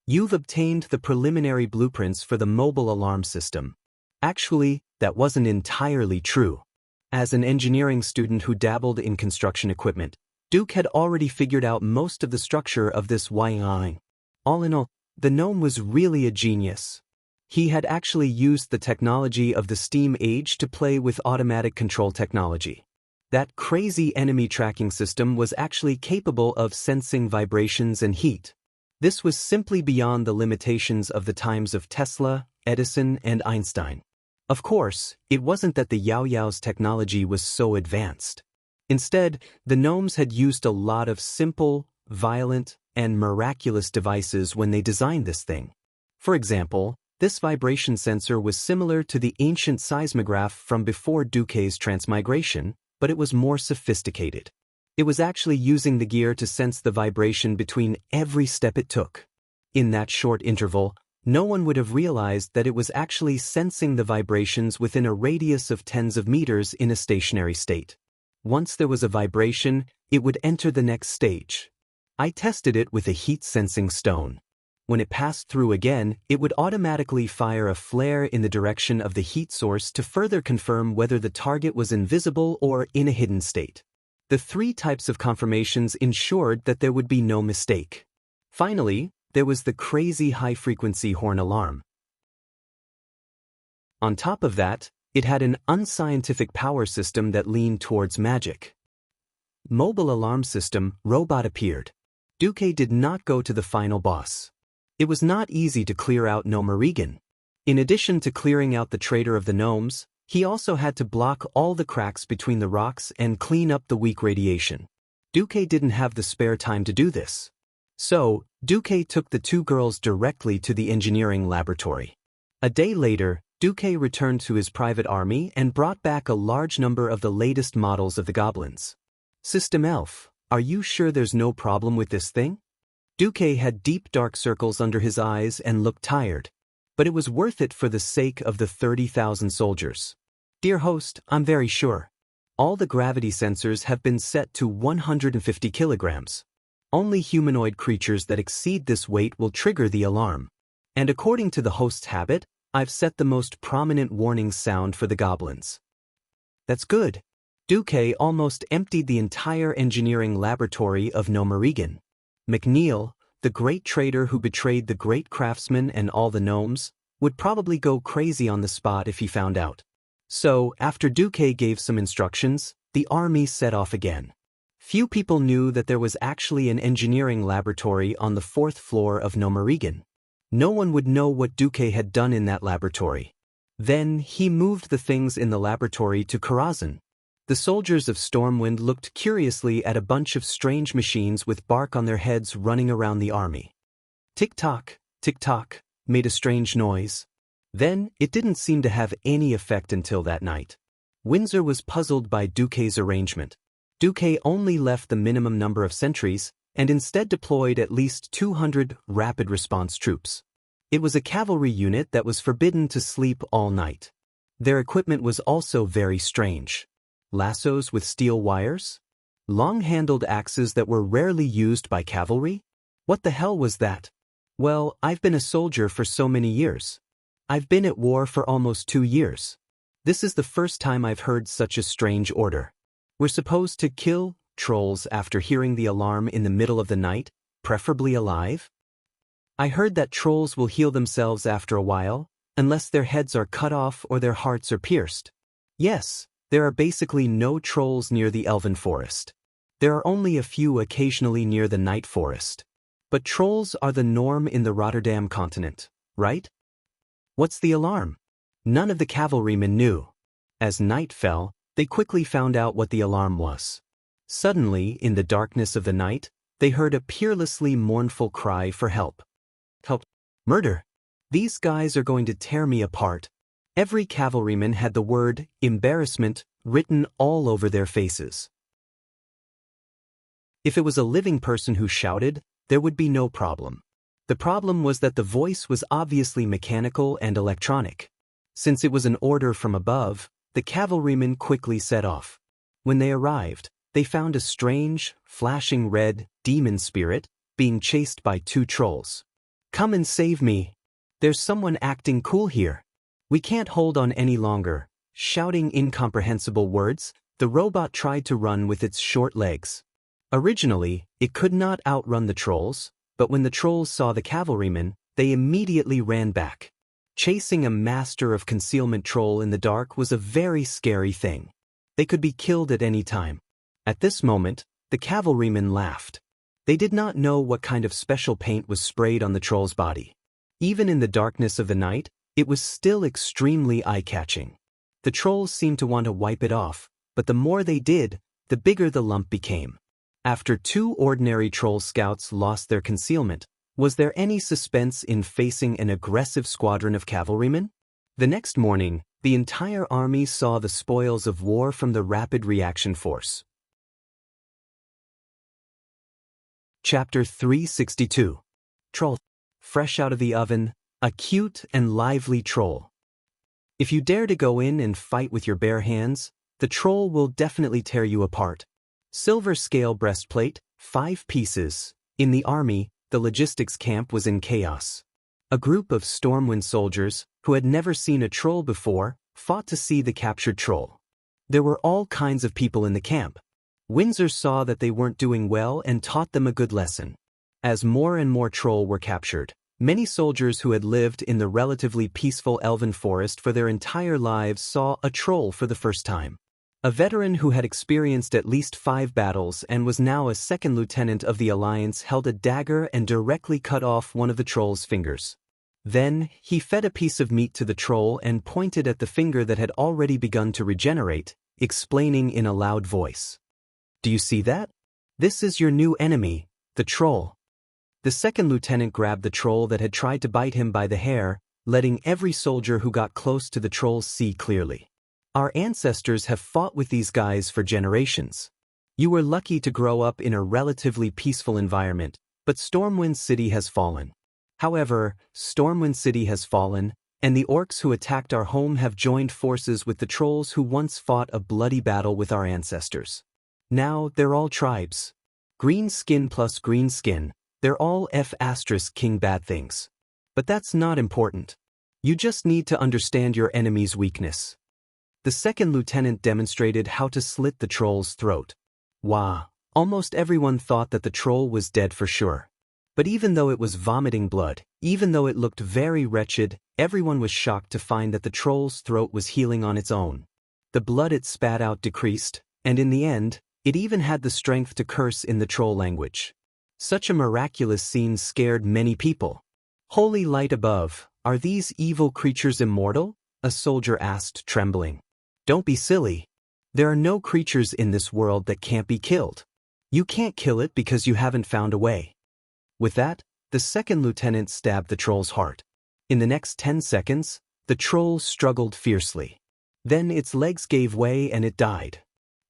"You've obtained the preliminary blueprints for the mobile alarm system." Actually, that wasn't entirely true. As an engineering student who dabbled in construction equipment, Duque had already figured out most of the structure of this Wang. All in all, the gnome was really a genius. He had actually used the technology of the steam age to play with automatic control technology. That crazy enemy tracking system was actually capable of sensing vibrations and heat. This was simply beyond the limitations of the times of Tesla, Edison, and Einstein. Of course, it wasn't that the Yao Yao's technology was so advanced. Instead, the gnomes had used a lot of simple, violent, and miraculous devices when they designed this thing. For example, this vibration sensor was similar to the ancient seismograph from before Duque's transmigration, but it was more sophisticated. It was actually using the gear to sense the vibration between every step it took. In that short interval, no one would have realized that it was actually sensing the vibrations within a radius of tens of meters in a stationary state. Once there was a vibration, it would enter the next stage. I tested it with a heat-sensing stone. When it passed through again, it would automatically fire a flare in the direction of the heat source to further confirm whether the target was invisible or in a hidden state. The three types of confirmations ensured that there would be no mistake. Finally, there was the crazy high-frequency horn alarm. On top of that, it had an unscientific power system that leaned towards magic. Mobile alarm system, robot appeared. Duque did not go to the final boss. It was not easy to clear out Gnomerigan. In addition to clearing out the traitor of the gnomes, he also had to block all the cracks between the rocks and clean up the weak radiation. Duque didn't have the spare time to do this. So, Duque took the two girls directly to the engineering laboratory. A day later, Duque returned to his private army and brought back a large number of the latest models of the goblins. System Elf, are you sure there's no problem with this thing? Duque had deep dark circles under his eyes and looked tired. But it was worth it for the sake of the 30,000 soldiers. Dear host, I'm very sure. All the gravity sensors have been set to 150 kilograms. Only humanoid creatures that exceed this weight will trigger the alarm. And according to the host's habit, I've set the most prominent warning sound for the goblins. That's good. Duque almost emptied the entire engineering laboratory of Gnomerigan. McNeil, the great trader who betrayed the great craftsman and all the gnomes, would probably go crazy on the spot if he found out. So, after Duque gave some instructions, the army set off again. Few people knew that there was actually an engineering laboratory on the 4th floor of Gnomerigan. No one would know what Duque had done in that laboratory. Then, he moved the things in the laboratory to Karazhan. The soldiers of Stormwind looked curiously at a bunch of strange machines with bark on their heads running around the army. Tick-tock, made a strange noise. Then, it didn't seem to have any effect until that night. Windsor was puzzled by Duque's arrangement. Duque only left the minimum number of sentries, and instead deployed at least 200 rapid response troops. It was a cavalry unit that was forbidden to sleep all night. Their equipment was also very strange. Lassos with steel wires? Long-handled axes that were rarely used by cavalry? What the hell was that? Well, I've been a soldier for so many years. I've been at war for almost 2 years. This is the first time I've heard such a strange order. We're supposed to kill trolls after hearing the alarm in the middle of the night, preferably alive? I heard that trolls will heal themselves after a while, unless their heads are cut off or their hearts are pierced. Yes. There are basically no trolls near the Elven Forest. There are only a few occasionally near the Night Forest. But trolls are the norm in the Rotterdam continent, right? What's the alarm? None of the cavalrymen knew. As night fell, they quickly found out what the alarm was. Suddenly, in the darkness of the night, they heard a peerlessly mournful cry for help. Help! Murder! These guys are going to tear me apart. Every cavalryman had the word embarrassment written all over their faces. If it was a living person who shouted, there would be no problem. The problem was that the voice was obviously mechanical and electronic. Since it was an order from above, the cavalrymen quickly set off. When they arrived, they found a strange, flashing red demon spirit being chased by 2 trolls. Come and save me. There's someone acting cool here. We can't hold on any longer. Shouting incomprehensible words, the robot tried to run with its short legs. Originally, it could not outrun the trolls, but when the trolls saw the cavalrymen, they immediately ran back. Chasing a master of concealment troll in the dark was a very scary thing. They could be killed at any time. At this moment, the cavalrymen laughed. They did not know what kind of special paint was sprayed on the troll's body. Even in the darkness of the night, it was still extremely eye-catching. The trolls seemed to want to wipe it off, but the more they did, the bigger the lump became. After 2 ordinary troll scouts lost their concealment, was there any suspense in facing an aggressive squadron of cavalrymen? The next morning, the entire army saw the spoils of war from the Rapid Reaction Force. Chapter 362. Troll. Fresh out of the oven, a cute and lively troll. If you dare to go in and fight with your bare hands, the troll will definitely tear you apart. Silver scale breastplate, 5 pieces. In the army, the logistics camp was in chaos. A group of Stormwind soldiers, who had never seen a troll before, fought to see the captured troll. There were all kinds of people in the camp. Windsor saw that they weren't doing well and taught them a good lesson. As more and more troll were captured, Many soldiers who had lived in the relatively peaceful elven forest for their entire lives saw a troll for the first time. A veteran who had experienced at least 5 battles and was now a second lieutenant of the Alliance held a dagger and directly cut off one of the troll's fingers. Then, he fed a piece of meat to the troll and pointed at the finger that had already begun to regenerate, explaining in a loud voice. "Do you see that? This is your new enemy, the troll." The second lieutenant grabbed the troll that had tried to bite him by the hair, letting every soldier who got close to the troll see clearly. "Our ancestors have fought with these guys for generations. You were lucky to grow up in a relatively peaceful environment, but Stormwind City has fallen. However, Stormwind City has fallen, and the orcs who attacked our home have joined forces with the trolls who once fought a bloody battle with our ancestors. Now, they're all tribes. Green skin plus green skin, they're all F***king bad things. But that's not important. You just need to understand your enemy's weakness." The second lieutenant demonstrated how to slit the troll's throat. Wow, almost everyone thought that the troll was dead for sure. But even though it was vomiting blood, even though it looked very wretched, everyone was shocked to find that the troll's throat was healing on its own. The blood it spat out decreased, and in the end, it even had the strength to curse in the troll language. Such a miraculous scene scared many people. "Holy light above, are these evil creatures immortal?" a soldier asked, trembling. "Don't be silly. There are no creatures in this world that can't be killed. You can't kill it because you haven't found a way." With that, the second lieutenant stabbed the troll's heart. In the next 10 seconds, the troll struggled fiercely. Then its legs gave way and it died.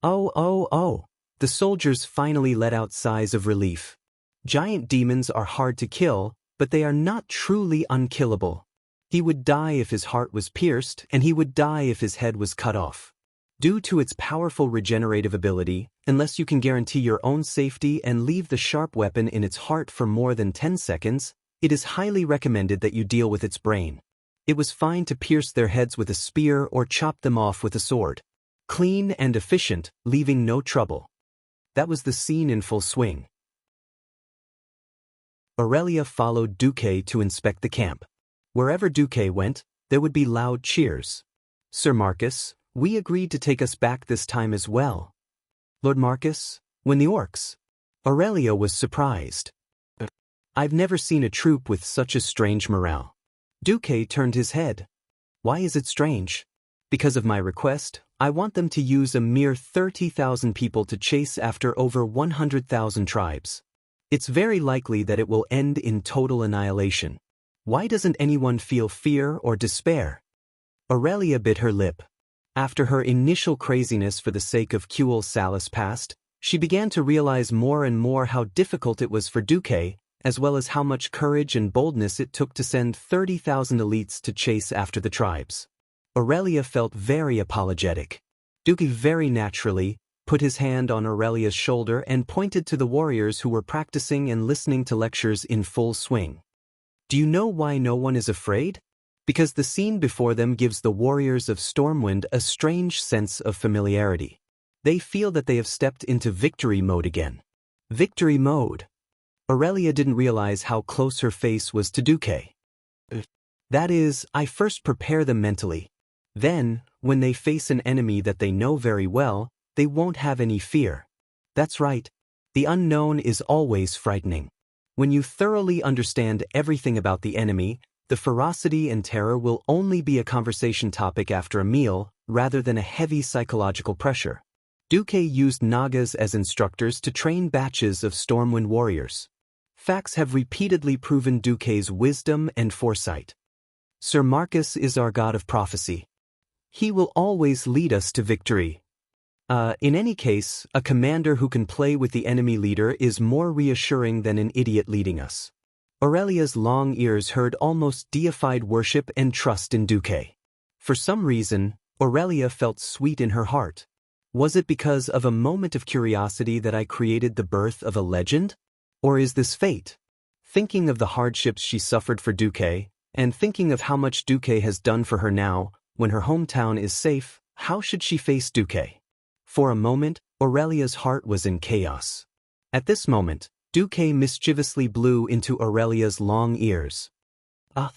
Oh. The soldiers finally let out sighs of relief. Giant demons are hard to kill, but they are not truly unkillable. He would die if his heart was pierced, and he would die if his head was cut off. Due to its powerful regenerative ability, unless you can guarantee your own safety and leave the sharp weapon in its heart for more than 10 seconds, it is highly recommended that you deal with its brain. It was fine to pierce their heads with a spear or chop them off with a sword. Clean and efficient, leaving no trouble. That was the scene in full swing. Aurelia followed Duque to inspect the camp. Wherever Duque went, there would be loud cheers. "Sir Marcus, we agreed to take us back this time as well." "Lord Marcus, when the orcs?" Aurelia was surprised. "I've never seen a troop with such a strange morale." Duque turned his head. "Why is it strange?" "Because of my request, I want them to use a mere 30,000 people to chase after over 100,000 tribes. It's very likely that it will end in total annihilation. Why doesn't anyone feel fear or despair?" Aurelia bit her lip. After her initial craziness for the sake of Kuel Salus passed, she began to realize more and more how difficult it was for Duque, as well as how much courage and boldness it took to send 30,000 elites to chase after the tribes. Aurelia felt very apologetic. Duque very naturally put his hand on Aurelia's shoulder and pointed to the warriors who were practicing and listening to lectures in full swing. "Do you know why no one is afraid? Because the scene before them gives the warriors of Stormwind a strange sense of familiarity. They feel that they have stepped into victory mode again." Victory mode. Aurelia didn't realize how close her face was to Duque. "That is, I first prepare them mentally. Then, when they face an enemy that they know very well, they won't have any fear." That's right. The unknown is always frightening. When you thoroughly understand everything about the enemy, the ferocity and terror will only be a conversation topic after a meal, rather than a heavy psychological pressure. Duque used Nagas as instructors to train batches of Stormwind warriors. Facts have repeatedly proven Duque's wisdom and foresight. Sir Marcus is our god of prophecy. He will always lead us to victory. In any case, a commander who can play with the enemy leader is more reassuring than an idiot leading us. Aurelia's long ears heard almost deified worship and trust in Duque. For some reason, Aurelia felt sweet in her heart. Was it because of a moment of curiosity that I created the birth of a legend? Or is this fate? Thinking of the hardships she suffered for Duque, and thinking of how much Duque has done for her now, when her hometown is safe, how should she face Duque? For a moment, Aurelia's heart was in chaos. At this moment, Duque mischievously blew into Aurelia's long ears. Ah.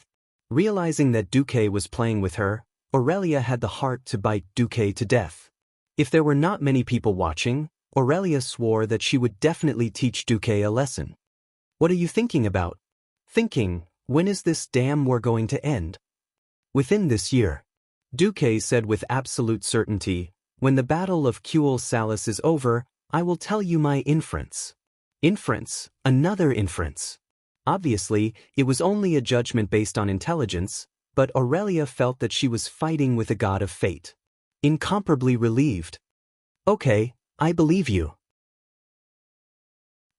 Realizing that Duque was playing with her, Aurelia had the heart to bite Duque to death. If there were not many people watching, Aurelia swore that she would definitely teach Duque a lesson. What are you thinking about? Thinking, when is this damn war going to end? Within this year. Duque said with absolute certainty, when the Battle of Cuel Salis is over, I will tell you my inference. Inference, another inference. Obviously, it was only a judgment based on intelligence, but Aurelia felt that she was fighting with a god of fate. Incomparably relieved. Okay, I believe you.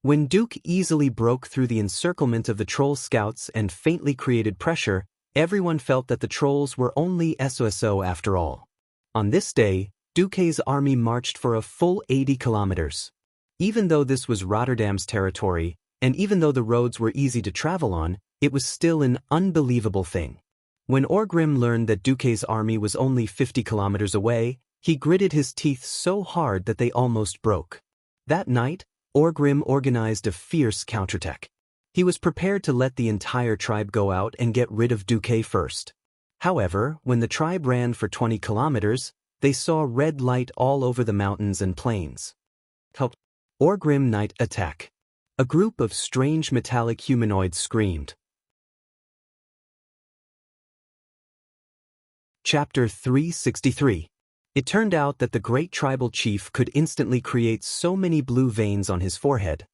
When Duke easily broke through the encirclement of the troll scouts and faintly created pressure, everyone felt that the trolls were only SOSO after all. On this day, Duque's army marched for a full 80 kilometers. Even though this was Rotterdam's territory, and even though the roads were easy to travel on, it was still an unbelievable thing. When Orgrim learned that Duque's army was only 50 kilometers away, he gritted his teeth so hard that they almost broke. That night, Orgrim organized a fierce counterattack. He was prepared to let the entire tribe go out and get rid of Duque first. However, when the tribe ran for 20 kilometers, they saw red light all over the mountains and plains. Help! Orgrim night attack. A group of strange metallic humanoids screamed. Chapter 363. It turned out that the great tribal chief could instantly create so many blue veins on his forehead.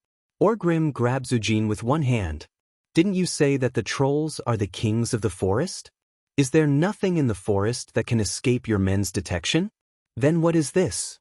Orgrim grabbed Zujin with one hand. Didn't you say that the trolls are the kings of the forest? Is there nothing in the forest that can escape your men's detection? Then what is this?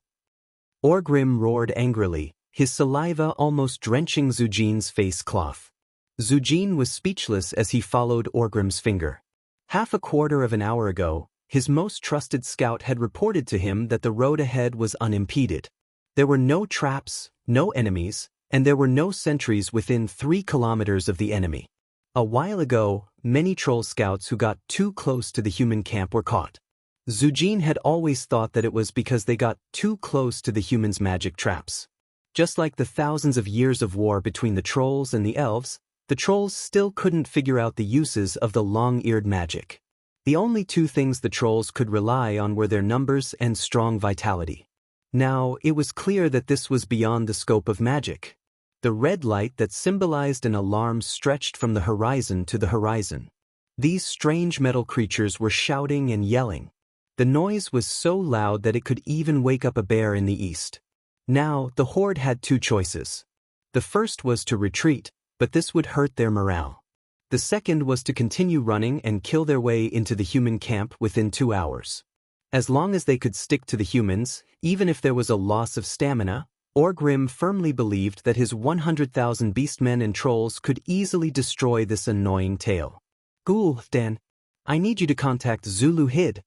Orgrim roared angrily, his saliva almost drenching Zujin's face cloth. Zujin was speechless as he followed Orgrim's finger. Half a quarter of an hour ago, his most trusted scout had reported to him that the road ahead was unimpeded. There were no traps, no enemies, and there were no sentries within 3 kilometers of the enemy. A while ago, many troll scouts who got too close to the human camp were caught. Zujin had always thought that it was because they got too close to the humans' magic traps. Just like the thousands of years of war between the trolls and the elves, the trolls still couldn't figure out the uses of the long-eared magic. The only two things the trolls could rely on were their numbers and strong vitality. Now, it was clear that this was beyond the scope of magic. The red light that symbolized an alarm stretched from the horizon to the horizon. These strange metal creatures were shouting and yelling. The noise was so loud that it could even wake up a bear in the east. Now, the horde had two choices. The first was to retreat, but this would hurt their morale. The second was to continue running and kill their way into the human camp within 2 hours. As long as they could stick to the humans, even if there was a loss of stamina, Orgrim firmly believed that his 100,000 beastmen and trolls could easily destroy this annoying tail. Gul'dan, I need you to contact Zulu Hid.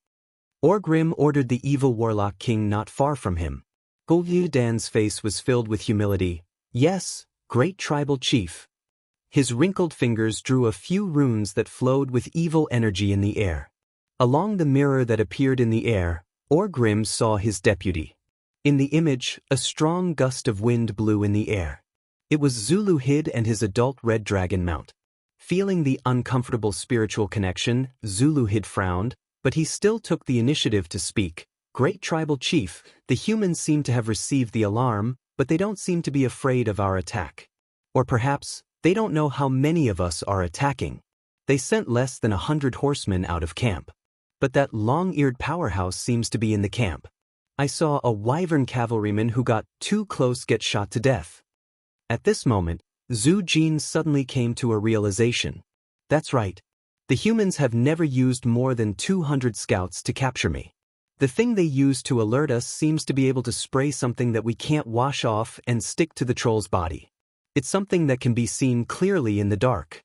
Orgrim ordered the evil warlock king not far from him. Gul'dan's face was filled with humility. Yes, great tribal chief. His wrinkled fingers drew a few runes that flowed with evil energy in the air. Along the mirror that appeared in the air, Orgrim saw his deputy. In the image, a strong gust of wind blew in the air. It was Zulu Hid and his adult red dragon mount. Feeling the uncomfortable spiritual connection, Zulu Hid frowned, but he still took the initiative to speak. Great tribal chief, the humans seem to have received the alarm, but they don't seem to be afraid of our attack. Or perhaps, they don't know how many of us are attacking. They sent less than 100 horsemen out of camp. But that long-eared powerhouse seems to be in the camp. I saw a wyvern cavalryman who got too close get shot to death. At this moment, Zujin suddenly came to a realization. That's right. The humans have never used more than 200 scouts to capture me. The thing they use to alert us seems to be able to spray something that we can't wash off and stick to the troll's body. It's something that can be seen clearly in the dark.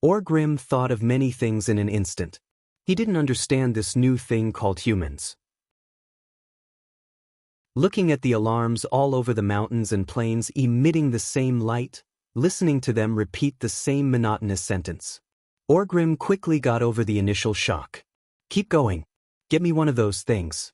Orgrim thought of many things in an instant. He didn't understand this new thing called humans. Looking at the alarms all over the mountains and plains emitting the same light, listening to them repeat the same monotonous sentence. Orgrim quickly got over the initial shock. Keep going. Get me one of those things.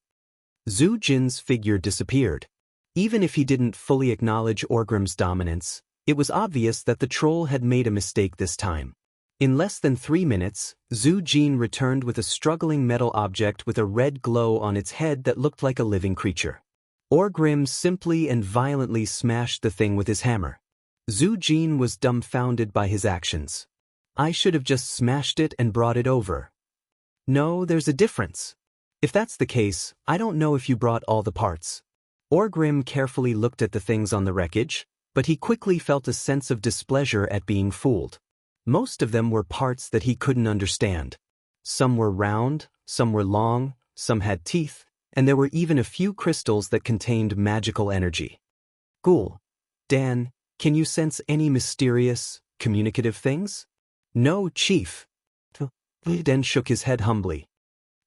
Zujin's figure disappeared. Even if he didn't fully acknowledge Orgrim's dominance, it was obvious that the troll had made a mistake this time. In less than 3 minutes, Zhu Jin returned with a struggling metal object with a red glow on its head that looked like a living creature. Orgrim simply and violently smashed the thing with his hammer. Zhu Jin was dumbfounded by his actions. I should have just smashed it and brought it over. No, there's a difference. If that's the case, I don't know if you brought all the parts. Orgrim carefully looked at the things on the wreckage, but he quickly felt a sense of displeasure at being fooled. Most of them were parts that he couldn't understand. Some were round, some were long, some had teeth, and there were even a few crystals that contained magical energy. Ghoul, Dan, can you sense any mysterious, communicative things? No, Chief. Dan shook his head humbly.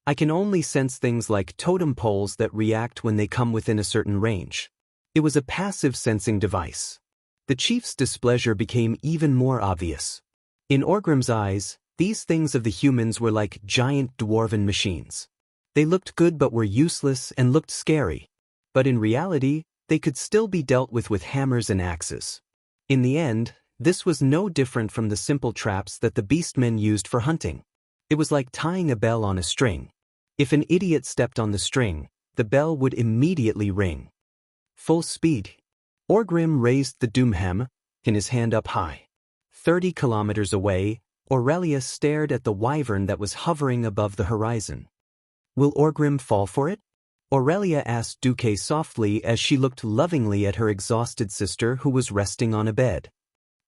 I can only sense things like totem poles that react when they come within a certain range. It was a passive sensing device. The chief's displeasure became even more obvious. In Orgrim's eyes, these things of the humans were like giant dwarven machines. They looked good but were useless and looked scary. But in reality, they could still be dealt with hammers and axes. In the end, this was no different from the simple traps that the beastmen used for hunting. It was like tying a bell on a string. If an idiot stepped on the string, the bell would immediately ring. Full speed. Orgrim raised the doomhammer in his hand up high. 30 kilometers away, Aurelia stared at the wyvern that was hovering above the horizon. Will Orgrim fall for it? Aurelia asked Duque softly as she looked lovingly at her exhausted sister who was resting on a bed.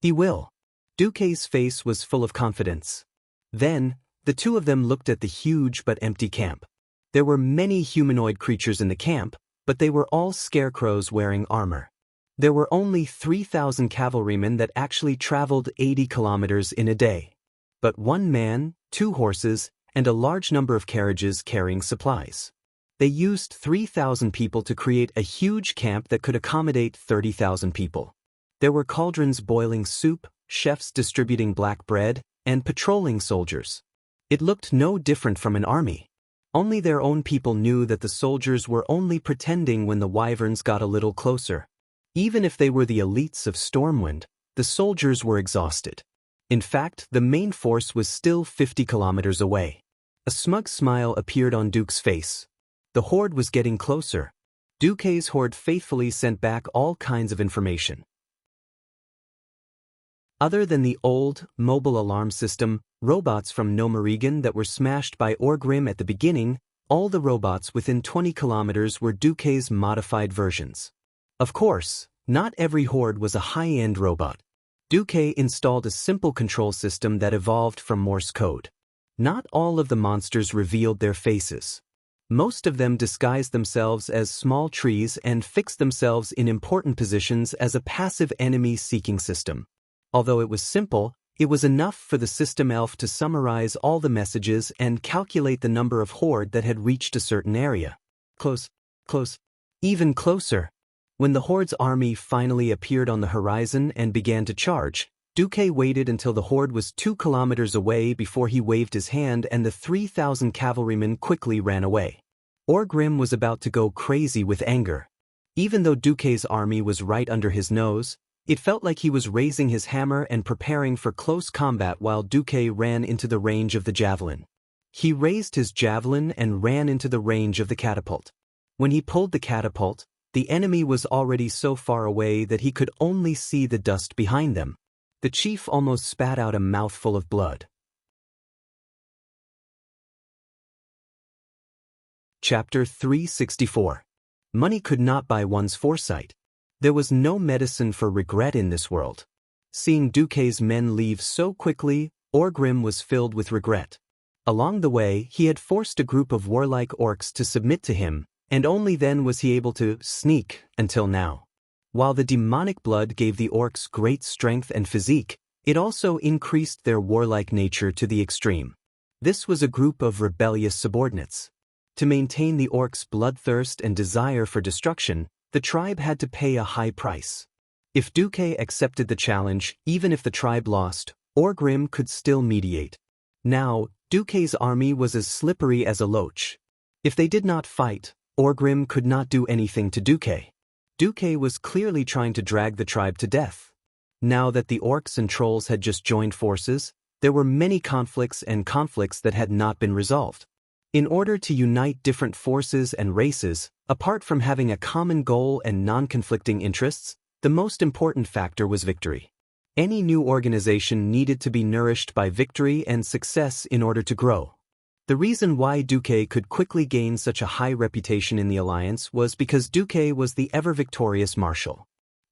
He will. Duque's face was full of confidence. Then, the two of them looked at the huge but empty camp. There were many humanoid creatures in the camp, but they were all scarecrows wearing armor. There were only 3,000 cavalrymen that actually traveled 80 kilometers in a day. But 1 man, 2 horses, and a large number of carriages carrying supplies. They used 3,000 people to create a huge camp that could accommodate 30,000 people. There were cauldrons boiling soup, chefs distributing black bread, and patrolling soldiers. It looked no different from an army. Only their own people knew that the soldiers were only pretending when the wyverns got a little closer. Even if they were the elites of Stormwind, the soldiers were exhausted. In fact, the main force was still 50 kilometers away. A smug smile appeared on Duke's face. The horde was getting closer. Duque's horde faithfully sent back all kinds of information. Other than the old, mobile alarm system, robots from Nomarigan that were smashed by Orgrim at the beginning, all the robots within 20 kilometers were Duque's modified versions. Of course, not every horde was a high-end robot. Duque installed a simple control system that evolved from Morse code. Not all of the monsters revealed their faces. Most of them disguised themselves as small trees and fixed themselves in important positions as a passive enemy-seeking system. Although it was simple, it was enough for the system elf to summarize all the messages and calculate the number of horde that had reached a certain area. Close, even closer. When the horde's army finally appeared on the horizon and began to charge, Duque waited until the horde was 2 kilometers away before he waved his hand and the 3,000 cavalrymen quickly ran away. Orgrim was about to go crazy with anger. Even though Duque's army was right under his nose, it felt like he was raising his hammer and preparing for close combat while Duque ran into the range of the javelin. He raised his javelin and ran into the range of the catapult. When he pulled the catapult, the enemy was already so far away that he could only see the dust behind them. The chief almost spat out a mouthful of blood. Chapter 364. Money could not buy one's foresight. There was no medicine for regret in this world. Seeing Duque's men leave so quickly, Orgrim was filled with regret. Along the way, he had forced a group of warlike orcs to submit to him, and only then was he able to sneak until now. While the demonic blood gave the orcs great strength and physique, it also increased their warlike nature to the extreme. This was a group of rebellious subordinates. To maintain the orcs' bloodthirst and desire for destruction, the tribe had to pay a high price. If Duque accepted the challenge, even if the tribe lost, Orgrim could still mediate. Now, Duque's army was as slippery as a loach. If they did not fight, Orgrim could not do anything to Duque. Duque was clearly trying to drag the tribe to death. Now that the orcs and trolls had just joined forces, There were many conflicts that had not been resolved. In order to unite different forces and races, apart from having a common goal and non-conflicting interests, the most important factor was victory. Any new organization needed to be nourished by victory and success in order to grow. The reason why Duque could quickly gain such a high reputation in the alliance was because Duque was the ever-victorious marshal.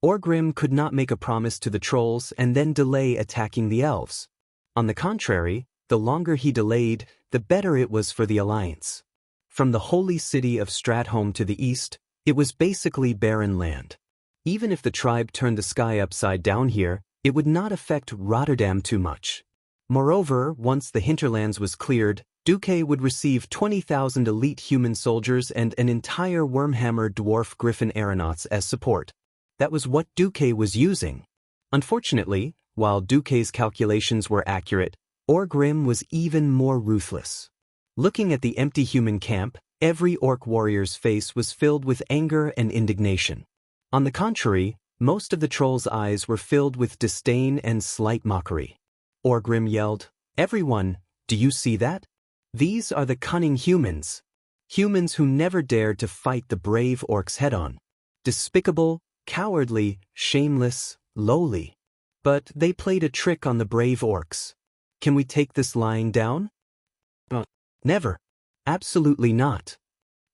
Orgrim could not make a promise to the trolls and then delay attacking the elves. On the contrary, the longer he delayed, the better it was for the alliance. From the holy city of Stratholme to the east, it was basically barren land. Even if the tribe turned the sky upside down here, it would not affect Rotterdam too much. Moreover, once the hinterlands was cleared, Duque would receive 20,000 elite human soldiers and an entire Wormhammer dwarf griffin aeronauts as support. That was what Duque was using. Unfortunately, while Duque's calculations were accurate, Orgrim was even more ruthless. Looking at the empty human camp, every orc warrior's face was filled with anger and indignation. On the contrary, most of the trolls' eyes were filled with disdain and slight mockery. Orgrim yelled, "Everyone, do you see that? These are the cunning humans. Humans who never dared to fight the brave orcs head-on. Despicable, cowardly, shameless, lowly. But they played a trick on the brave orcs. Can we take this lying down? Never. Absolutely not."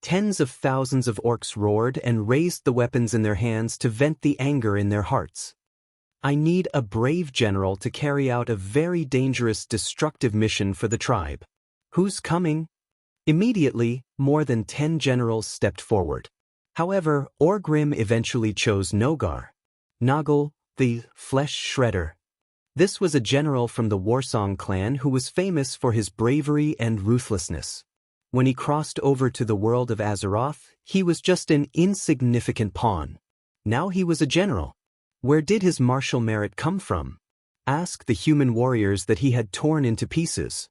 Tens of thousands of orcs roared and raised the weapons in their hands to vent the anger in their hearts. "I need a brave general to carry out a very dangerous, destructive mission for the tribe. Who's coming?" Immediately, more than 10 generals stepped forward. However, Orgrim eventually chose Nogar. Noggle, the flesh shredder. This was a general from the Warsong clan who was famous for his bravery and ruthlessness. When he crossed over to the world of Azeroth, he was just an insignificant pawn. Now he was a general. Where did his martial merit come from? Ask the human warriors that he had torn into pieces.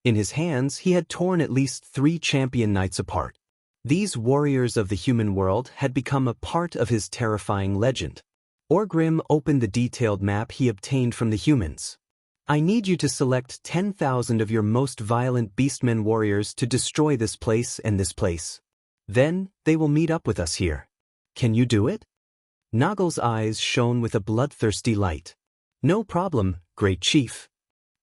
In his hands, he had torn at least 3 champion knights apart. These warriors of the human world had become a part of his terrifying legend. Orgrim opened the detailed map he obtained from the humans. "I need you to select 10,000 of your most violent beastmen warriors to destroy this place and this place. Then, they will meet up with us here. Can you do it?" Noggle's eyes shone with a bloodthirsty light. "No problem, great chief."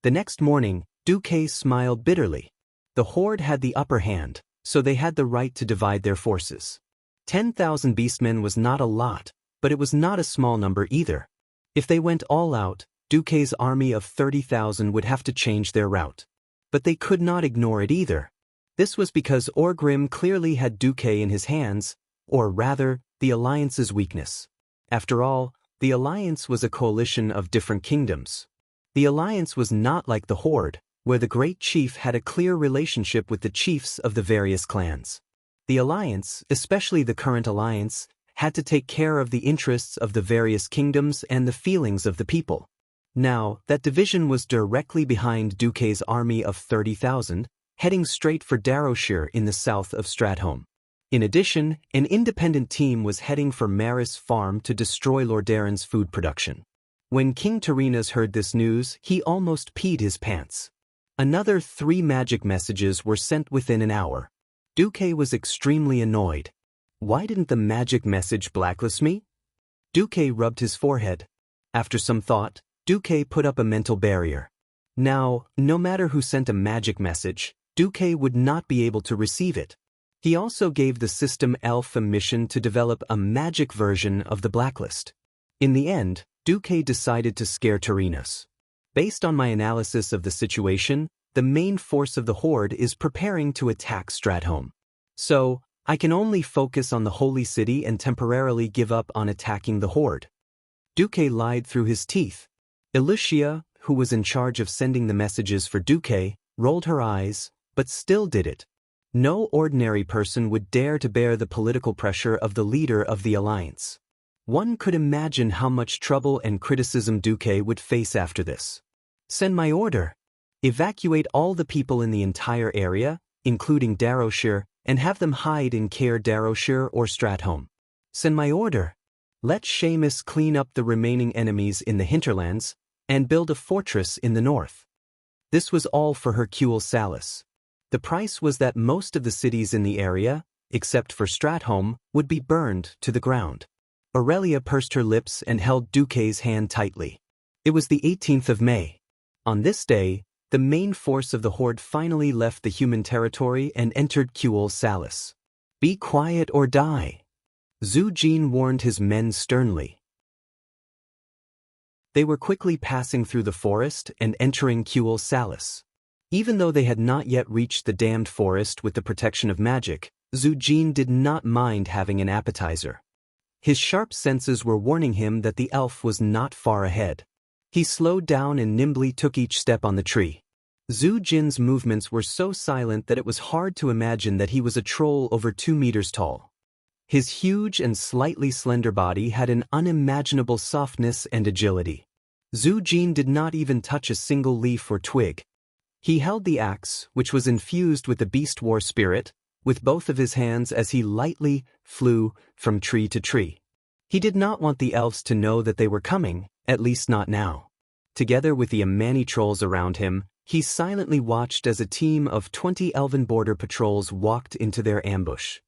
The next morning, Duque smiled bitterly. The horde had the upper hand, so they had the right to divide their forces. 10,000 beastmen was not a lot, but it was not a small number either. If they went all out, Duque's army of 30,000 would have to change their route. But they could not ignore it either. This was because Orgrim clearly had Duque in his hands, or rather, the Alliance's weakness. After all, the Alliance was a coalition of different kingdoms. The Alliance was not like the Horde, where the Great Chief had a clear relationship with the chiefs of the various clans. The Alliance, especially the current Alliance, had to take care of the interests of the various kingdoms and the feelings of the people. Now, that division was directly behind Duque's army of 30,000, heading straight for Darrowshire in the south of Stratholme. In addition, an independent team was heading for Maris Farm to destroy Lordairen's food production. When King Tyrrhenas heard this news, he almost peed his pants. Another 3 magic messages were sent within an hour. Duque was extremely annoyed. Why didn't the magic message blacklist me? Duque rubbed his forehead. After some thought, Duque put up a mental barrier. Now, no matter who sent a magic message, Duque would not be able to receive it. He also gave the system elf a mission to develop a magic version of the blacklist. In the end, Duque decided to scare Tyrrhenas. Based on my analysis of the situation, the main force of the Horde is preparing to attack Stratholme. So, I can only focus on the Holy City and temporarily give up on attacking the Horde. Duque lied through his teeth. Elucia, who was in charge of sending the messages for Duque, rolled her eyes, but still did it. No ordinary person would dare to bear the political pressure of the leader of the Alliance. One could imagine how much trouble and criticism Duque would face after this. Send my order. Evacuate all the people in the entire area, including Darrowshire, and have them hide in Caer Darrowshire or Stratholme. Send my order. Let Seamus clean up the remaining enemies in the hinterlands, and build a fortress in the north. This was all for Hercule Salus. The price was that most of the cities in the area, except for Stratholme, would be burned to the ground. Aurelia pursed her lips and held Duquesne's hand tightly. It was the 18th of May. On this day, the main force of the horde finally left the human territory and entered Cultivate Salus. "Be quiet or die," Zhu Jin warned his men sternly. They were quickly passing through the forest and entering Cultivate Salus. Even though they had not yet reached the damned forest with the protection of magic, Zhu Jin did not mind having an appetizer. His sharp senses were warning him that the elf was not far ahead. He slowed down and nimbly took each step on the tree. Zhu Jin's movements were so silent that it was hard to imagine that he was a troll over 2 meters tall. His huge and slightly slender body had an unimaginable softness and agility. Zhu Jin did not even touch a single leaf or twig. He held the axe, which was infused with the beast war spirit, with both of his hands as he lightly flew from tree to tree. He did not want the elves to know that they were coming, at least not now. Together with the Amani trolls around him, he silently watched as a team of 20 elven border patrols walked into their ambush.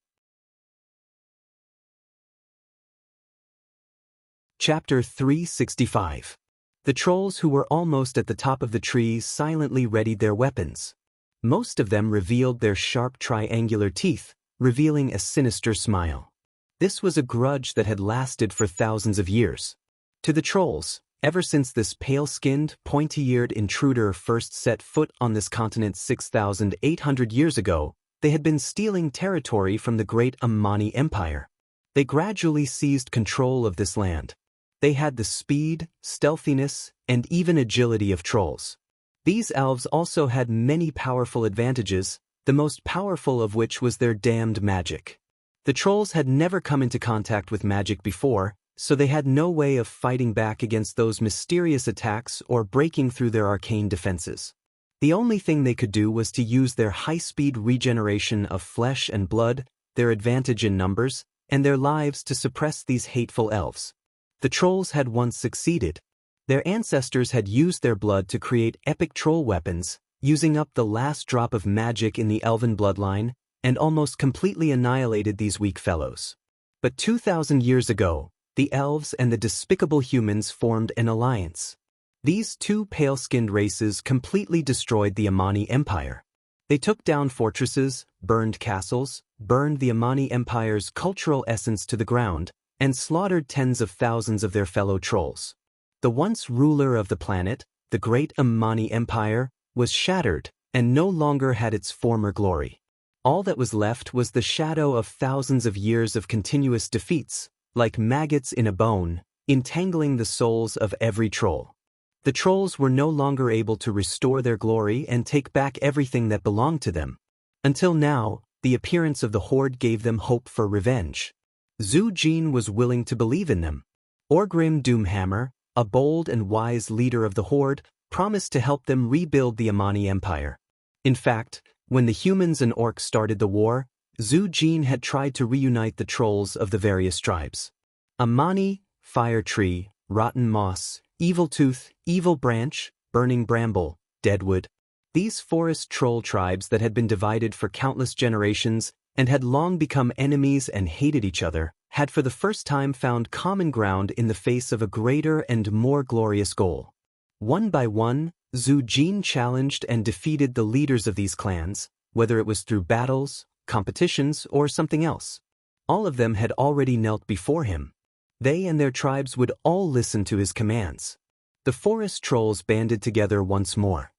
Chapter 365. The trolls who were almost at the top of the trees silently readied their weapons. Most of them revealed their sharp triangular teeth, revealing a sinister smile. This was a grudge that had lasted for thousands of years. To the trolls, ever since this pale-skinned, pointy-eared intruder first set foot on this continent 6,800 years ago, they had been stealing territory from the great Amani Empire. They gradually seized control of this land. They had the speed, stealthiness, and even agility of trolls. These elves also had many powerful advantages, the most powerful of which was their damned magic. The trolls had never come into contact with magic before, so they had no way of fighting back against those mysterious attacks or breaking through their arcane defenses. The only thing they could do was to use their high-speed regeneration of flesh and blood, their advantage in numbers, and their lives to suppress these hateful elves. The trolls had once succeeded. Their ancestors had used their blood to create epic troll weapons, using up the last drop of magic in the elven bloodline, and almost completely annihilated these weak fellows. But 2,000 years ago, the elves and the despicable humans formed an alliance. These two pale-skinned races completely destroyed the Amani Empire. They took down fortresses, burned castles, burned the Amani Empire's cultural essence to the ground, and slaughtered tens of thousands of their fellow trolls. The once ruler of the planet, the great Amani Empire, was shattered and no longer had its former glory. All that was left was the shadow of thousands of years of continuous defeats, like maggots in a bone, entangling the souls of every troll. The trolls were no longer able to restore their glory and take back everything that belonged to them. Until now, the appearance of the horde gave them hope for revenge. Zhu Jin was willing to believe in them. Orgrim Doomhammer, a bold and wise leader of the horde, promised to help them rebuild the Amani Empire. In fact, when the humans and orcs started the war, Zhu Jin had tried to reunite the trolls of the various tribes. Amani, Fire Tree, Rotten Moss, Evil Tooth, Evil Branch, Burning Bramble, Deadwood. These forest troll tribes that had been divided for countless generations and had long become enemies and hated each other, had for the first time found common ground in the face of a greater and more glorious goal. One by one, Zhu Jin challenged and defeated the leaders of these clans, whether it was through battles, competitions, or something else. All of them had already knelt before him. They and their tribes would all listen to his commands. The forest trolls banded together once more.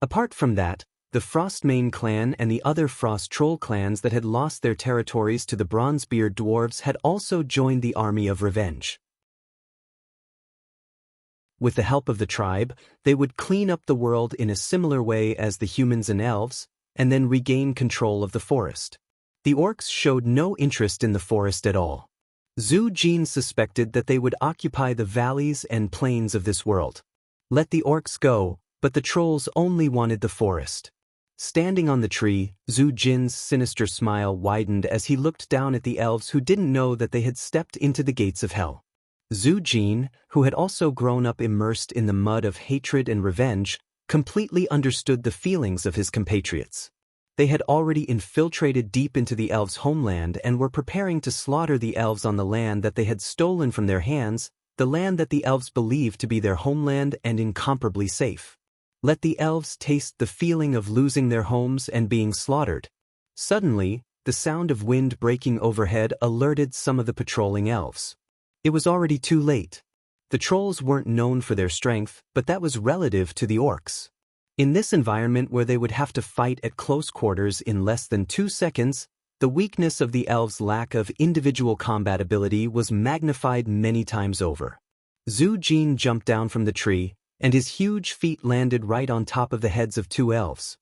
Apart from that, the Frostmane clan and the other Frost Troll clans that had lost their territories to the Bronzebeard dwarves had also joined the army of revenge. With the help of the tribe, they would clean up the world in a similar way as the humans and elves, and then regain control of the forest. The orcs showed no interest in the forest at all. Zhu Jin suspected that they would occupy the valleys and plains of this world. Let the orcs go, but the trolls only wanted the forest. Standing on the tree, Zhu Jin's sinister smile widened as he looked down at the elves who didn't know that they had stepped into the gates of hell. Zhu Jin, who had also grown up immersed in the mud of hatred and revenge, completely understood the feelings of his compatriots. They had already infiltrated deep into the elves' homeland and were preparing to slaughter the elves on the land that they had stolen from their hands, the land that the elves believed to be their homeland and incomparably safe. Let the elves taste the feeling of losing their homes and being slaughtered. Suddenly, the sound of wind breaking overhead alerted some of the patrolling elves. It was already too late. The trolls weren't known for their strength, but that was relative to the orcs. In this environment where they would have to fight at close quarters in less than 2 seconds, the weakness of the elves' lack of individual combat ability was magnified many times over. Zhu Jin jumped down from the tree, and his huge feet landed right on top of the heads of 2 elves.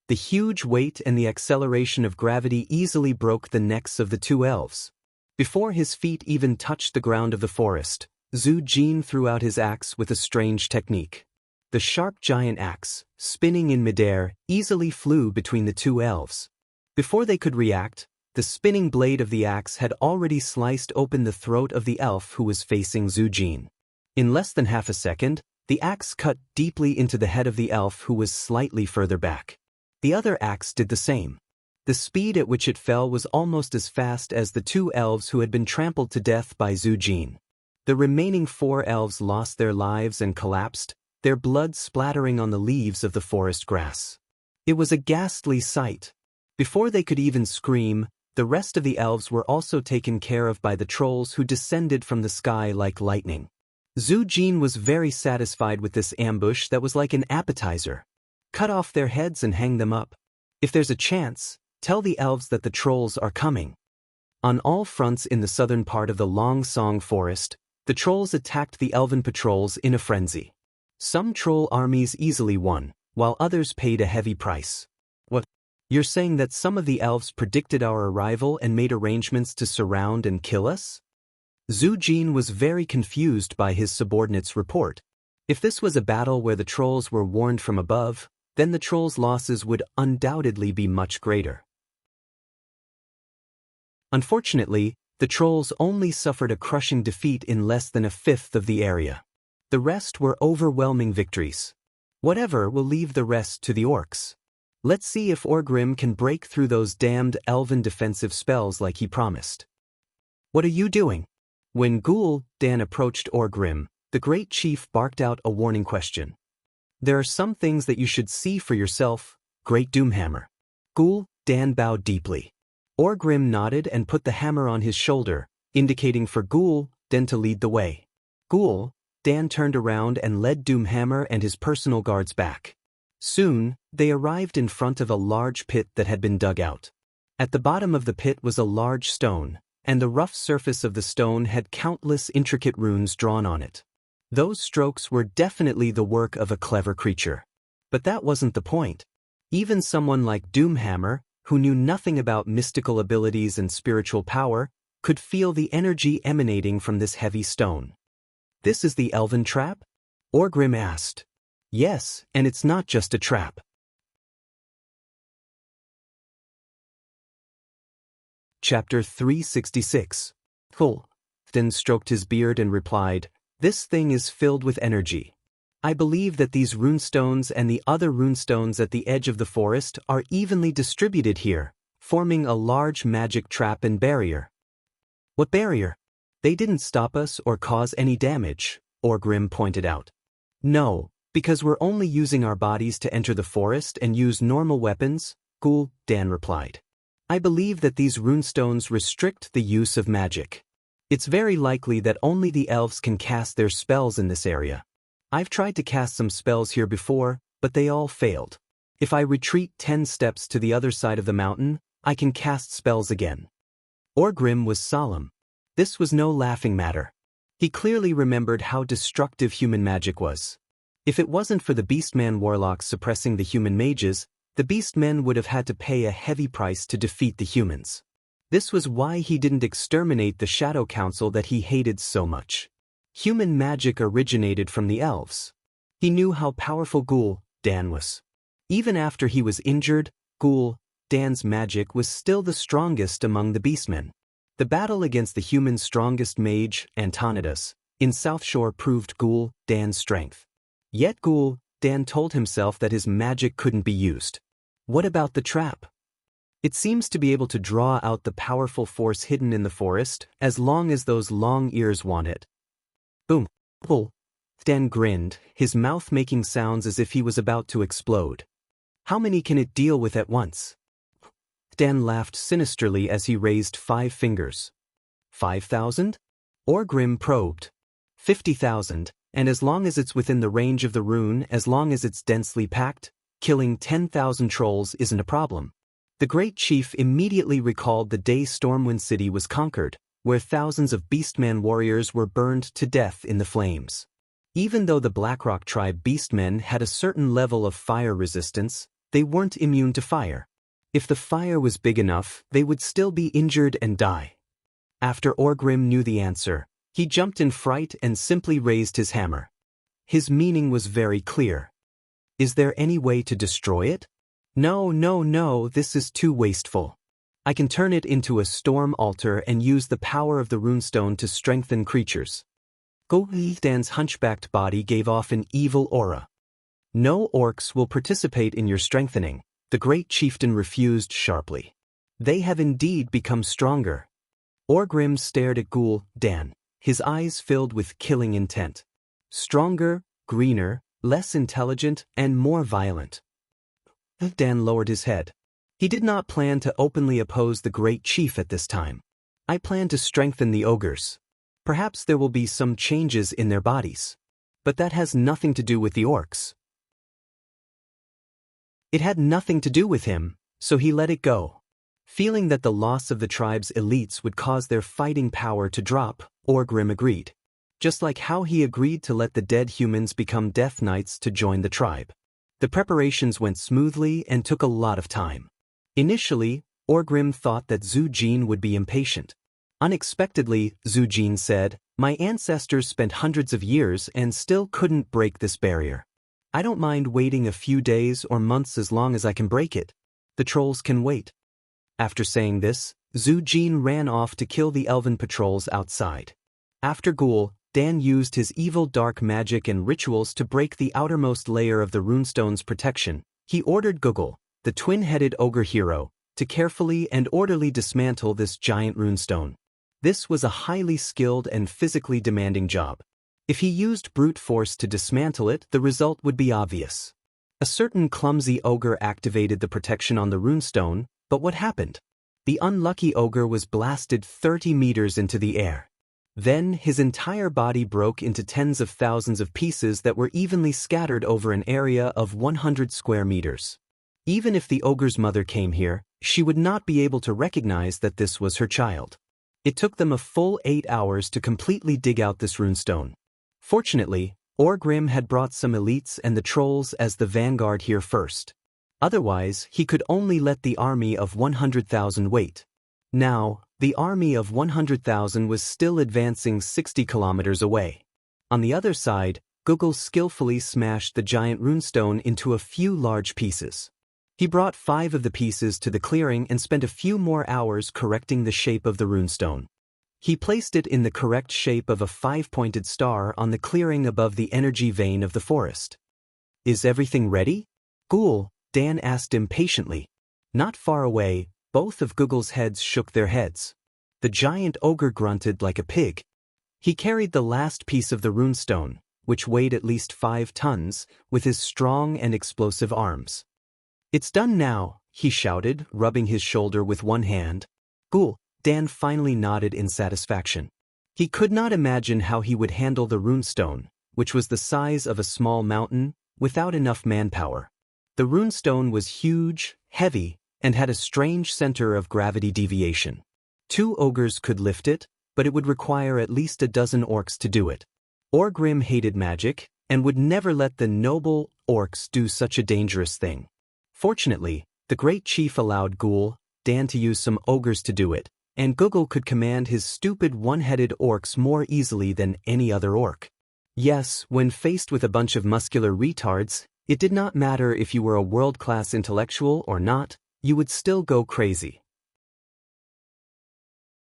The huge weight and the acceleration of gravity easily broke the necks of the 2 elves. Before his feet even touched the ground of the forest, Zhu Jin threw out his axe with a strange technique. The sharp giant axe, spinning in midair, easily flew between the 2 elves. Before they could react, the spinning blade of the axe had already sliced open the throat of the elf who was facing Zhu Jin. In less than half a second, the axe cut deeply into the head of the elf who was slightly further back. The other axe did the same. The speed at which it fell was almost as fast as the 2 elves who had been trampled to death by Zhu Jin. The remaining 4 elves lost their lives and collapsed, their blood splattering on the leaves of the forest grass. It was a ghastly sight. Before they could even scream, the rest of the elves were also taken care of by the trolls who descended from the sky like lightning. Zhu Jin was very satisfied with this ambush that was like an appetizer. Cut off their heads and hang them up. If there's a chance, tell the elves that the trolls are coming. On all fronts in the southern part of the Longsong forest, the trolls attacked the elven patrols in a frenzy. Some troll armies easily won, while others paid a heavy price. What? You're saying that some of the elves predicted our arrival and made arrangements to surround and kill us? Zhu Jin was very confused by his subordinate's report. If this was a battle where the trolls were warned from above, then the trolls' losses would undoubtedly be much greater. Unfortunately, the trolls only suffered a crushing defeat in less than a fifth of the area. The rest were overwhelming victories. Whatever will leave the rest to the orcs. Let's see if Orgrim can break through those damned elven defensive spells like he promised. What are you doing? When Dan approached Orgrim, the great chief barked out a warning question. There are some things that you should see for yourself, Great Doomhammer. Dan bowed deeply. Orgrim nodded and put the hammer on his shoulder, indicating for Dan to lead the way. Dan turned around and led Doomhammer and his personal guards back. Soon, they arrived in front of a large pit that had been dug out. At the bottom of the pit was a large stone, and the rough surface of the stone had countless intricate runes drawn on it. Those strokes were definitely the work of a clever creature. But that wasn't the point. Even someone like Doomhammer, who knew nothing about mystical abilities and spiritual power, could feel the energy emanating from this heavy stone. This is the elven trap? Orgrim asked. Yes, and it's not just a trap. Chapter 366. Dan stroked his beard and replied, This thing is filled with energy. I believe that these runestones and the other runestones at the edge of the forest are evenly distributed here, forming a large magic trap and barrier. What barrier? They didn't stop us or cause any damage, Orgrim pointed out. No, because we're only using our bodies to enter the forest and use normal weapons, Dan replied. I believe that these runestones restrict the use of magic. It's very likely that only the elves can cast their spells in this area. I've tried to cast some spells here before, but they all failed. If I retreat 10 steps to the other side of the mountain, I can cast spells again. Orgrim was solemn. This was no laughing matter. He clearly remembered how destructive human magic was. If it wasn't for the Beastman warlocks suppressing the human mages, the Beastmen would have had to pay a heavy price to defeat the humans. This was why he didn't exterminate the Shadow Council that he hated so much. Human magic originated from the elves. He knew how powerful Dan was. Even after he was injured, Dan's magic was still the strongest among the Beastmen. The battle against the humans' strongest mage, Antonidas, in South Shore proved Ghoul Dan's strength. Yet Ghoul Dan told himself that his magic couldn't be used. What about the trap? It seems to be able to draw out the powerful force hidden in the forest, as long as those long ears want it. Boom. Ghoul Dan grinned, his mouth making sounds as if he was about to explode. How many can it deal with at once? Dan laughed sinisterly as he raised 5 fingers. 5,000? Orgrim probed. 50,000, and as long as it's within the range of the rune, as long as it's densely packed, killing 10,000 trolls isn't a problem. The great chief immediately recalled the day Stormwind City was conquered, where thousands of Beastman warriors were burned to death in the flames. Even though the Blackrock tribe Beastmen had a certain level of fire resistance, they weren't immune to fire. If the fire was big enough, they would still be injured and die. After Orgrim knew the answer, he jumped in fright and simply raised his hammer. His meaning was very clear. Is there any way to destroy it? No, this is too wasteful. I can turn it into a storm altar and use the power of the runestone to strengthen creatures. Dan's hunchbacked body gave off an evil aura. No orcs will participate in your strengthening, the great chieftain refused sharply. They have indeed become stronger. Orgrim stared at Ghoul Dan, his eyes filled with killing intent. Stronger, greener, less intelligent, and more violent. Dan lowered his head. He did not plan to openly oppose the great chief at this time. I plan to strengthen the ogres. Perhaps there will be some changes in their bodies. But that has nothing to do with the orcs. It had nothing to do with him, so he let it go. Feeling that the loss of the tribe's elites would cause their fighting power to drop, Orgrim agreed. Just like how he agreed to let the dead humans become Death Knights to join the tribe. The preparations went smoothly and took a lot of time. Initially, Orgrim thought that Zhu Jin would be impatient. Unexpectedly, Zhu Jin said, "My ancestors spent hundreds of years and still couldn't break this barrier. I don't mind waiting a few days or months as long as I can break it. The trolls can wait." After saying this, Zhu Jin ran off to kill the elven patrols outside. After Ghoul Dan used his evil dark magic and rituals to break the outermost layer of the runestone's protection. He ordered Guggle, the twin-headed ogre hero, to carefully and orderly dismantle this giant runestone. This was a highly skilled and physically demanding job. If he used brute force to dismantle it, the result would be obvious. A certain clumsy ogre activated the protection on the runestone, but what happened? The unlucky ogre was blasted 30 meters into the air. Then his entire body broke into tens of thousands of pieces that were evenly scattered over an area of 100 square meters. Even if the ogre's mother came here, she would not be able to recognize that this was her child. It took them a full 8 hours to completely dig out this runestone. Fortunately, Orgrim had brought some elites and the trolls as the vanguard here first. Otherwise, he could only let the army of 100,000 wait. Now, the army of 100,000 was still advancing 60 kilometers away. On the other side, Guggle skillfully smashed the giant runestone into a few large pieces. He brought 5 of the pieces to the clearing and spent a few more hours correcting the shape of the runestone. He placed it in the correct shape of a 5-pointed star on the clearing above the energy vein of the forest. "Is everything ready?" Ghoul Dan asked impatiently. Not far away, both of Guggle's heads shook their heads. The giant ogre grunted like a pig. He carried the last piece of the runestone, which weighed at least 5 tons, with his strong and explosive arms. "It's done now," he shouted, rubbing his shoulder with one hand. Ghoul Dan finally nodded in satisfaction. He could not imagine how he would handle the runestone, which was the size of a small mountain, without enough manpower. The runestone was huge, heavy, and had a strange center of gravity deviation. 2 ogres could lift it, but it would require at least a dozen orcs to do it. Orgrim hated magic, and would never let the noble orcs do such a dangerous thing. Fortunately, the great chief allowed Ghoul Dan to use some ogres to do it, and Guggle could command his stupid one-headed orcs more easily than any other orc. Yes, when faced with a bunch of muscular retards, it did not matter if you were a world-class intellectual or not, you would still go crazy.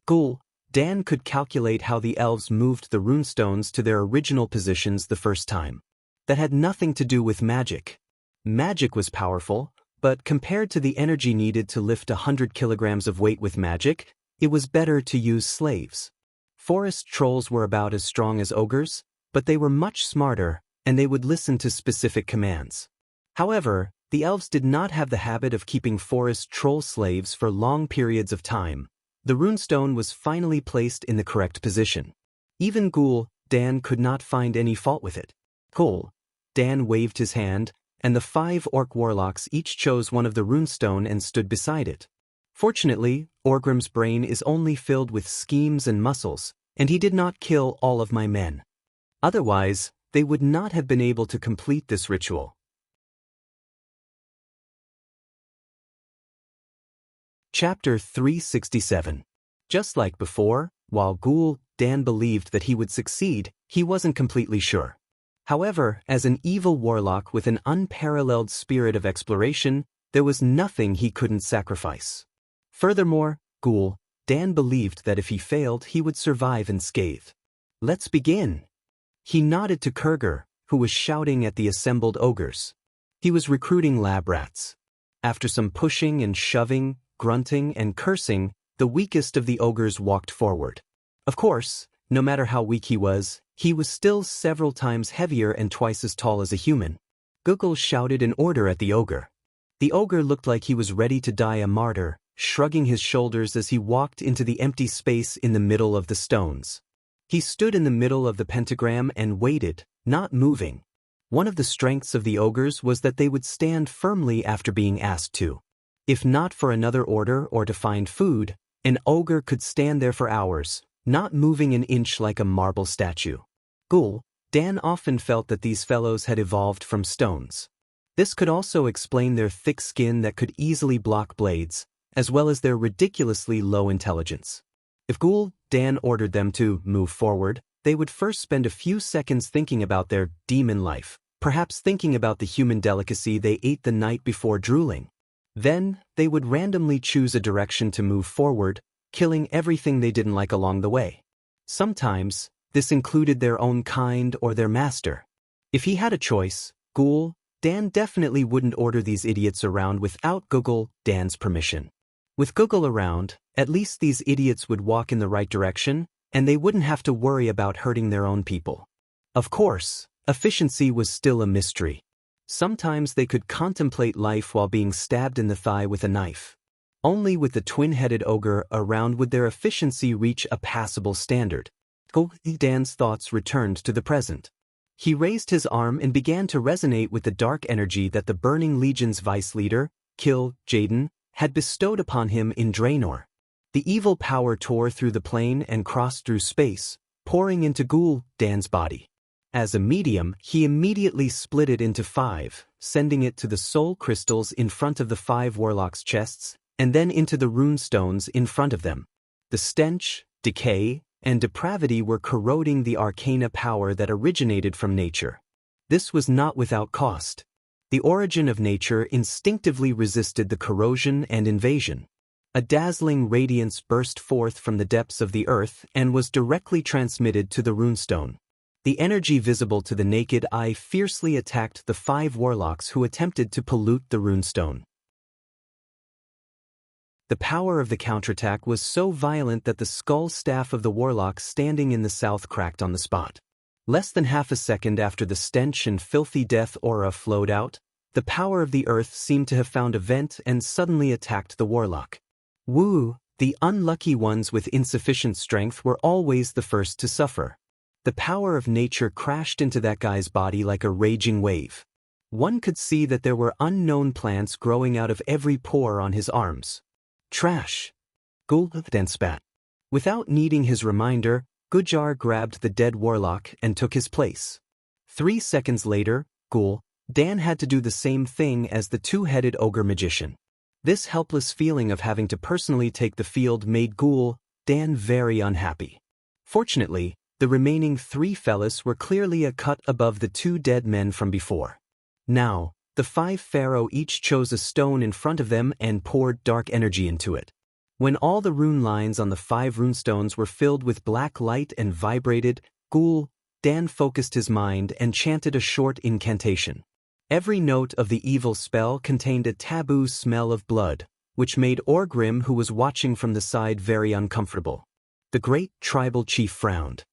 Ghoul Dan could calculate how the elves moved the runestones to their original positions the first time. That had nothing to do with magic. Magic was powerful, but compared to the energy needed to lift 100 kilograms of weight with magic, it was better to use slaves. Forest trolls were about as strong as ogres, but they were much smarter, and they would listen to specific commands. However, the elves did not have the habit of keeping forest troll slaves for long periods of time. The runestone was finally placed in the correct position. Even Ghoul, Dan could not find any fault with it. Cool. Dan waved his hand, and the 5 orc warlocks each chose one of the runestone and stood beside it. Fortunately, Orgrim's brain is only filled with schemes and muscles, and he did not kill all of my men. Otherwise, they would not have been able to complete this ritual. Chapter 367. Just like before, while Ghoul, Dan believed that he would succeed, he wasn't completely sure. However, as an evil warlock with an unparalleled spirit of exploration, there was nothing he couldn't sacrifice. Furthermore, Ghoul, Dan believed that if he failed, he would survive unscathed. Let's begin. He nodded to Kurger, who was shouting at the assembled ogres. He was recruiting lab rats. After some pushing and shoving, grunting and cursing, the weakest of the ogres walked forward. Of course, no matter how weak he was still several times heavier and twice as tall as a human. Google shouted an order at the ogre. The ogre looked like he was ready to die a martyr, shrugging his shoulders as he walked into the empty space in the middle of the stones. He stood in the middle of the pentagram and waited, not moving. One of the strengths of the ogres was that they would stand firmly after being asked to. If not for another order or to find food, an ogre could stand there for hours, not moving an inch like a marble statue. Ghoul, Dan often felt that these fellows had evolved from stones. This could also explain their thick skin that could easily block blades, as well as their ridiculously low intelligence. If Ghoul, Dan ordered them to move forward, they would first spend a few seconds thinking about their demon life, perhaps thinking about the human delicacy they ate the night before drooling. Then, they would randomly choose a direction to move forward, killing everything they didn't like along the way. Sometimes, this included their own kind or their master. If he had a choice, Ghoul, Dan definitely wouldn't order these idiots around without Google, Dan's permission. With Google around, at least these idiots would walk in the right direction, and they wouldn't have to worry about hurting their own people. Of course, efficiency was still a mystery. Sometimes they could contemplate life while being stabbed in the thigh with a knife. Only with the twin-headed ogre around would their efficiency reach a passable standard. Dan's thoughts returned to the present. He raised his arm and began to resonate with the dark energy that the Burning Legion's vice leader, Kill Jaden, had bestowed upon him in Draenor. The evil power tore through the plane and crossed through space, pouring into Ghoul, Dan's body. As a medium, he immediately split it into 5, sending it to the soul crystals in front of the 5 warlocks' chests, and then into the runestones in front of them. The stench, decay, and depravity were corroding the arcana power that originated from nature. This was not without cost. The origin of nature instinctively resisted the corrosion and invasion. A dazzling radiance burst forth from the depths of the earth and was directly transmitted to the runestone. The energy visible to the naked eye fiercely attacked the 5 warlocks who attempted to pollute the runestone. The power of the counterattack was so violent that the skull staff of the warlock standing in the south cracked on the spot. Less than half a second after the stench and filthy death aura flowed out, the power of the earth seemed to have found a vent and suddenly attacked the warlock. Woo, the unlucky ones with insufficient strength were always the first to suffer. The power of nature crashed into that guy's body like a raging wave. One could see that there were unknown plants growing out of every pore on his arms. Trash! Gul'dan spat. Without needing his reminder, Gujar grabbed the dead warlock and took his place. 3 seconds later, Dan had to do the same thing as the 2-headed ogre magician. This helpless feeling of having to personally take the field made Dan very unhappy. Fortunately, the remaining 3 fellas were clearly a cut above the 2 dead men from before. Now, the 5 pharaoh each chose a stone in front of them and poured dark energy into it. When all the rune lines on the 5 runestones were filled with black light and vibrated, Ghoul Dan focused his mind and chanted a short incantation. Every note of the evil spell contained a taboo smell of blood, which made Orgrim, who was watching from the side, very uncomfortable. The great tribal chief frowned.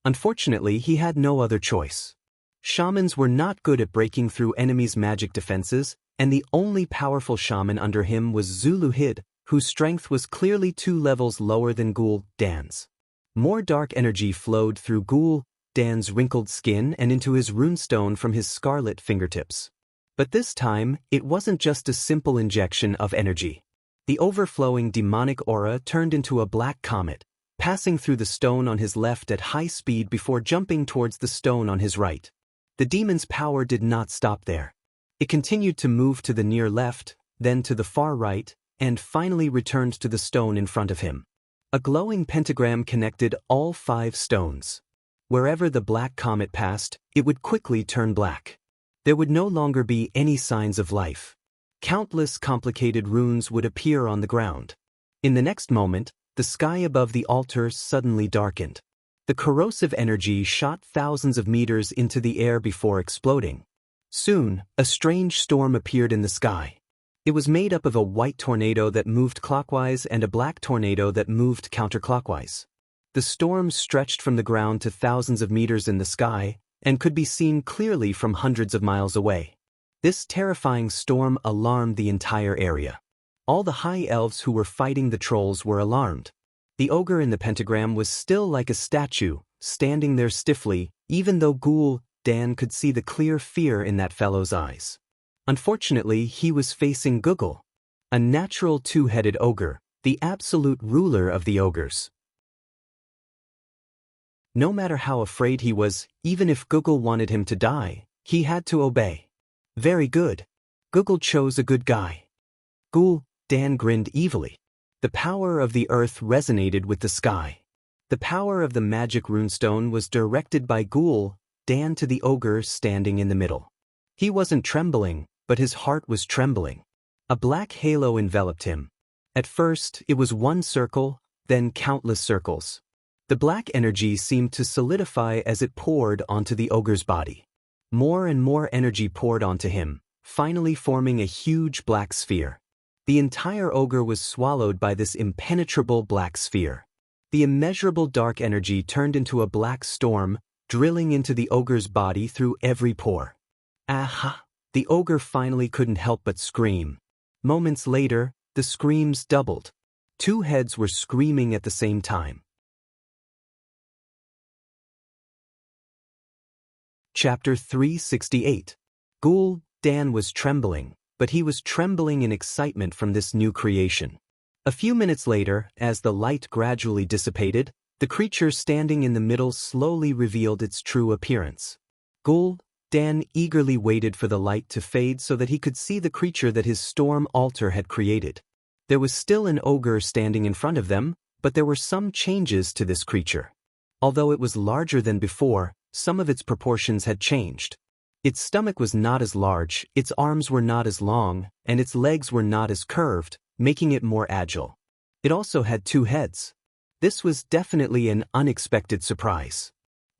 Unfortunately, he had no other choice. Shamans were not good at breaking through enemies' magic defenses, and the only powerful shaman under him was Zuluhid, whose strength was clearly 2 levels lower than Ghoul Dan's. More dark energy flowed through Ghoul Dan's wrinkled skin and into his runestone from his scarlet fingertips. But this time, it wasn't just a simple injection of energy. The overflowing demonic aura turned into a black comet, passing through the stone on his left at high speed before jumping towards the stone on his right. The demon's power did not stop there. It continued to move to the near left, then to the far right, and finally returned to the stone in front of him. A glowing pentagram connected all 5 stones. Wherever the black comet passed, it would quickly turn black. There would no longer be any signs of life. Countless complicated runes would appear on the ground. In the next moment, the sky above the altar suddenly darkened. The corrosive energy shot thousands of meters into the air before exploding. Soon, a strange storm appeared in the sky. It was made up of a white tornado that moved clockwise and a black tornado that moved counterclockwise. The storm stretched from the ground to thousands of meters in the sky and could be seen clearly from hundreds of miles away. This terrifying storm alarmed the entire area. All the high elves who were fighting the trolls were alarmed. The ogre in the pentagram was still like a statue, standing there stiffly, even though Ghoul Dan could see the clear fear in that fellow's eyes. Unfortunately, he was facing Google, a natural 2-headed ogre, the absolute ruler of the ogres. No matter how afraid he was, even if Google wanted him to die, he had to obey. Very good. Google chose a good guy. Ghoul Dan grinned evilly. The power of the earth resonated with the sky. The power of the magic runestone was directed by Ghoul Dan to the ogre standing in the middle. He wasn't trembling, but his heart was trembling. A black halo enveloped him. At first, it was one circle, then countless circles. The black energy seemed to solidify as it poured onto the ogre's body. More and more energy poured onto him, finally forming a huge black sphere. The entire ogre was swallowed by this impenetrable black sphere. The immeasurable dark energy turned into a black storm, drilling into the ogre's body through every pore. Aha! The ogre finally couldn't help but scream. Moments later, the screams doubled. 2 heads were screaming at the same time. Chapter 368. Ghoul Dan was trembling, but he was trembling in excitement from this new creation. A few minutes later, as the light gradually dissipated, the creature standing in the middle slowly revealed its true appearance. Ghoul Dan eagerly waited for the light to fade so that he could see the creature that his storm altar had created. There was still an ogre standing in front of them, but there were some changes to this creature. Although it was larger than before, some of its proportions had changed. Its stomach was not as large, its arms were not as long, and its legs were not as curved, making it more agile. It also had 2 heads. This was definitely an unexpected surprise.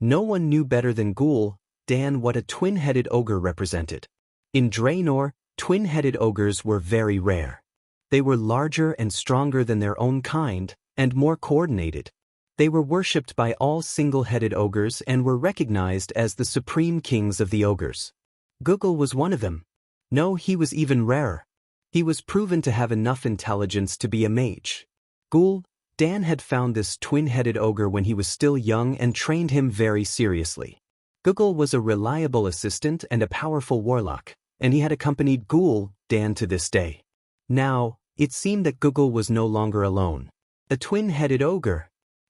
No one knew better than Ghoul Dan what a twin-headed ogre represented. In Draenor, twin-headed ogres were very rare. They were larger and stronger than their own kind, and more coordinated. They were worshipped by all single-headed ogres and were recognized as the supreme kings of the ogres. Google was one of them. No, he was even rarer. He was proven to have enough intelligence to be a mage. Ghoul Dan had found this twin-headed ogre when he was still young and trained him very seriously. Google was a reliable assistant and a powerful warlock, and he had accompanied Ghoul Dan to this day. Now, it seemed that Google was no longer alone. A twin-headed ogre.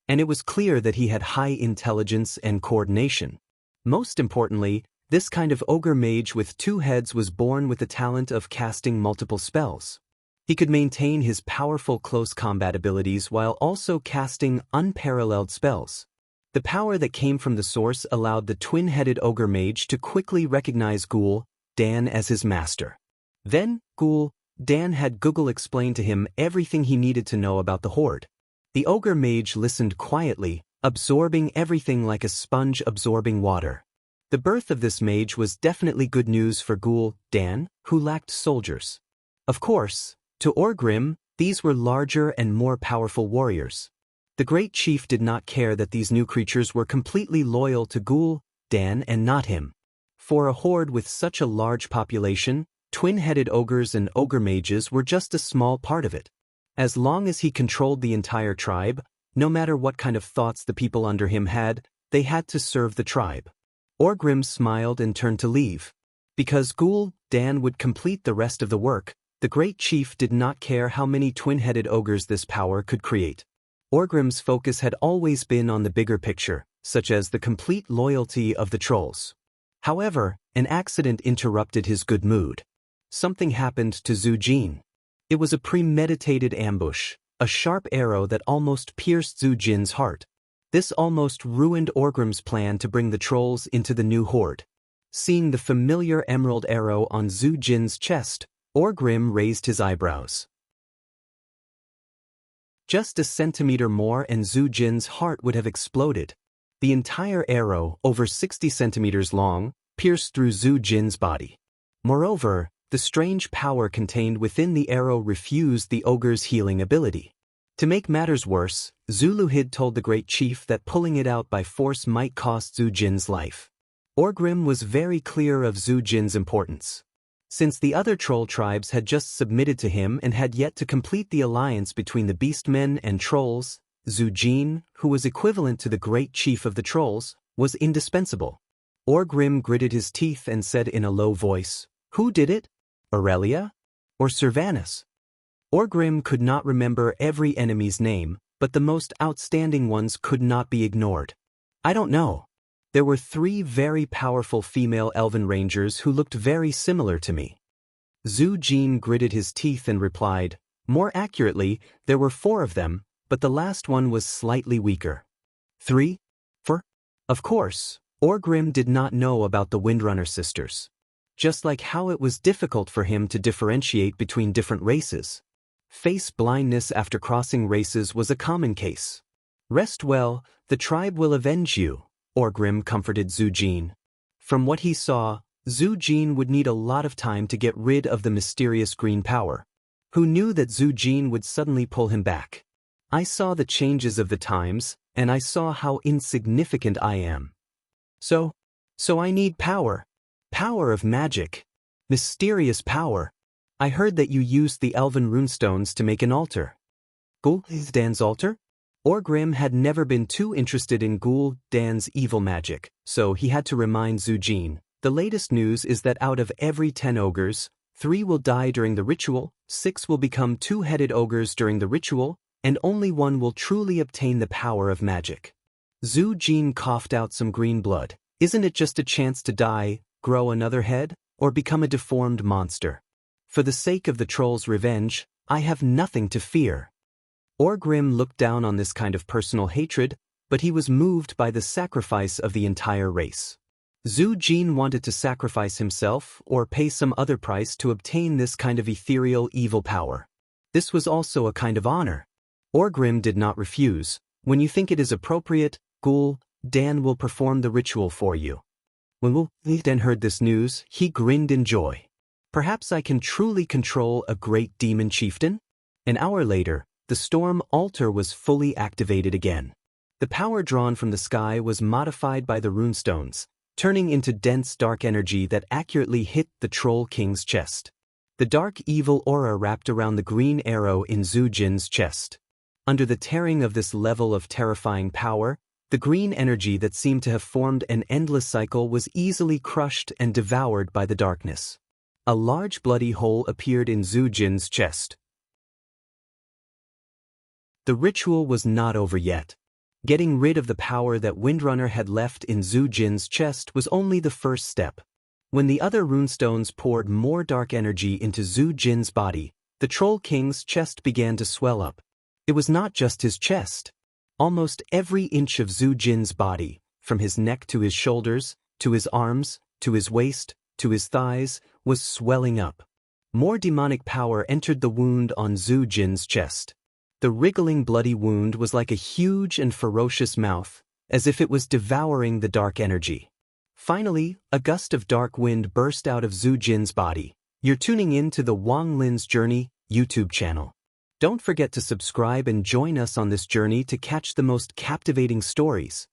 And it was clear that he had high intelligence and coordination. Most importantly, this kind of ogre mage with 2 heads was born with the talent of casting multiple spells. He could maintain his powerful close combat abilities while also casting unparalleled spells. The power that came from the source allowed the twin-headed ogre mage to quickly recognize Ghoul Dan as his master. Then, Ghoul Dan had Google explain to him everything he needed to know about the horde. The ogre mage listened quietly, absorbing everything like a sponge absorbing water. The birth of this mage was definitely good news for Ghoul Dan, who lacked soldiers. Of course, to Orgrim, these were larger and more powerful warriors. The great chief did not care that these new creatures were completely loyal to Ghoul Dan and not him. For a horde with such a large population, twin-headed ogres and ogre mages were just a small part of it. As long as he controlled the entire tribe, no matter what kind of thoughts the people under him had, they had to serve the tribe. Orgrim smiled and turned to leave. Because Ghoul Dan would complete the rest of the work, the great chief did not care how many twin-headed ogres this power could create. Orgrim's focus had always been on the bigger picture, such as the complete loyalty of the trolls. However, an accident interrupted his good mood. Something happened to Zhu Jin. It was a premeditated ambush, a sharp arrow that almost pierced Zhu Jin's heart. This almost ruined Orgrim's plan to bring the trolls into the new horde. Seeing the familiar emerald arrow on Zhu Jin's chest, Orgrim raised his eyebrows. Just a centimeter more and Zhu Jin's heart would have exploded. The entire arrow, over 60 centimeters long, pierced through Zhu Jin's body. Moreover, the strange power contained within the arrow refused the ogre's healing ability. To make matters worse, Zuluhid told the great chief that pulling it out by force might cost Zhu Jin's life. Orgrim was very clear of Zhu Jin's importance. Since the other troll tribes had just submitted to him and had yet to complete the alliance between the beastmen and trolls, Zhu Jin, who was equivalent to the great chief of the trolls, was indispensable. Orgrim gritted his teeth and said in a low voice, "Who did it? Aurelia? Or Servanus?" Orgrim could not remember every enemy's name, but the most outstanding ones could not be ignored. "I don't know. There were 3 very powerful female elven rangers who looked very similar to me." Zhu Jin gritted his teeth and replied, "More accurately, there were 4 of them, but the last one was slightly weaker." 3? 4? Of course, Orgrim did not know about the Windrunner sisters. Just like how it was difficult for him to differentiate between different races. Face blindness after crossing races was a common case. "Rest well, the tribe will avenge you," Orgrim comforted Zhu Jin. From what he saw, Zhu Jin would need a lot of time to get rid of the mysterious green power. Who knew that Zhu Jin would suddenly pull him back? "I saw the changes of the times, and I saw how insignificant I am. So I need power. Power of magic. Mysterious power. I heard that you used the elven runestones to make an altar." Ghoul Dan's altar? Orgrim had never been too interested in Ghoul Dan's evil magic, so he had to remind Zhu Jin. The latest news is that out of every 10 ogres, 3 will die during the ritual, 6 will become 2-headed ogres during the ritual, and only 1 will truly obtain the power of magic. Zhu Jin coughed out some green blood. "Isn't it just a chance to die, grow another head, or become a deformed monster? For the sake of the troll's revenge, I have nothing to fear." Orgrim looked down on this kind of personal hatred, but he was moved by the sacrifice of the entire race. Zhu Jin wanted to sacrifice himself or pay some other price to obtain this kind of ethereal evil power. This was also a kind of honor. Orgrim did not refuse. "When you think it is appropriate, Ghoul Dan will perform the ritual for you." When Ghoul Dan heard this news, he grinned in joy. "Perhaps I can truly control a great demon chieftain?" An hour later, the storm altar was fully activated again. The power drawn from the sky was modified by the runestones, turning into dense dark energy that accurately hit the Troll King's chest. The dark evil aura wrapped around the green arrow in Zhu Jin's chest. Under the tearing of this level of terrifying power, the green energy that seemed to have formed an endless cycle was easily crushed and devoured by the darkness. A large bloody hole appeared in Zhu Jin's chest. The ritual was not over yet. Getting rid of the power that Windrunner had left in Zhu Jin's chest was only the first step. When the other runestones poured more dark energy into Zhu Jin's body, the Troll King's chest began to swell up. It was not just his chest. Almost every inch of Zhu Jin's body, from his neck to his shoulders, to his arms, to his waist, to his thighs, was swelling up. More demonic power entered the wound on Zhu Jin's chest. The wriggling bloody wound was like a huge and ferocious mouth, as if it was devouring the dark energy. Finally, a gust of dark wind burst out of Zhu Jin's body. You're tuning in to the Wang Lin's Journey YouTube channel. Don't forget to subscribe and join us on this journey to catch the most captivating stories.